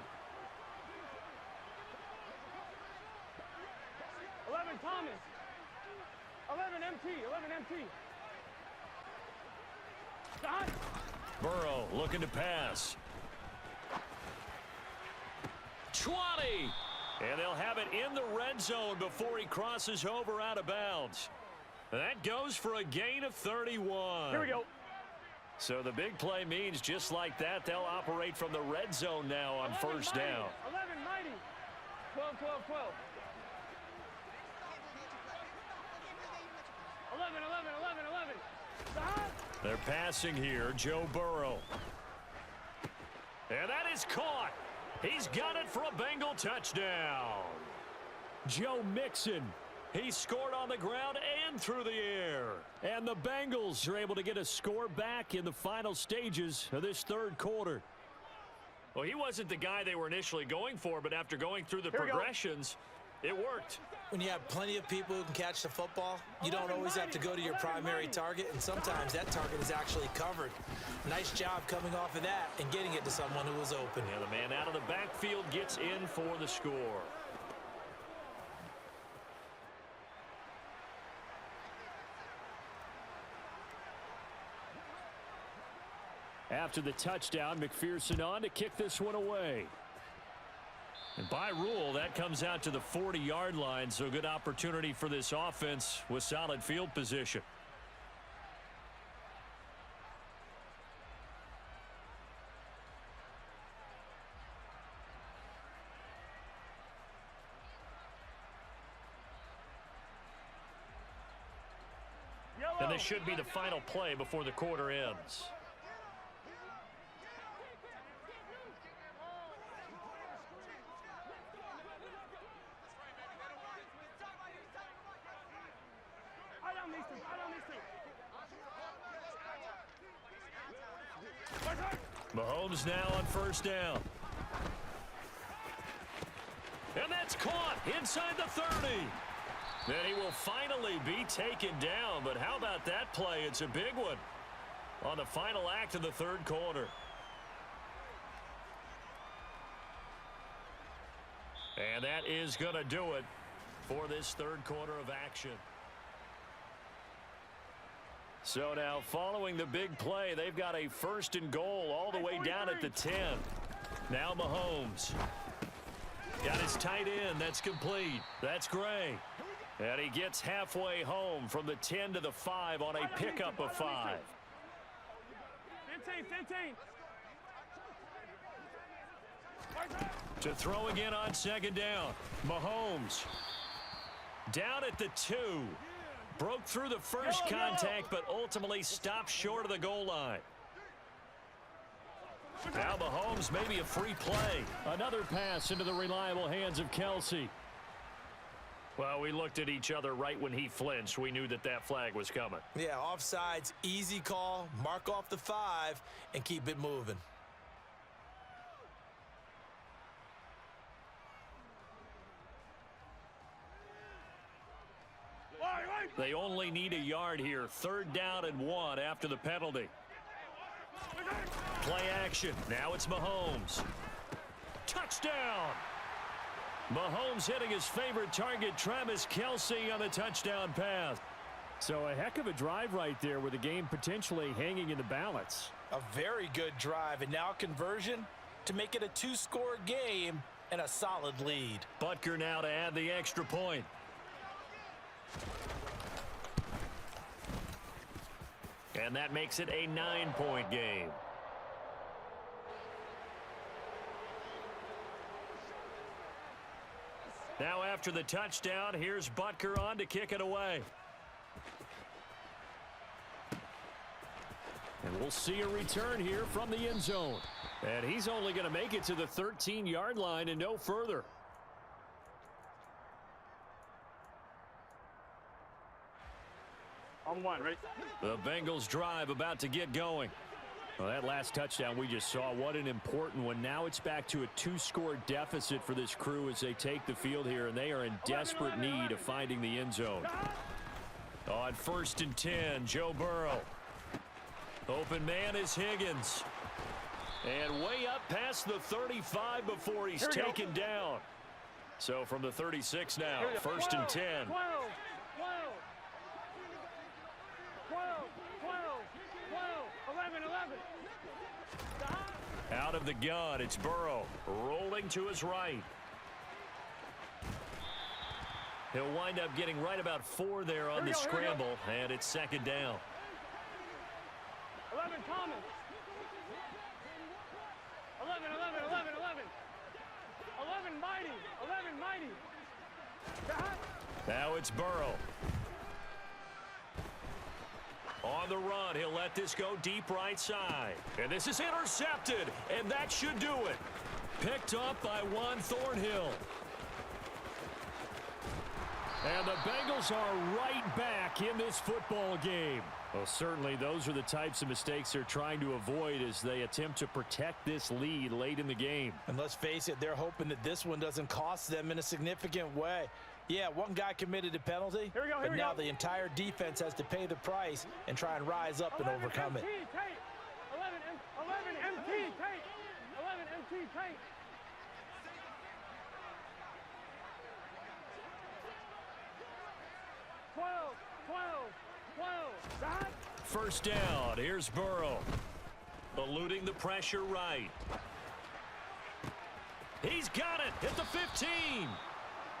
11 Thomas. 11 MT. Burrow looking to pass. 20. And they'll have it in the red zone before he crosses over out of bounds. That goes for a gain of 31. Here we go. So the big play means just like that, they'll operate from the red zone now on first down. 11, mighty. 12, 12, 12. 11, 11, 11, 11. They're passing here, Joe Burrow. And that is caught. He's got it for a Bengal touchdown. Joe Mixon. He scored on the ground and through the air. And the Bengals are able to get a score back in the final stages of this third quarter. Well, he wasn't the guy they were initially going for, but after going through the progressions, it worked. When you have plenty of people who can catch the football, you don't always have to go to your primary target, and sometimes that target is actually covered. Nice job coming off of that and getting it to someone who was open. Yeah, the man out of the backfield gets in for the score. After the touchdown, McPherson on to kick this one away. And by rule, that comes out to the 40-yard line, so good opportunity for this offense with solid field position. And this should be the final play before the quarter ends. Mahomes now on first down. And that's caught inside the 30. Then he will finally be taken down. But how about that play? It's a big one on the final act of the third quarter. And that is going to do it for this third quarter of action. So now following the big play, they've got a first and goal all the way down at the 10. Now Mahomes. Got his tight end. That's complete. That's Gray. And he gets halfway home from the 10 to the 5 on a pickup of 5. 15. To throw again on second down. Mahomes. Down at the 2. Broke through the first contact, but ultimately stopped short of the goal line. Now Mahomes, maybe a free play. Another pass into the reliable hands of Kelsey. Well, we looked at each other right when he flinched. We knew that that flag was coming. Yeah, offsides, easy call. Mark off the 5 and keep it moving. They only need a yard here. Third down and 1 after the penalty. Play action. Now it's Mahomes. Touchdown! Mahomes hitting his favorite target, Travis Kelsey, on the touchdown pass. So a heck of a drive right there with the game potentially hanging in the balance. A very good drive, and now conversion to make it a 2-score game and a solid lead. Butker now to add the extra point. And that makes it a 9-point game. Now after the touchdown, here's Butker on to kick it away. And we'll see a return here from the end zone. And he's only going to make it to the 13-yard line and no further. On 1, right? The Bengals drive about to get going. Well, that last touchdown we just saw, what an important one. Now it's back to a 2-score deficit for this crew as they take the field here, and they are in desperate need of finding the end zone. On 1st and 10, Joe Burrow. Open man is Higgins. And way up past the 35 before he's taken down. So from the 36 now, 1st and 10. 12, 12, 11, 11. Out of the gun, it's Burrow rolling to his right. He'll wind up getting right about 4 there on the scramble, and it's second down. 11, Thomas. 11, 11, 11, 11. 11, Mighty. 11, Mighty. Now it's Burrow. On the run, he'll let this go deep right side. And this is intercepted, and that should do it. Picked up by Juan Thornhill. And the Bengals are right back in this football game. Well, certainly those are the types of mistakes they're trying to avoid as they attempt to protect this lead late in the game. And let's face it, they're hoping that this one doesn't cost them in a significant way. Yeah, one guy committed a penalty, but now the entire defense has to pay the price and try and rise up and overcome it. 11 MT, take. 11 MT, take. First down. Here's Burrow. Eluding the pressure right. He's got it at the 15.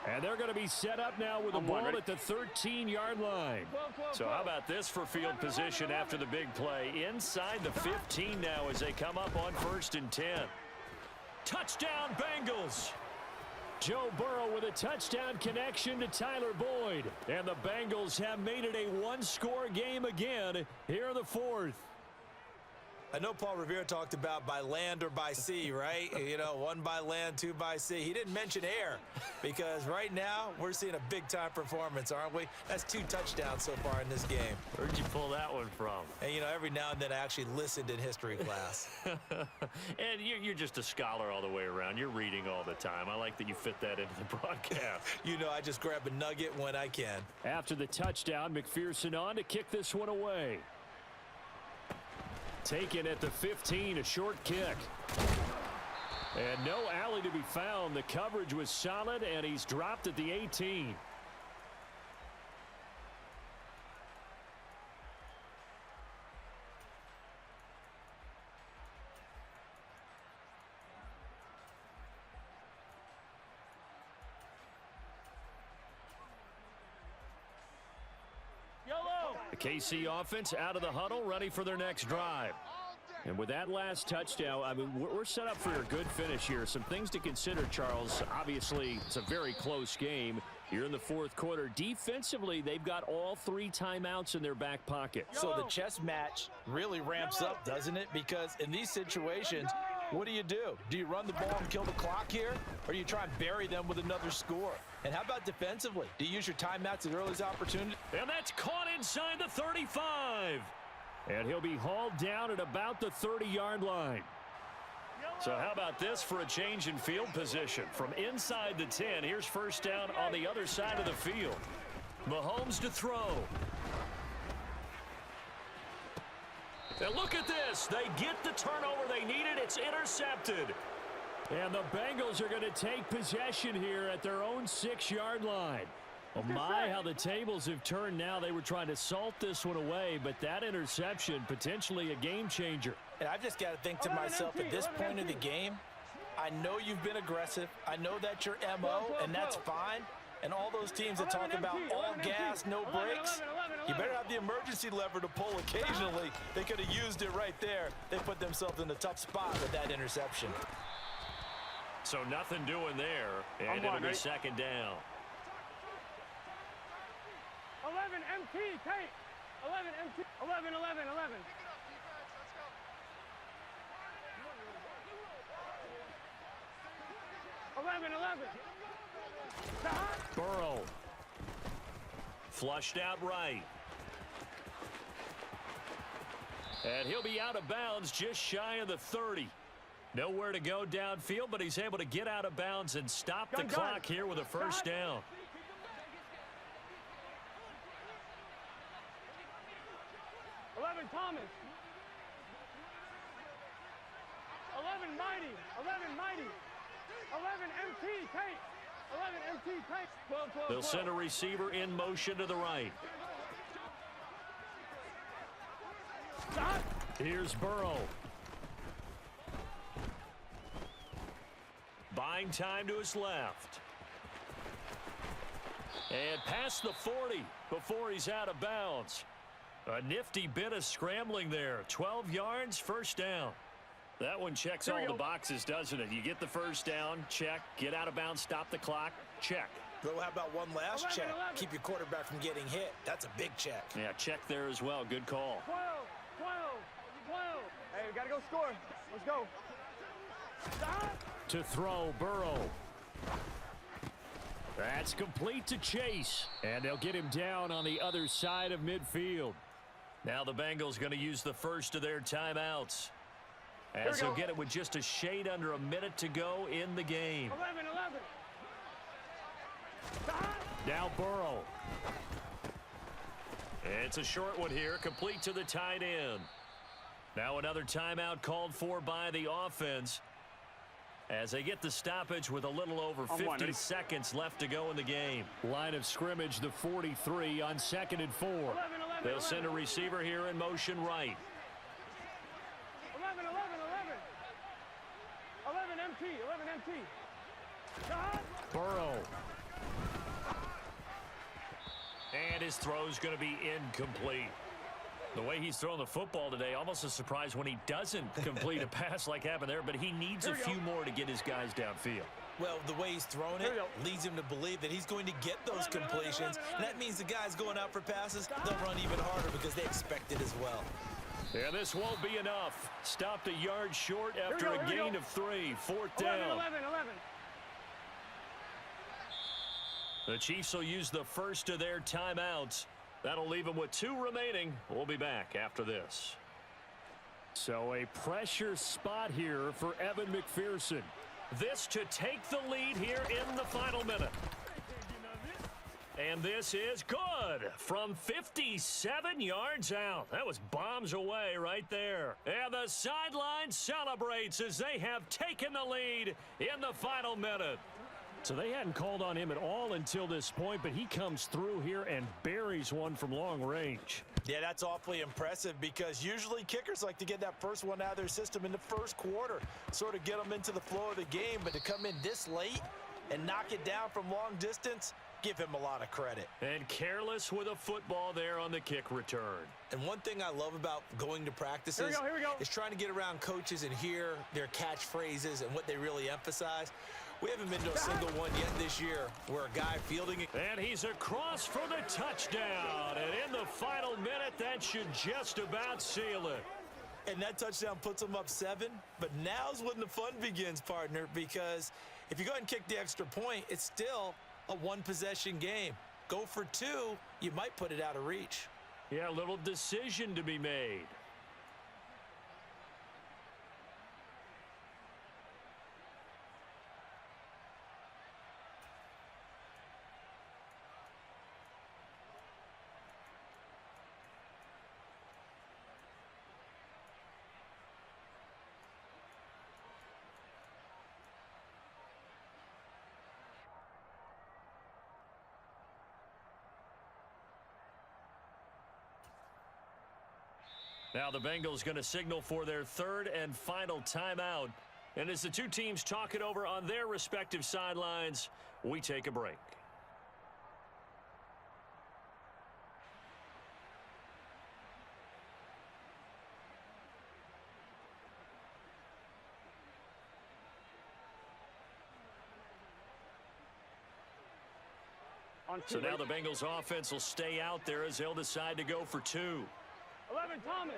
And they're going to be set up now with a ball at the 13-yard line. So how about this for field position after the big play? Inside the 15 now as they come up on 1st and 10. Touchdown, Bengals. Joe Burrow with a touchdown connection to Tyler Boyd. And the Bengals have made it a one-score game again here in the 4th. I know Paul Revere talked about by land or by sea, right? You know, 1 by land, 2 by sea. He didn't mention air because right now we're seeing a big-time performance, aren't we? That's 2 touchdowns so far in this game. Where'd you pull that one from? And, you know, every now and then I actually listened in history class. And you're just a scholar all the way around. You're reading all the time. I like that you fit that into the broadcast. You know, I just grab a nugget when I can. After the touchdown, McPherson on to kick this one away. Taken at the 15, a short kick. And no alley to be found. The coverage was solid, and he's dropped at the 18. The KC offense out of the huddle, ready for their next drive. And with that last touchdown, I mean, we're set up for a good finish here. Some things to consider, Charles. Obviously, it's a very close game. You're in the 4th quarter. Defensively, they've got all 3 timeouts in their back pocket. So the chess match really ramps up, doesn't it? Because in these situations, what do? Do you run the ball and kill the clock here? Or do you try and bury them with another score? And how about defensively? Do you use your timeouts at earliest opportunity? And that's caught inside the 35. And he'll be hauled down at about the 30-yard line. So how about this for a change in field position? From inside the 10, here's first down on the other side of the field. Mahomes to throw. And look at this. They get the turnover they needed. It's intercepted. And the Bengals are going to take possession here at their own 6-yard line. Oh my, how the tables have turned now. They were trying to salt this one away, but that interception, potentially a game changer. And I've just got to think to myself, at this point of the game, I know you've been aggressive. I know that's your MO, and that's fine. And all those teams that talk about all gas, no brakes, you better have the emergency lever to pull occasionally. They could have used it right there. They put themselves in a tough spot with that interception. So nothing doing there, and it'll be second down. 11 MT, take. 11 MT. 11, 11, 11. Burrow. Flushed out right. And he'll be out of bounds just shy of the 30. Nowhere to go downfield, but he's able to get out of bounds and stop the clock here with a first down. 11 Thomas. 11 Mighty. 11 Mighty. 11 MT, take. 11 MT, take. 12, 12, They'll send a receiver in motion to the right. Stop. Here's Burrow. Buying time to his left. And past the 40 before he's out of bounds. A nifty bit of scrambling there. 12 yards, first down. That one checks all the boxes, doesn't it? You get the first down, check. Get out of bounds, stop the clock, check. Bro, how about one last check? Keep your quarterback from getting hit. That's a big check. Yeah, check there as well. Good call. 12. Hey, we got to go score. Let's go. Stop. To throw, Burrow. That's complete to Chase. And they'll get him down on the other side of midfield. Now the Bengals going to use the first of their timeouts, as he'll get it with just a shade under a minute to go in the game. 11. Now Burrow. It's a short one here, complete to the tight end. Now another timeout called for by the offense, as they get the stoppage with a little over 50 seconds left to go in the game. Line of scrimmage, the 43 on 2nd and 4. They'll send a receiver here in motion right. 11 MT. Burrow. And his throw's going to be incomplete. The way he's throwing the football today, almost a surprise when he doesn't complete a pass like happened there, but he needs a few more to get his guys downfield. Well, the way he's thrown it leads him to believe that he's going to get those completions. And that means the guys going out for passes, they'll run even harder because they expect it as well. Yeah, this won't be enough. Stopped a yard short after a gain of 3. 4th down. 11. The Chiefs will use the first of their timeouts. That'll leave them with 2 remaining. We'll be back after this. So a pressure spot here for Evan McPherson. This to take the lead here in the final minute. And this is good from 57 yards out. That was bombs away right there. And the sideline celebrates as they have taken the lead in the final minute. So they hadn't called on him at all until this point, but he comes through here and buries one from long range. Yeah, that's awfully impressive because usually kickers like to get that first one out of their system in the first quarter, sort of get them into the flow of the game, but to come in this late and knock it down from long distance, give him a lot of credit. And careless with a football there on the kick return. And one thing I love about going to practices is trying to get around coaches and hear their catchphrases and what they really emphasize. We haven't been to a single one yet this year where a guy fielding it. And he's across for the touchdown. And in the final minute, that should just about seal it. And that touchdown puts them up 7. But now's when the fun begins, partner, because if you go ahead and kick the extra point, it's still a one-possession game. Go for 2, you might put it out of reach. Yeah, a little decision to be made. Now the Bengals going to signal for their 3rd and final timeout. And as the 2 teams talk it over on their respective sidelines, we take a break. So now the Bengals offense will stay out there as they'll decide to go for 2. 11 Thomas.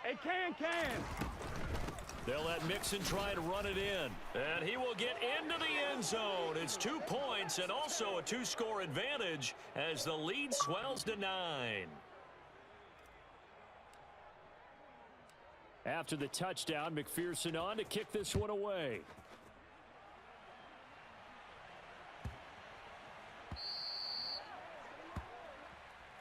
Hey, can. They'll let Mixon try to run it in. And he will get into the end zone. It's 2 points and also a 2-score advantage as the lead swells to 9. After the touchdown, McPherson on to kick this one away.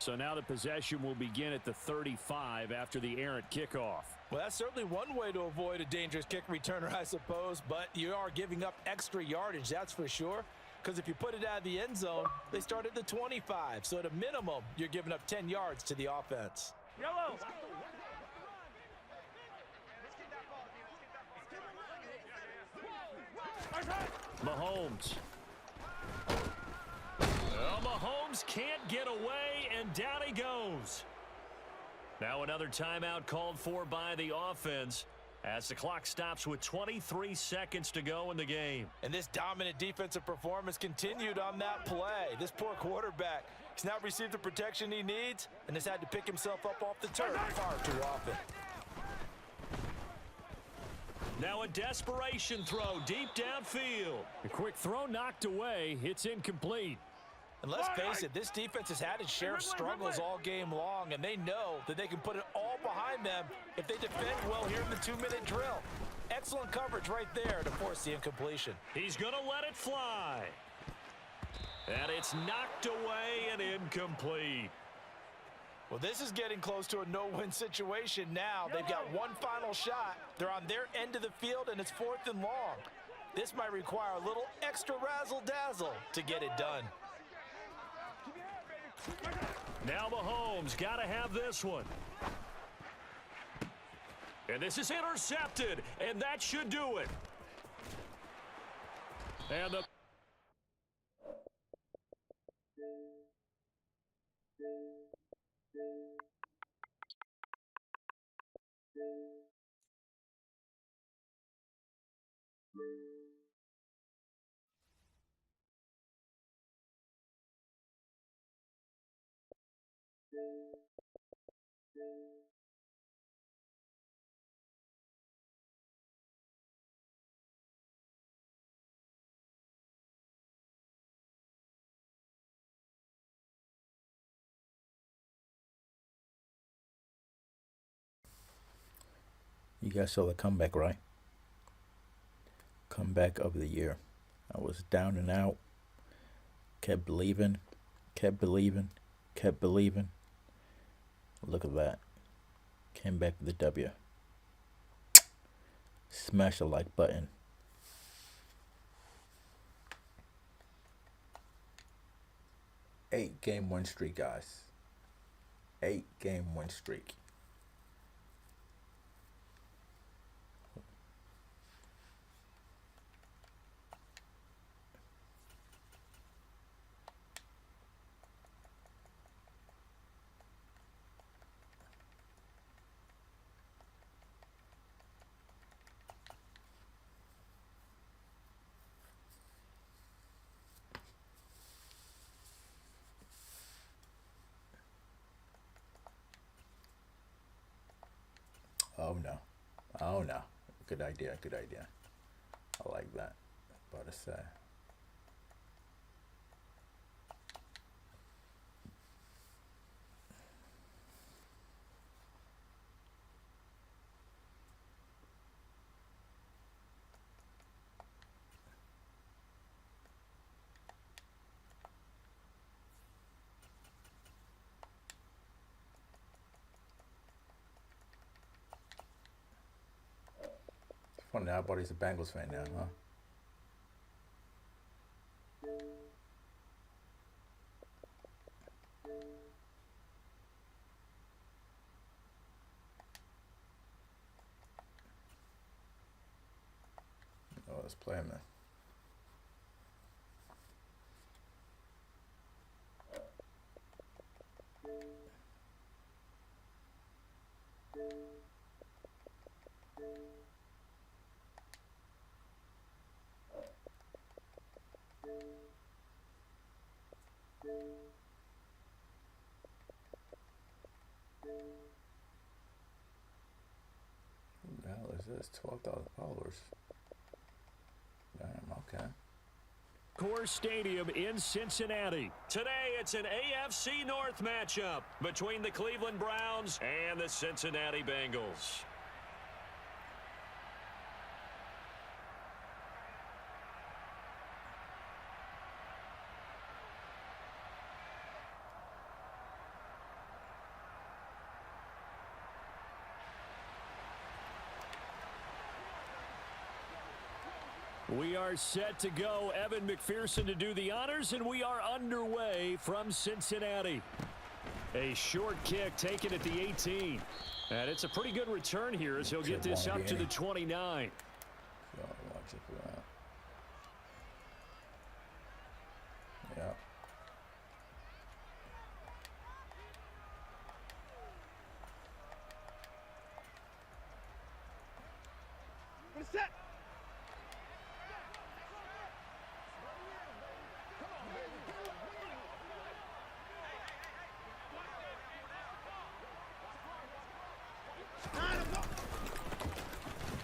So now the possession will begin at the 35 after the errant kickoff. Well, that's certainly one way to avoid a dangerous kick returner, I suppose, but you are giving up extra yardage, that's for sure, because if you put it out of the end zone, they start at the 25, so at a minimum, you're giving up 10 yards to the offense. Yellow. Mahomes. Well, Mahomes can't get away, and down he goes. Now another timeout called for by the offense as the clock stops with 23 seconds to go in the game. And this dominant defensive performance continued on that play. This poor quarterback, he's not received the protection he needs and has had to pick himself up off the turf far too often. Now a desperation throw deep downfield. A quick throw knocked away. It's incomplete. And let's face it, this defense has had its share of struggles all game long, and they know that they can put it all behind them if they defend well here in the 2-minute drill. Excellent coverage right there to force the incompletion. He's going to let it fly. And it's knocked away and incomplete. Well, this is getting close to a no-win situation now. They've got one final shot. They're on their end of the field, and it's 4th and long. This might require a little extra razzle-dazzle to get it done. Now Mahomes got to have this one. And this is intercepted, and that should do it. And the... You guys saw the comeback, right? Comeback of the year. I was down and out. Kept believing. Kept believing. Kept believing. Look at that. Came back with the W. Smash the like button. Eight-game win streak, guys. 8-game win streak. Oh no. Oh no. Good idea, good idea. I like that. About to say. Funny now, buddy's a Bengals fan now, huh? Oh, let's play him then. Who the hell is this? 12,000 followers. Damn, okay. Coors Stadium in Cincinnati. Today, it's an AFC North matchup between the Cleveland Browns and the Cincinnati Bengals. We are set to go. Evan McPherson to do the honors, and we are underway from Cincinnati. A short kick taken at the 18. And it's a pretty good return here as he'll get this up to the 29.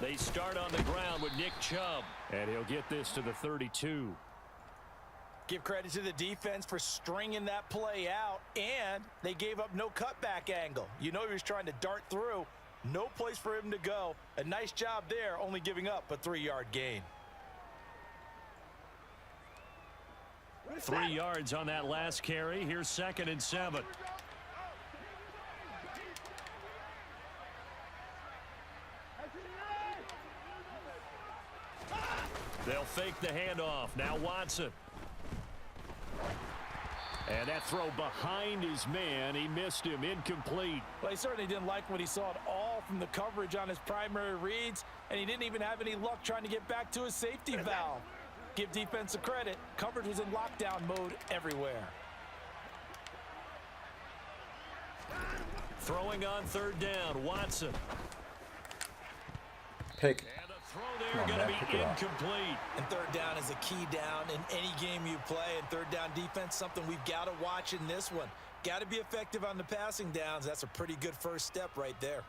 They start on the ground with Nick Chubb, and he'll get this to the 32. Give credit to the defense for stringing that play out, and they gave up no cutback angle. You know he was trying to dart through. No place for him to go. A nice job there, only giving up a 3-yard gain. 3 yards on that last carry. Here's 2nd and 7. They'll fake the handoff. Now Watson. And that throw behind his man. He missed him. Incomplete. Well, he certainly didn't like what he saw at all from the coverage on his primary reads, and he didn't even have any luck trying to get back to his safety valve. Give defensive credit. Coverage was in lockdown mode everywhere. Throwing on 3rd down. Watson. Pick. And the throw there going to be incomplete. And 3rd down is a key down in any game you play. And 3rd down defense, something we've got to watch in this one. Got to be effective on the passing downs. That's a pretty good first step right there.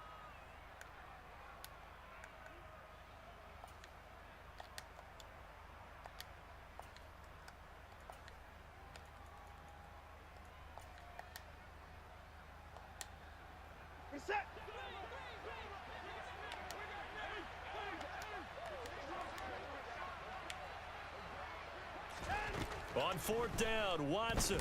Reset. On 4th down, Watson.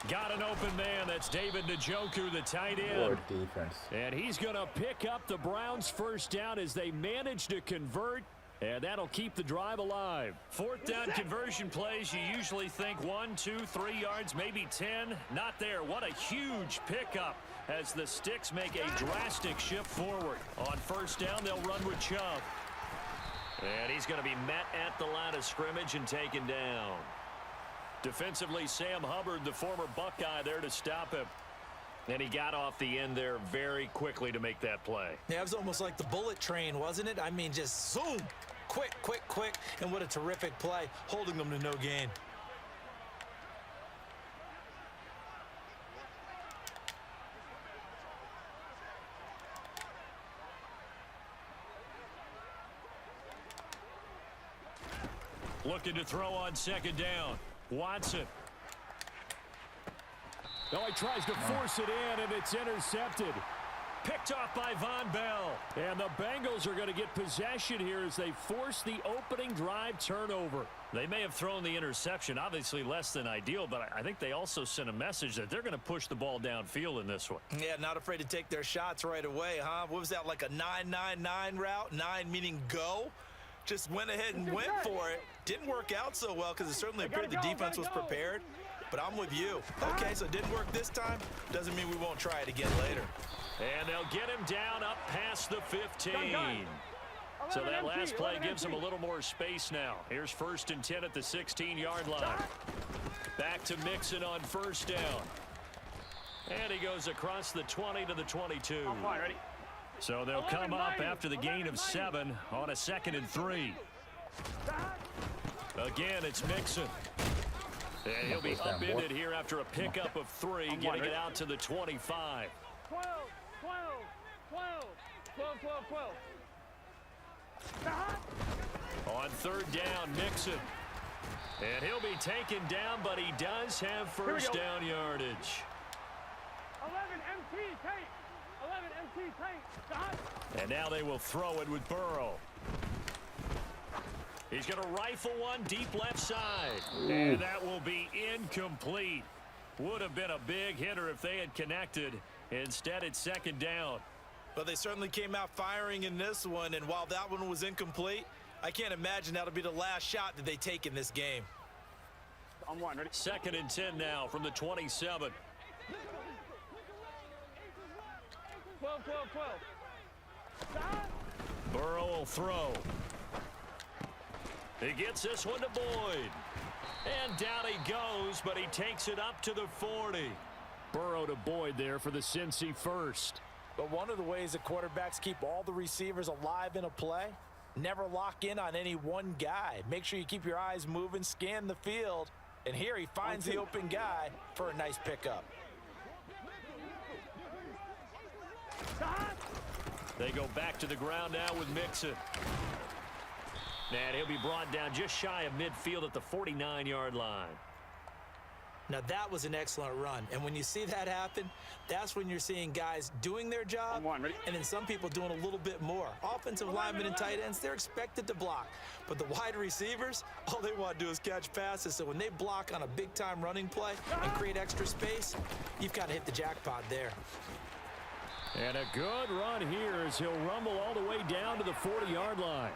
Got an open man. That's David Njoku, the tight end. Lord defense. And he's going to pick up the Browns' 1st down as they manage to convert. And that'll keep the drive alive. 4th down conversion plays, you usually think 1, 2, 3 yards, maybe 10. Not there. What a huge pickup as the Sticks make a drastic shift forward. On 1st down, they'll run with Chubb. And he's going to be met at the line of scrimmage and taken down. Defensively, Sam Hubbard, the former Buckeye, there to stop him. And he got off the end there very quickly to make that play. Yeah, it was almost like the bullet train, wasn't it? I mean, just zoom. Quick, quick, quick. And what a terrific play, holding them to no gain. Looking to throw on 2nd down. Watson. Oh, he tries to force it in, and it's intercepted. Picked off by Von Bell. And the Bengals are going to get possession here as they force the opening drive turnover. They may have thrown the interception, obviously less than ideal, but I think they also sent a message that they're going to push the ball downfield in this one. Yeah, not afraid to take their shots right away, huh? What was that, like a 9-9-9 route? 9 meaning go? Just went ahead and went for it. Didn't work out so well because it certainly appeared the defense was prepared. But I'm with you. Okay, so it didn't work this time. Doesn't mean we won't try it again later. And they'll get him down up past the 15. So that last play gives him a little more space now. Here's 1st and 10 at the 16-yard line. Back to Mixon on 1st down. And he goes across the 20 to the 22. Ready? So they'll come up after the gain of 7 on a 2nd and 3. Again, it's Mixon. And he'll be upended here after a pickup of 3, getting it out to the 25. 12, 12, 12, 12, 12, 12. On 3rd down, Mixon. And he'll be taken down, but he does have 1st down yardage. 11 MT tape. 11 MT tape. And now they will throw it with Burrow. He's going to rifle one deep left side. And that will be incomplete. Would have been a big hitter if they had connected. Instead, it's 2nd down. But they certainly came out firing in this one, and while that one was incomplete, I can't imagine that'll be the last shot that they take in this game. I'm one, ready? 2nd and 10 now from the 27. 12, 12, 12. Burrow will throw. He gets this one to Boyd. And down he goes, but he takes it up to the 40. Burrow to Boyd there for the Cincy 1st. But one of the ways that quarterbacks keep all the receivers alive in a play, never lock in on any one guy. Make sure you keep your eyes moving, scan the field. And here he finds the open guy for a nice pickup. They go back to the ground now with Mixon. And he'll be brought down just shy of midfield at the 49-yard line. Now, that was an excellent run. And when you see that happen, that's when you're seeing guys doing their job and then some people doing a little bit more. Offensive linemen and tight ends, they're expected to block. But the wide receivers, all they want to do is catch passes. So when they block on a big-time running play and create extra space, you've got to hit the jackpot there. And a good run here as he'll rumble all the way down to the 40-yard line.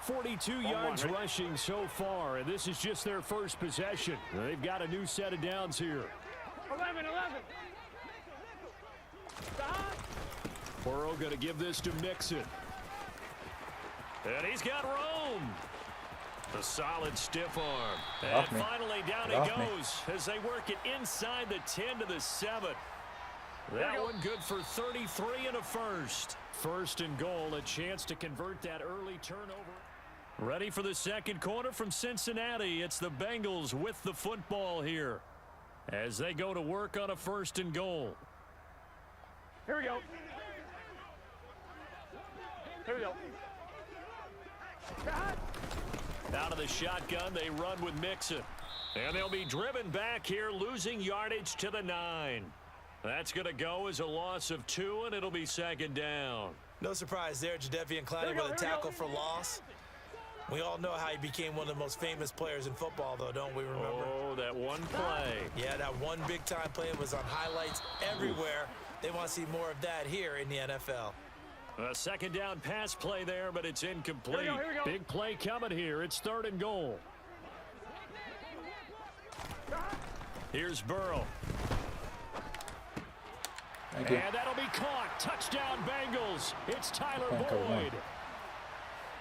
42 yards rushing so far, and this is just their first possession. They've got a new set of downs here. 11. Burrow going to give this to Mixon. And he's got room. A solid stiff arm. And finally down he goes as they work it inside the 10 to the 7. That one good for 33 and a first. First and goal, a chance to convert that early turnover. Ready for the second quarter from Cincinnati. It's the Bengals with the football here as they go to work on a first and goal. Here we go. Out of the shotgun, they run with Mixon. And they'll be driven back here, losing yardage to the 9. That's going to go as a loss of 2, and it'll be second down. No surprise there, Jadeveon Clowney with a tackle for loss. We all know how he became one of the most famous players in football, though, don't we remember? Oh, that one play. Yeah, that one big-time play was on highlights everywhere. They want to see more of that here in the NFL. A second down pass play there, but it's incomplete. Here we go. Big play coming here. It's third and goal. Here's Burrow. Thank you. And that'll be caught. Touchdown, Bengals. It's Tyler Boyd.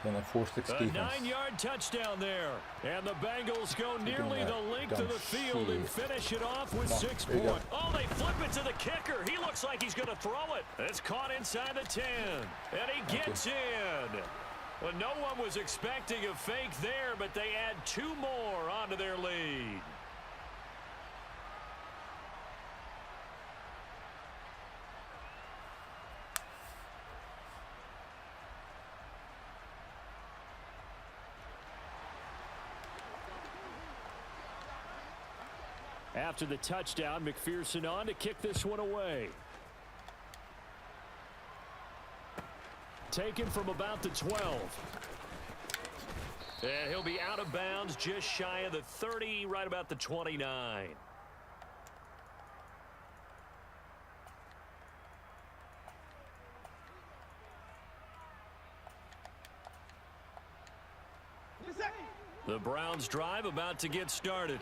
Then a 4-6 A defense. 9-yard touchdown there. And the Bengals go nearly the length of the field and finish it off with 6 points. Oh, they flip it to the kicker. He looks like he's going to throw it. It's caught inside the 10. And he gets in. Well, no one was expecting a fake there, but they add 2 more onto their lead. After the touchdown, McPherson on to kick this one away. Taken from about the 12. And he'll be out of bounds just shy of the 30, right about the 29. The Browns drive about to get started.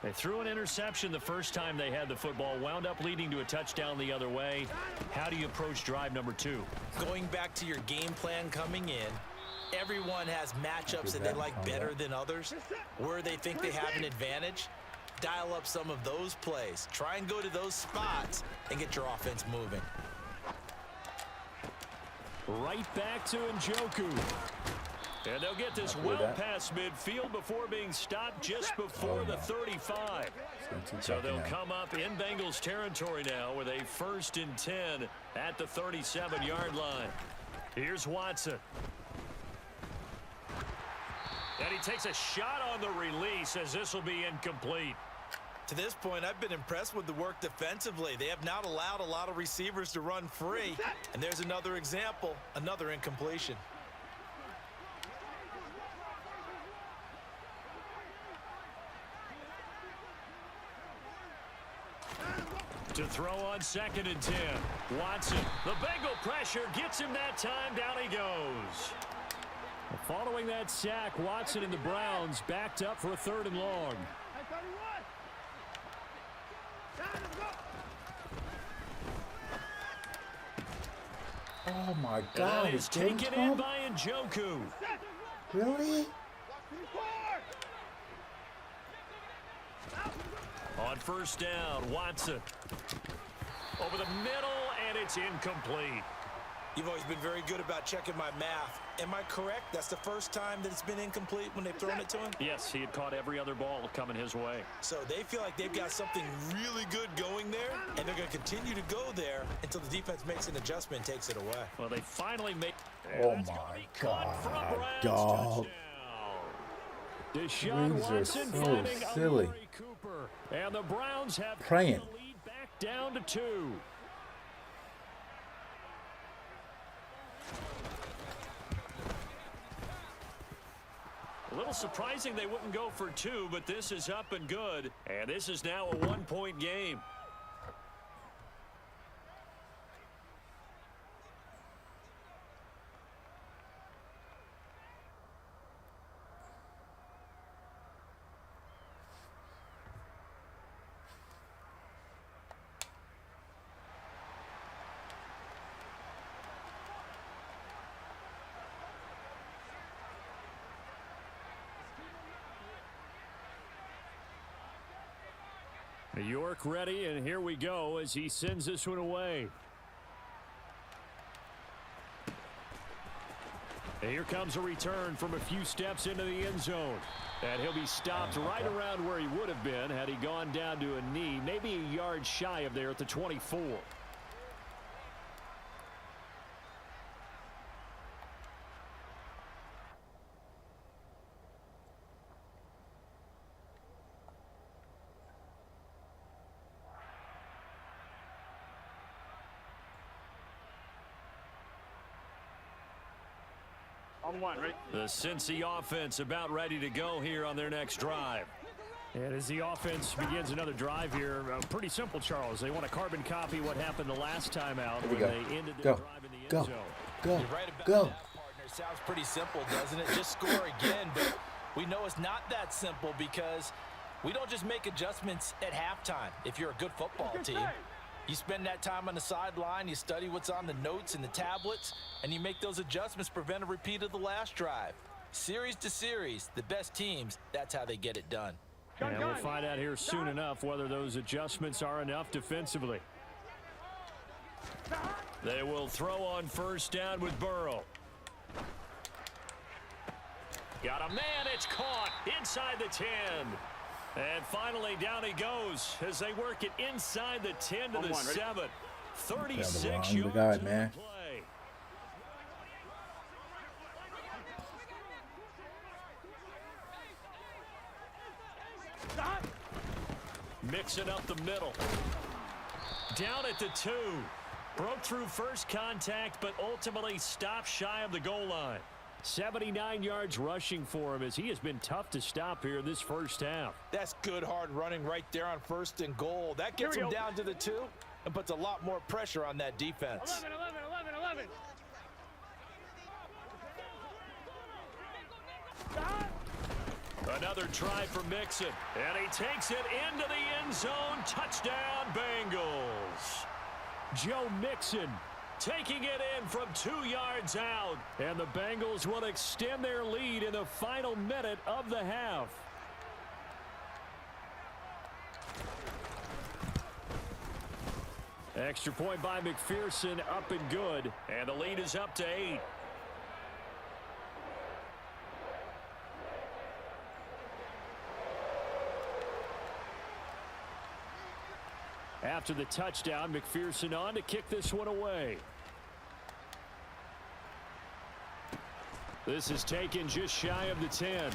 They threw an interception the first time they had the football, wound up leading to a touchdown the other way. How do you approach drive number 2? Going back to your game plan coming in, everyone has matchups that they like better than others, where they think they have an advantage. Dial up some of those plays. Try and go to those spots and get your offense moving. Right back to Njoku. And they'll get this well past midfield before being stopped just before the 35. So they'll come up in Bengals territory now with a 1st and 10 at the 37-yard line. Here's Watson. And he takes a shot on the release as this will be incomplete. To this point, I've been impressed with the work defensively. They have not allowed a lot of receivers to run free. And there's another example, another incompletion. To throw on 2nd and 10. Watson, the Bengal pressure gets him that time. Down he goes. Following that sack, Watson and the Browns backed up for a 3rd and long. Oh my God! And it's taken in by Njoku. Really? On 1st down, Watson. Over the middle, and it's incomplete. You've always been very good about checking my math. Am I correct? That's the first time that it's been incomplete when they've thrown it to him? Yes, he had caught every other ball coming his way. So they feel like they've got something really good going there, and they're going to continue to go there until the defense makes an adjustment and takes it away. Well, they finally make... Oh, my God, dog. Deshaun These are Watson so finding silly. Amari Cooper, and the Browns have Praying. the lead back down to 2. A little surprising they wouldn't go for 2, but this is up and good, and this is now a 1-point game. York ready, and here we go as he sends this one away. And here comes a return from a few steps into the end zone. And he'll be stopped right around where he would have been had he gone down to a knee, maybe a yard shy of there at the 24. On one, right? The Cincy offense about ready to go here on their next drive. And as the offense begins another drive here, pretty simple, Charles. They want to carbon copy what happened the last time out when they ended their drive in the end zone. You're right about that, partner. Sounds pretty simple, doesn't it? Just score again, but we know it's not that simple because we don't just make adjustments at halftime. If you're a good football team, you spend that time on the sideline, you study what's on the notes and the tablets, and you make those adjustments, prevent a repeat of the last drive. Series to series, the best teams, that's how they get it done. And we'll find out here soon enough whether those adjustments are enough defensively. They will throw on first down with Burrow. Got a man, it's caught inside the 10. And finally, down he goes as they work it inside the 10 to the 7. 36 yards man. Play. Mixing up the middle. Down at the 2. Broke through first contact, but ultimately stopped shy of the goal line. 79 yards rushing for him as he has been tough to stop here this first half. That's good hard running right there on first and goal. That gets him down to the 2 and puts a lot more pressure on that defense. 11. Another try for Mixon, and he takes it into the end zone. Touchdown, Bengals. Joe Mixon taking it in from 2 yards out, and the Bengals will extend their lead in the final minute of the half. Extra point by McPherson, up and good, and the lead is up to 8. After the touchdown, McPherson on to kick this one away. This is taken just shy of the 10.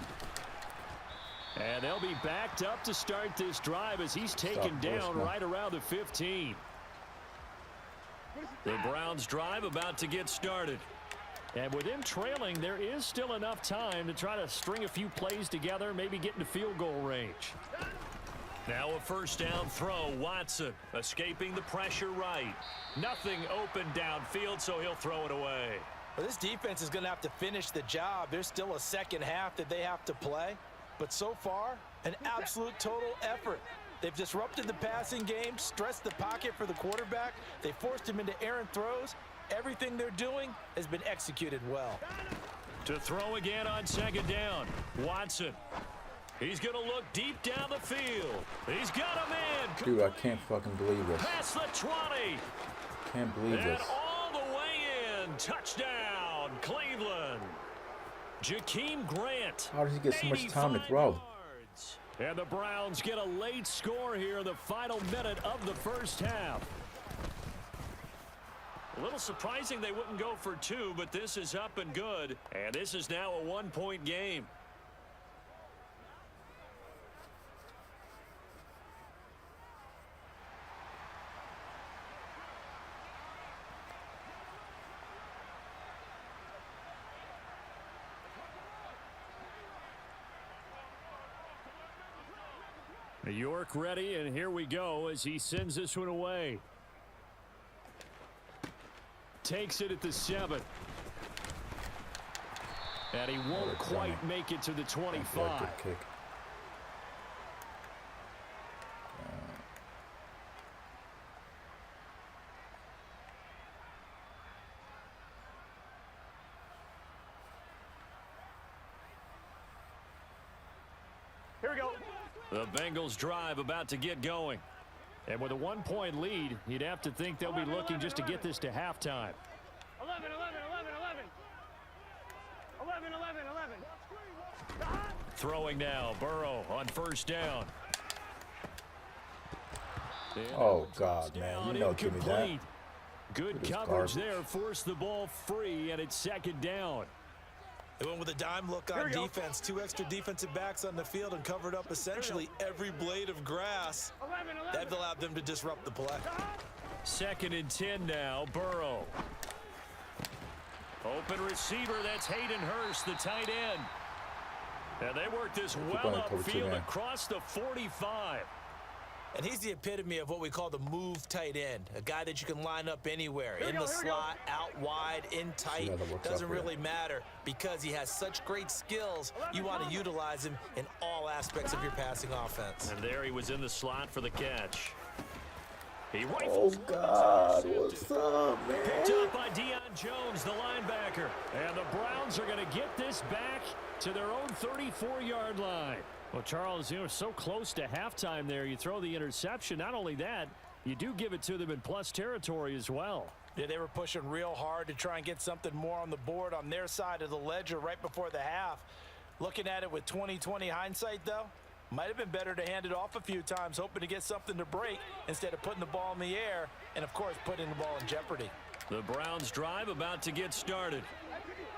And they'll be backed up to start this drive as he's taken down right around the 15. The Browns drive about to get started. And with them trailing, there is still enough time to try to string a few plays together, maybe get into field goal range. Now a first down throw. Watson escaping the pressure right. Nothing open downfield, so he'll throw it away. Well, this defense is going to have to finish the job. There's still a second half that they have to play. But so far, an absolute total effort. They've disrupted the passing game, stressed the pocket for the quarterback. They forced him into errant throws. Everything they're doing has been executed well. To throw again on second down. Watson. He's going to look deep down the field. He's got a man. Dude, I can't fucking believe this. Past the 20. Can't believe this. And all the way in. Touchdown, Cleveland. Jakeem Grant. How does he get so much time to throw? Yards. And the Browns get a late score here in the final minute of the first half. A little surprising they wouldn't go for two, but this is up and good. And this is now a one-point game. York ready, and here we go as he sends this one away. Takes it at the 7. And he won't quite make it to the 25. Good kick. Here we go. The Bengals drive about to get going. And with a one-point lead, you'd have to think they'll be looking just to get this to halftime. 11, 11, 11, 11. 11, 11, 11. Throwing now, Burrow on first down. Oh, God, man. You know, give me that. Good coverage there. Forced the ball free, and it's second down. They went with a dime look on defense. 2 extra defensive backs on the field and covered up essentially every blade of grass. That allowed them to disrupt the play. Second and 10 now, Burrow. Open receiver, that's Hayden Hurst, the tight end. And they work this well upfield across the 45. And he's the epitome of what we call the move tight end. A guy that you can line up anywhere. In the slot, out wide, in tight. Doesn't really matter because he has such great skills. You want to utilize him in all aspects of your passing offense. And there he was in the slot for the catch. He rifles. Oh, God. What's up, man? Picked up by Deion Jones, the linebacker. And the Browns are going to get this back to their own 34-yard line. Well, Charles, you know, so close to halftime there. You throw the interception. Not only that, you do give it to them in plus territory as well. Yeah, they were pushing real hard to try and get something more on the board on their side of the ledger right before the half. Looking at it with 20/20 hindsight, though, might have been better to hand it off a few times, hoping to get something to break instead of putting the ball in the air and, of course, putting the ball in jeopardy. The Browns drive about to get started.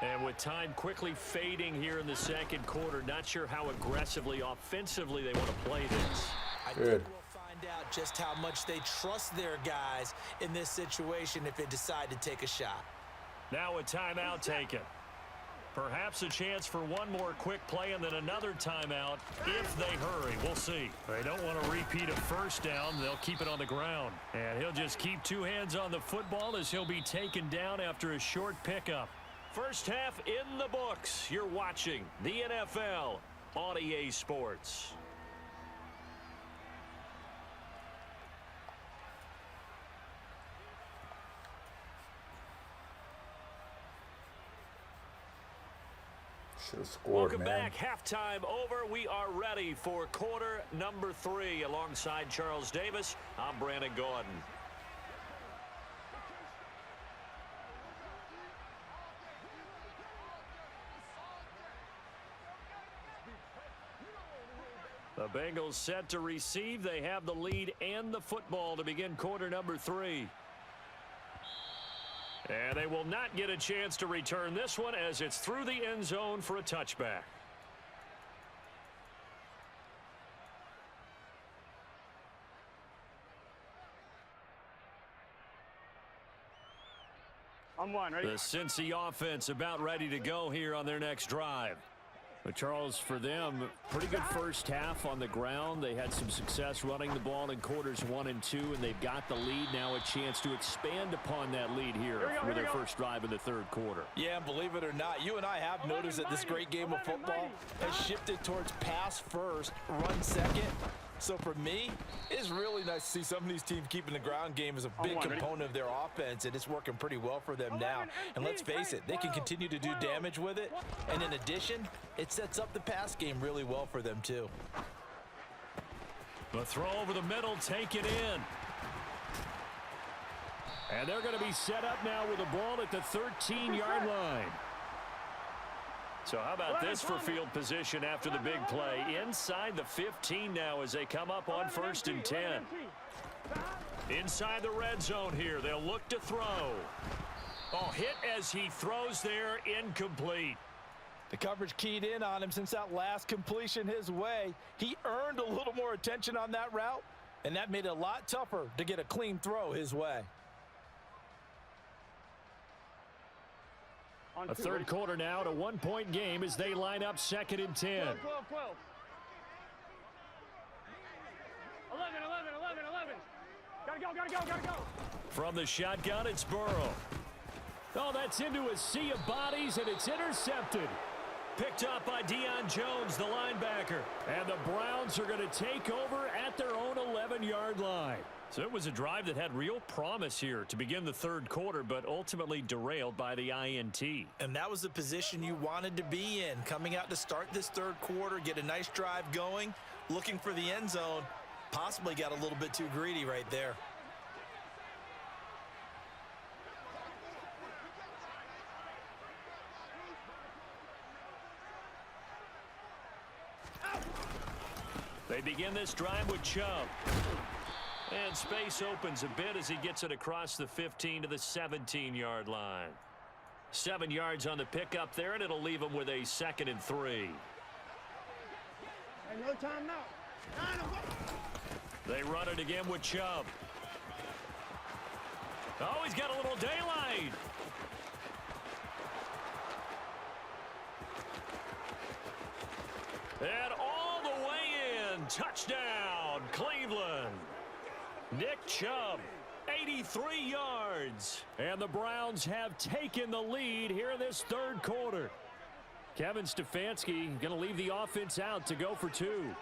And with time quickly fading here in the second quarter, not sure how aggressively, offensively they want to play this. I think we'll find out just how much they trust their guys in this situation if they decide to take a shot. Now a timeout taken. Perhaps a chance for one more quick play and then another timeout if they hurry. We'll see. They don't want to repeat a first down. They'll keep it on the ground. And he'll just keep 2 hands on the football as he'll be taken down after a short pickup. First half in the books. You're watching the NFL on EA Sports. Should have scored, Welcome man. back. Halftime over. We are ready for quarter number 3. Alongside Charles Davis, I'm Brandon Gordon. The Bengals set to receive. They have the lead and the football to begin quarter number 3. And they will not get a chance to return this one as it's through the end zone for a touchback. I'm one, ready? The Cincy offense about ready to go here on their next drive. But Charles, for them, pretty good first half on the ground. They had some success running the ball in quarters 1 and 2, and they've got the lead now, a chance to expand upon that lead here with their first drive in the third quarter. Yeah, and believe it or not, you and I have noticed that this great game of football has shifted towards pass first, run second. So for me, it's really nice to see some of these teams keeping the ground game as a big component of their offense, and it's working pretty well for them now. And let's face it, they can continue to do damage with it. And in addition, it sets up the pass game really well for them too. The throw over the middle, take it in. And they're going to be set up now with the ball at the 13-yard line. So how about this for field position after the big play? Inside the 15 now as they come up on 1st and 10. Inside the red zone here. They'll look to throw. Oh, hit as he throws there, incomplete. The coverage keyed in on him since that last completion his way. He earned a little more attention on that route, and that made it a lot tougher to get a clean throw his way. A third quarter now at a one-point game as they line up 2nd and 10. 12. 11. Gotta go. From the shotgun, it's Burrow. Oh, that's into a sea of bodies, and it's intercepted. Picked up by Deion Jones, the linebacker. And the Browns are going to take over at their own 11-yard line. So it was a drive that had real promise here to begin the third quarter, but ultimately derailed by the INT. And that was the position you wanted to be in, coming out to start this third quarter, get a nice drive going, looking for the end zone. Possibly got a little bit too greedy right there. They begin this drive with Chubb. And space opens a bit as he gets it across the 15 to the 17-yard line. 7 yards on the pickup there, and it'll leave him with a 2nd and 3. Hey, no time now. They run it again with Chubb. Oh, he's got a little daylight. And all the way in. Touchdown, Cleveland. Nick Chubb, 83 yards. And the Browns have taken the lead here in this third quarter. Kevin Stefanski going to leave the offense out to go for 2.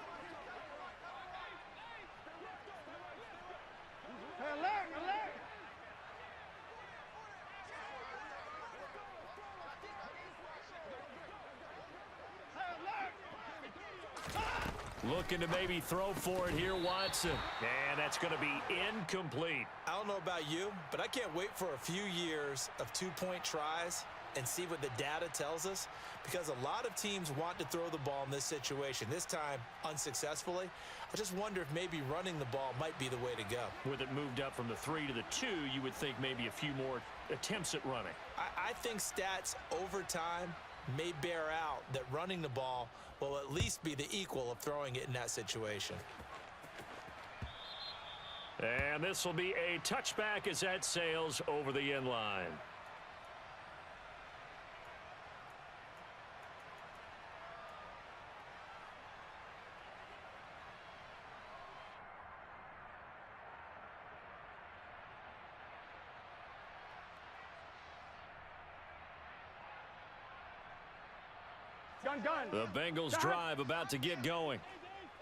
Looking to maybe throw for it here, Watson. And that's going to be incomplete. I don't know about you, but I can't wait for a few years of 2-point tries and see what the data tells us, because a lot of teams want to throw the ball in this situation, this time unsuccessfully. I just wonder if maybe running the ball might be the way to go. With it moved up from the 3 to the 2, you would think maybe a few more attempts at running. I think stats over time may bear out that running the ball will at least be the equal of throwing it in that situation. And this will be a touchback as that sails over the end line. Gun. The Bengals drive about to get going.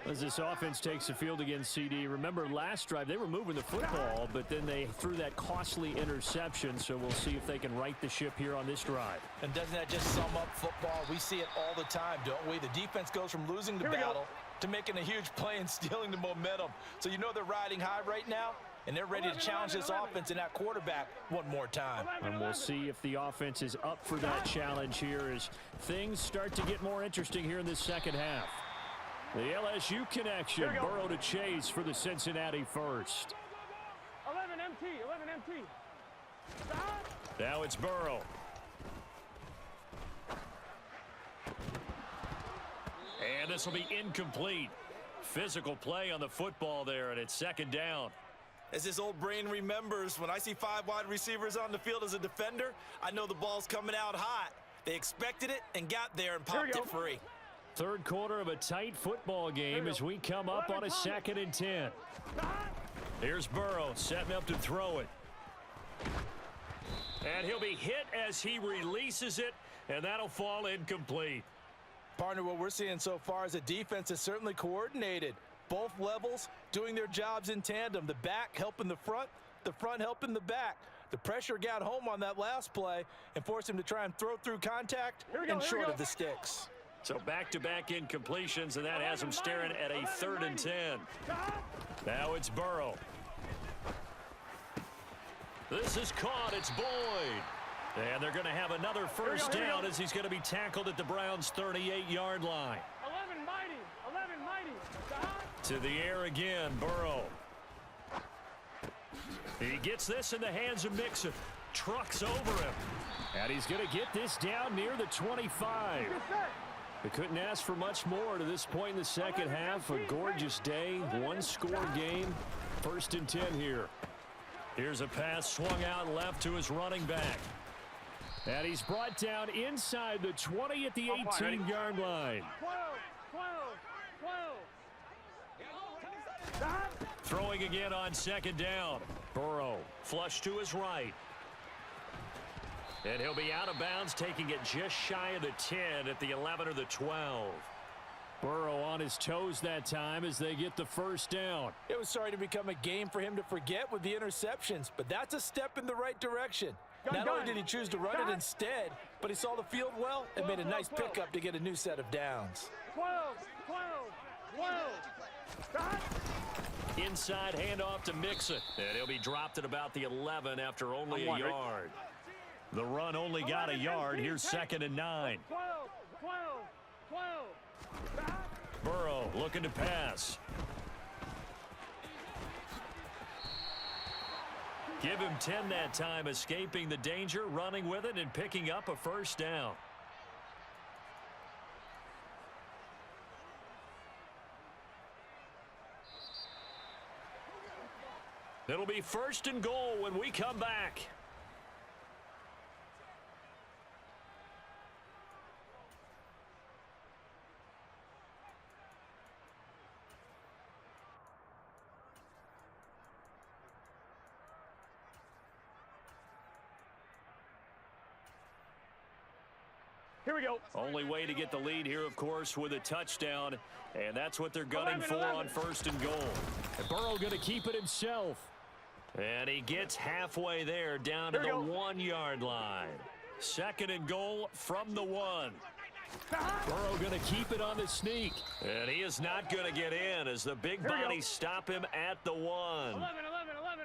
As this offense takes the field against CD. Remember last drive they were moving the football, but then they threw that costly interception, so we'll see if they can right the ship here on this drive. And doesn't that just sum up football? We see it all the time, don't we? The defense goes from losing the battle to making a huge play and stealing the momentum. So you know they're riding high right now, and they're ready to challenge this offense and that quarterback one more time. And we'll see if the offense is up for that challenge here as things start to get more interesting here in this second half. The LSU connection, Burrow to Chase for the Cincinnati first. 11 MT. Now it's Burrow. And this will be incomplete. Physical play on the football there, and it's 2nd down. As this old brain remembers, when I see 5 wide receivers on the field as a defender, I know the ball's coming out hot. They expected it and got there and popped it free. Third quarter of a tight football game as we come up on a 2nd and 10. Here's Burrow setting up to throw it. And he'll be hit as he releases it, and that'll fall incomplete. Partner, what we're seeing so far is a defense that's certainly coordinated. Both levels doing their jobs in tandem. The back helping the front helping the back. The pressure got home on that last play and forced him to try and throw through contact and short of the sticks. So back-to-back incompletions, and that has him staring at a 3rd and 10. Now it's Burrow. This is caught. It's Boyd. And they're going to have another first down as he's going to be tackled at the Browns' 38-yard line. 11 mighty. 11 mighty. To the air again, Burrow. He gets this in the hands of Mixon. Trucks over him. And he's going to get this down near the 25. They couldn't ask for much more to this point in the second half. A gorgeous day, one-score game. 1st and 10 here. Here's a pass swung out left to his running back. And he's brought down inside the 20 at the 18-yard line. 12. Throwing again on 2nd down. Burrow flush to his right. And he'll be out of bounds, taking it just shy of the 10 at the 11 or the 12. Burrow on his toes that time as they get the first down. It was starting to become a game for him to forget with the interceptions, but that's a step in the right direction. Not only did he choose to run it instead, but he saw the field well and made a nice pickup to get a new set of downs. 12. Inside handoff to Mixon. And he'll be dropped at about the 11 after only a yard. The run only got a yard. Here's 2nd and 9. 12. Burrow looking to pass. Give him 10 that time, escaping the danger, running with it, and picking up a first down. It'll be 1st and goal when we come back. Here we go. Only way to get the lead here, of course, with a touchdown, and that's what they're gunning for on 1st and goal. And Burrow going to keep it himself. And he gets halfway there, down to the 1-yard line. 2nd and goal from the 1. Burrow going to keep it on the sneak. And he is not going to get in as the big bodies stop him at the 1. 11.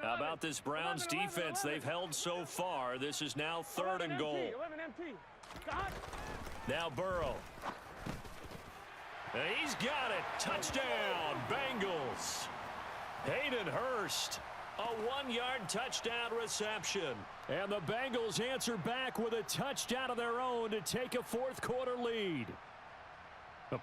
How about this Browns defense they've held so far? This is now 3rd and goal. 11 MT. Now Burrow. And he's got it. Touchdown, Bengals. Hayden Hurst. A 1-yard touchdown reception. And the Bengals answer back with a touchdown of their own to take a 4th-quarter lead.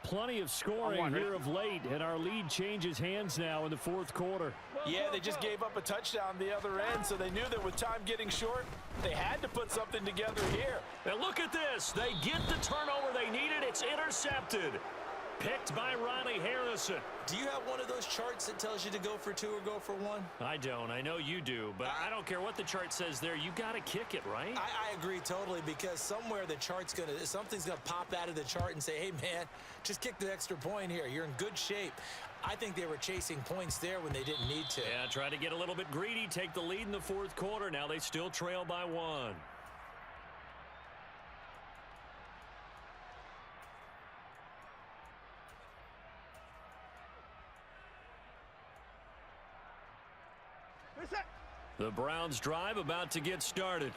Plenty of scoring here of late, and our lead changes hands now in the 4th quarter. Yeah, they just gave up a touchdown the other end, so they knew that with time getting short, they had to put something together here. And look at this. They get the turnover they needed. It's intercepted. Picked by Ronnie Harrison. Do you have one of those charts that tells you to go for 2 or go for 1? I don't. I know you do, but I don't care what the chart says there. You got to kick it, right? I agree totally, because somewhere the chart's something's gonna pop out of the chart and say, hey man, just kick the extra point here. You're in good shape. I think they were chasing points there when they didn't need to. Yeah, try to get a little bit greedy, take the lead in the 4th quarter. Now they still trail by 1. The Browns drive about to get started.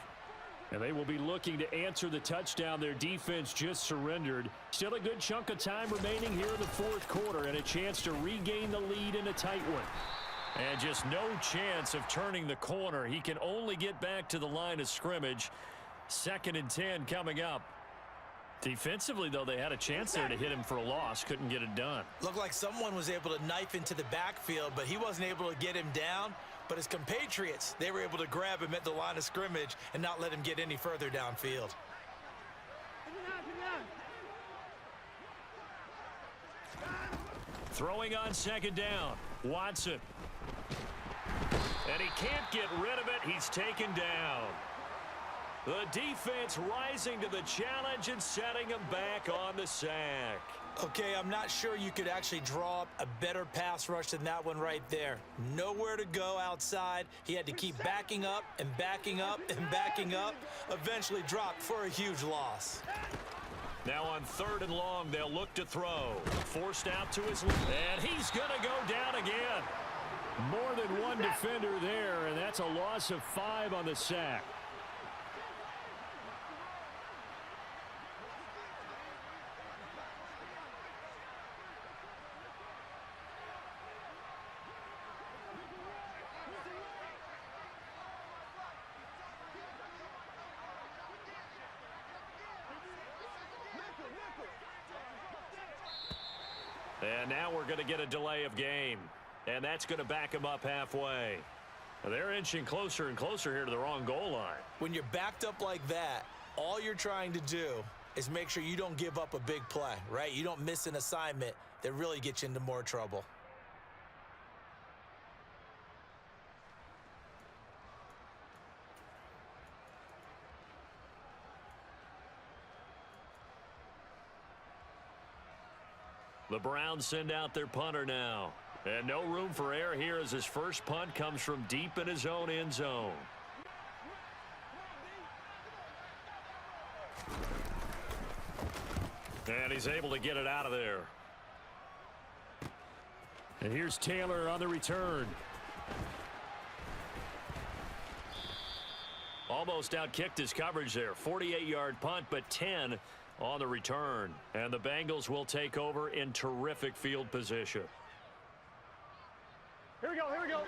And they will be looking to answer the touchdown their defense just surrendered. Still a good chunk of time remaining here in the 4th quarter and a chance to regain the lead in a tight one. And just no chance of turning the corner. He can only get back to the line of scrimmage. 2nd and 10 coming up. Defensively, though, they had a chance there to hit him for a loss. Couldn't get it done. Looked like someone was able to knife into the backfield, but he wasn't able to get him down. But his compatriots, they were able to grab him at the line of scrimmage and not let him get any further downfield. Throwing on 2nd down. Watson. And he can't get rid of it. He's taken down. The defense rising to the challenge and setting him back on the sack. Okay, I'm not sure you could actually draw up a better pass rush than that one right there. Nowhere to go outside. He had to keep backing up and backing up and backing up. Eventually dropped for a huge loss. Now on 3rd and long, they'll look to throw. Forced out to his left. And he's going to go down again. More than one defender there, and that's a loss of 5 on the sack. And now we're going to get a delay of game. And that's going to back them up halfway. They're inching closer and closer here to the wrong goal line. When you're backed up like that, all you're trying to do is make sure you don't give up a big play, right? You don't miss an assignment that really gets you into more trouble. The Browns send out their punter now. And no room for error here as his first punt comes from deep in his own end zone. And he's able to get it out of there. And here's Taylor on the return. Almost outkicked his coverage there. 48-yard punt, but 10 on the return. And the Bengals will take over in terrific field position. Here we go, here we go.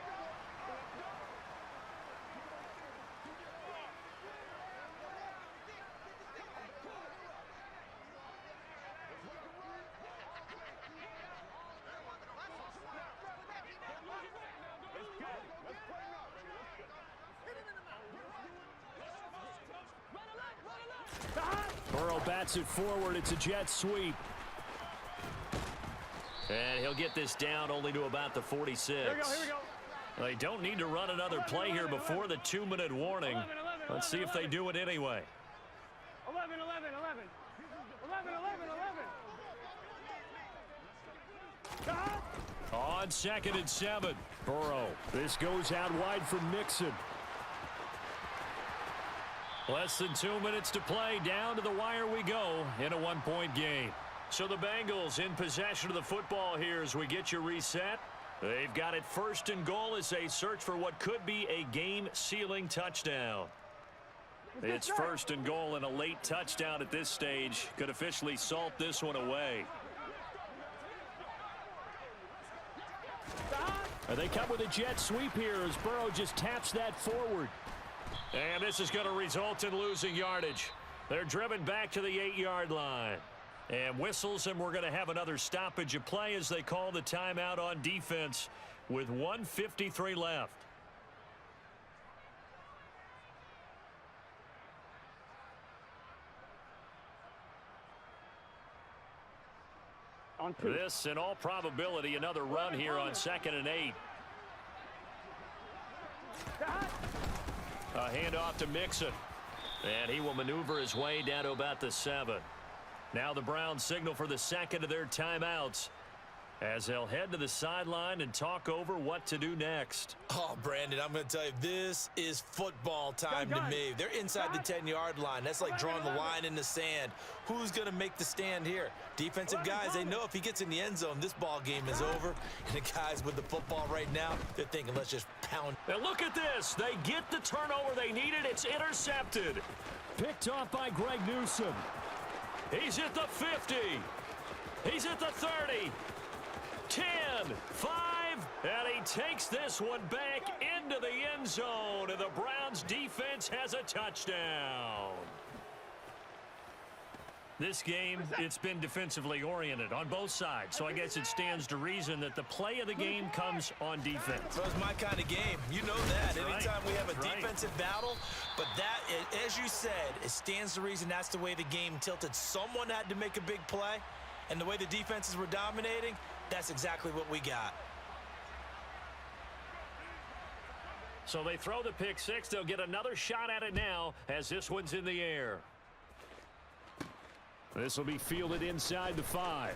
Burrow bats it forward. It's a jet sweep. And he'll get this down only to about the 46. Here we go, here we go. They don't need to run another play here before the 2-minute warning. Let's see if they do it anyway. 11, 11, 11. 11, 11, 11. On 2nd and 7. Burrow. This goes out wide for Mixon. Less than 2 minutes to play. Down to the wire we go in a 1-point game. So the Bengals in possession of the football here as we get you reset. They've got it 1st and goal as they search for what could be a game-sealing touchdown. It's 1st and goal, and a late touchdown at this stage could officially salt this one away. And they come with a jet sweep here as Burrow just taps that forward. And this is going to result in losing yardage. They're driven back to the 8-yard line. And whistles, and we're going to have another stoppage of play as they call the timeout on defense with 1:53 left. This, in all probability, another run here on 2nd and 8. A handoff to Mixon. And he will maneuver his way down to about the 7. Now the Browns signal for the 2nd of their timeouts as they'll head to the sideline and talk over what to do next. Oh, Brandon, I'm going to tell you, this is football time to me. They're inside the 10-yard line. That's like drawing the line in the sand. Who's going to make the stand here? Defensive guys, they know if he gets in the end zone, this ball game is over. And the guys with the football right now, they're thinking, let's just pound. And look at this. They get the turnover they needed. It's intercepted. Picked off by Greg Newsome. He's at the 50. He's at the 30. 10, 5, and he takes this one back into the end zone, and the Browns defense has a touchdown. This game, it's been defensively oriented on both sides, so I guess it stands to reason that the play of the game comes on defense. So it's my kind of game. You know that. Anytime we have a defensive battle, but that, as you said, it stands to reason that's the way the game tilted. Someone had to make a big play, and the way the defenses were dominating, that's exactly what we got. So they throw the pick six. They'll get another shot at it now as this one's in the air. This will be fielded inside the 5.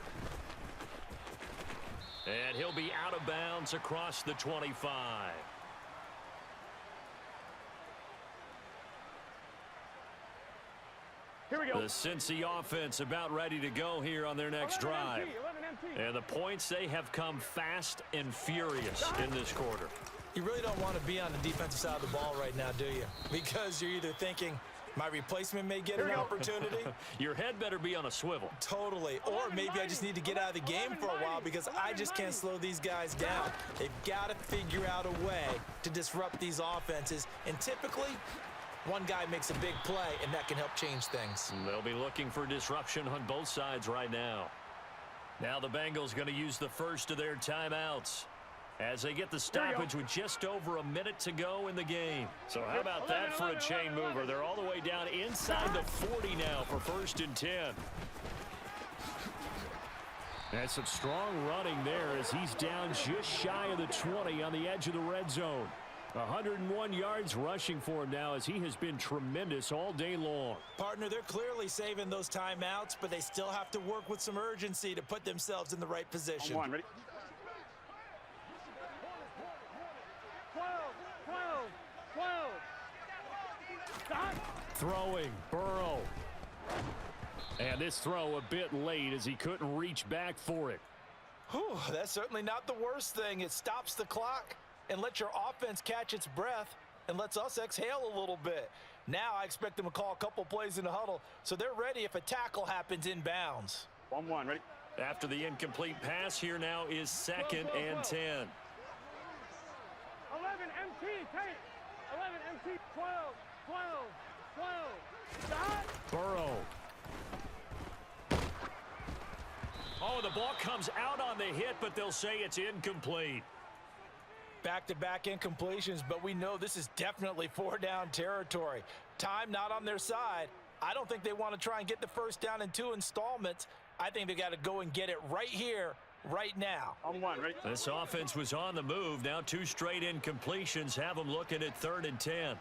And he'll be out of bounds across the 25. Here we go. The Cincy offense about ready to go here on their next drive. And the points, they have come fast and furious in this quarter. You really don't want to be on the defensive side of the ball right now, do you? Because you're either thinking, my replacement may get an opportunity. Your head better be on a swivel. Totally. Or maybe I just need to get out of the game for a while because I just can't slow these guys down. They've got to figure out a way to disrupt these offenses. And typically, one guy makes a big play, and that can help change things. They'll be looking for disruption on both sides right now. Now the Bengals going to use the first of their timeouts as they get the stoppage with just over a minute to go in the game. So how about that for a chain mover? They're all the way down inside the 40 now for 1st and 10. And some strong running there as he's down just shy of the 20 on the edge of the red zone. 101 yards rushing for him now as he has been tremendous all day long. Partner, they're clearly saving those timeouts, but they still have to work with some urgency to put themselves in the right position. On one, ready? 12. Stop. Throwing, Burrow. And this throw a bit late as he couldn't reach back for it. Whew, that's certainly not the worst thing. It stops the clock and lets your offense catch its breath and lets us exhale a little bit. Now I expect them to call a couple plays in the huddle so they're ready if a tackle happens inbounds. 1-1, ready? After the incomplete pass, here now is 2nd and 10. 11 MT, take. 11 MT, 12. Stop. Burrow. Oh, the ball comes out on the hit, but they'll say it's incomplete. Back-to-back incompletions, but we know this is definitely 4-down territory. Time not on their side. I don't think they want to try and get the first down in 2 installments. I think they got to go and get it right here, right now. On one, ready? This offense was on the move. Now 2 straight incompletions have them looking at 3rd and 10.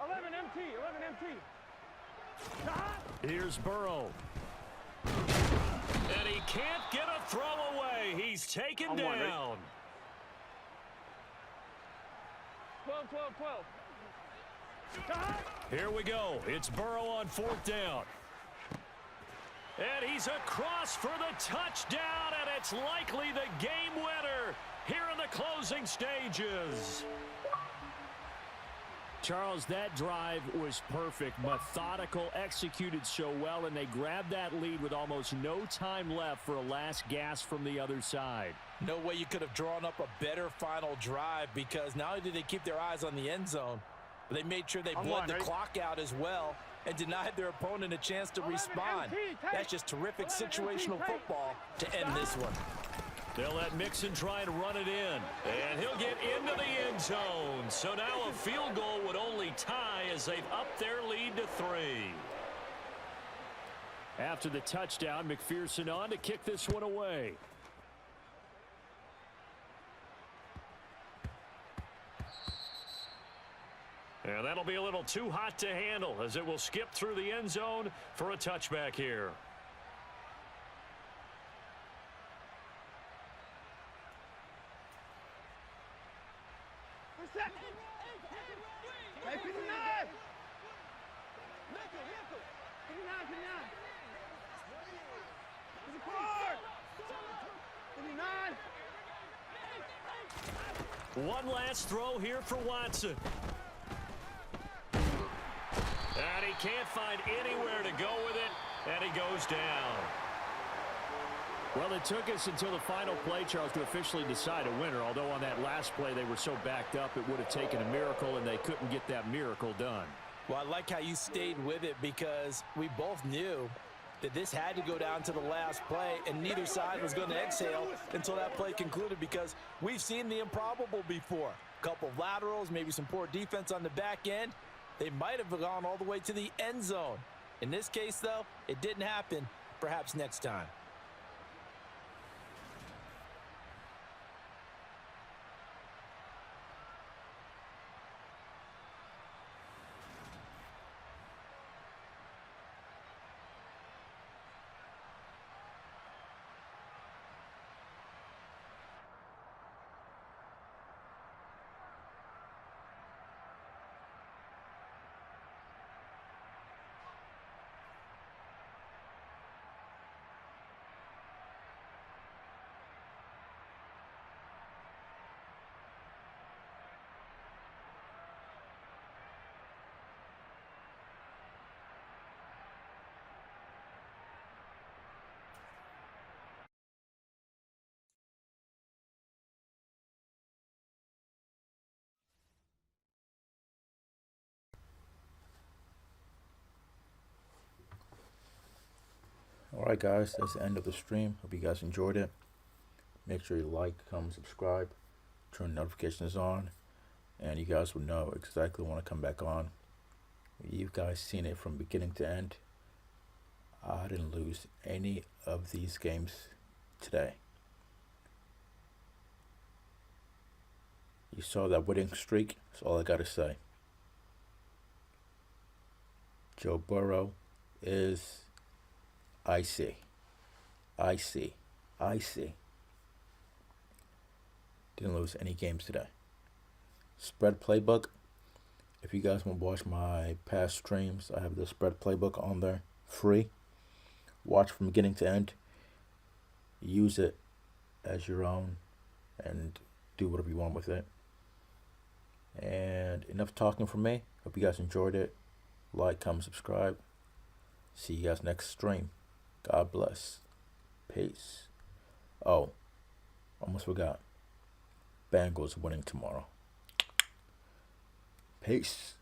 11 MT. Stop. Here's Burrow. And he can't get a throw away. He's taken On one, ready? down. 12. Stop. Here we go. It's Burrow on 4th down. And he's across for the touchdown, and it's likely the game winner here in the closing stages. Charles, that drive was perfect, methodical, executed so well, and they grabbed that lead with almost no time left for a last gasp from the other side. No way you could have drawn up a better final drive because not only did they keep their eyes on the end zone, but they made sure they bled the clock out as well and denied their opponent a chance to respond. That's just terrific situational football to end this one. They'll let Mixon try and run it in, and he'll get into the end zone. So now a field goal would only tie as they've upped their lead to 3. After the touchdown, McPherson on to kick this one away. And that'll be a little too hot to handle as it will skip through the end zone for a touchback here. One last throw here for Watson. And he can't find anywhere to go with it, and he goes down. Well, it took us until the final play, Charles, to officially decide a winner, although on that last play they were so backed up it would have taken a miracle, and they couldn't get that miracle done. Well, I like how you stayed with it because we both knew that this had to go down to the last play, and neither side was going to exhale until that play concluded because we've seen the improbable before. A couple of laterals, maybe some poor defense on the back end. They might have gone all the way to the end zone. In this case, though, it didn't happen. Perhaps next time. Alright guys, that's the end of the stream. Hope you guys enjoyed it. Make sure you like, comment, subscribe, turn notifications on, and you guys will know exactly when I come back on. You guys seen it from beginning to end. I didn't lose any of these games today. You saw that winning streak. That's all I gotta say. Joe Burrow is icy. Icy. Icy. Didn't lose any games today. Spread playbook. If you guys want to watch my past streams, I have the spread playbook on there. Free. Watch from beginning to end. Use it as your own and do whatever you want with it. And enough talking from me. Hope you guys enjoyed it. Like, comment, subscribe. See you guys next stream. God bless. Peace. Oh, almost forgot. Bengals winning tomorrow. Peace.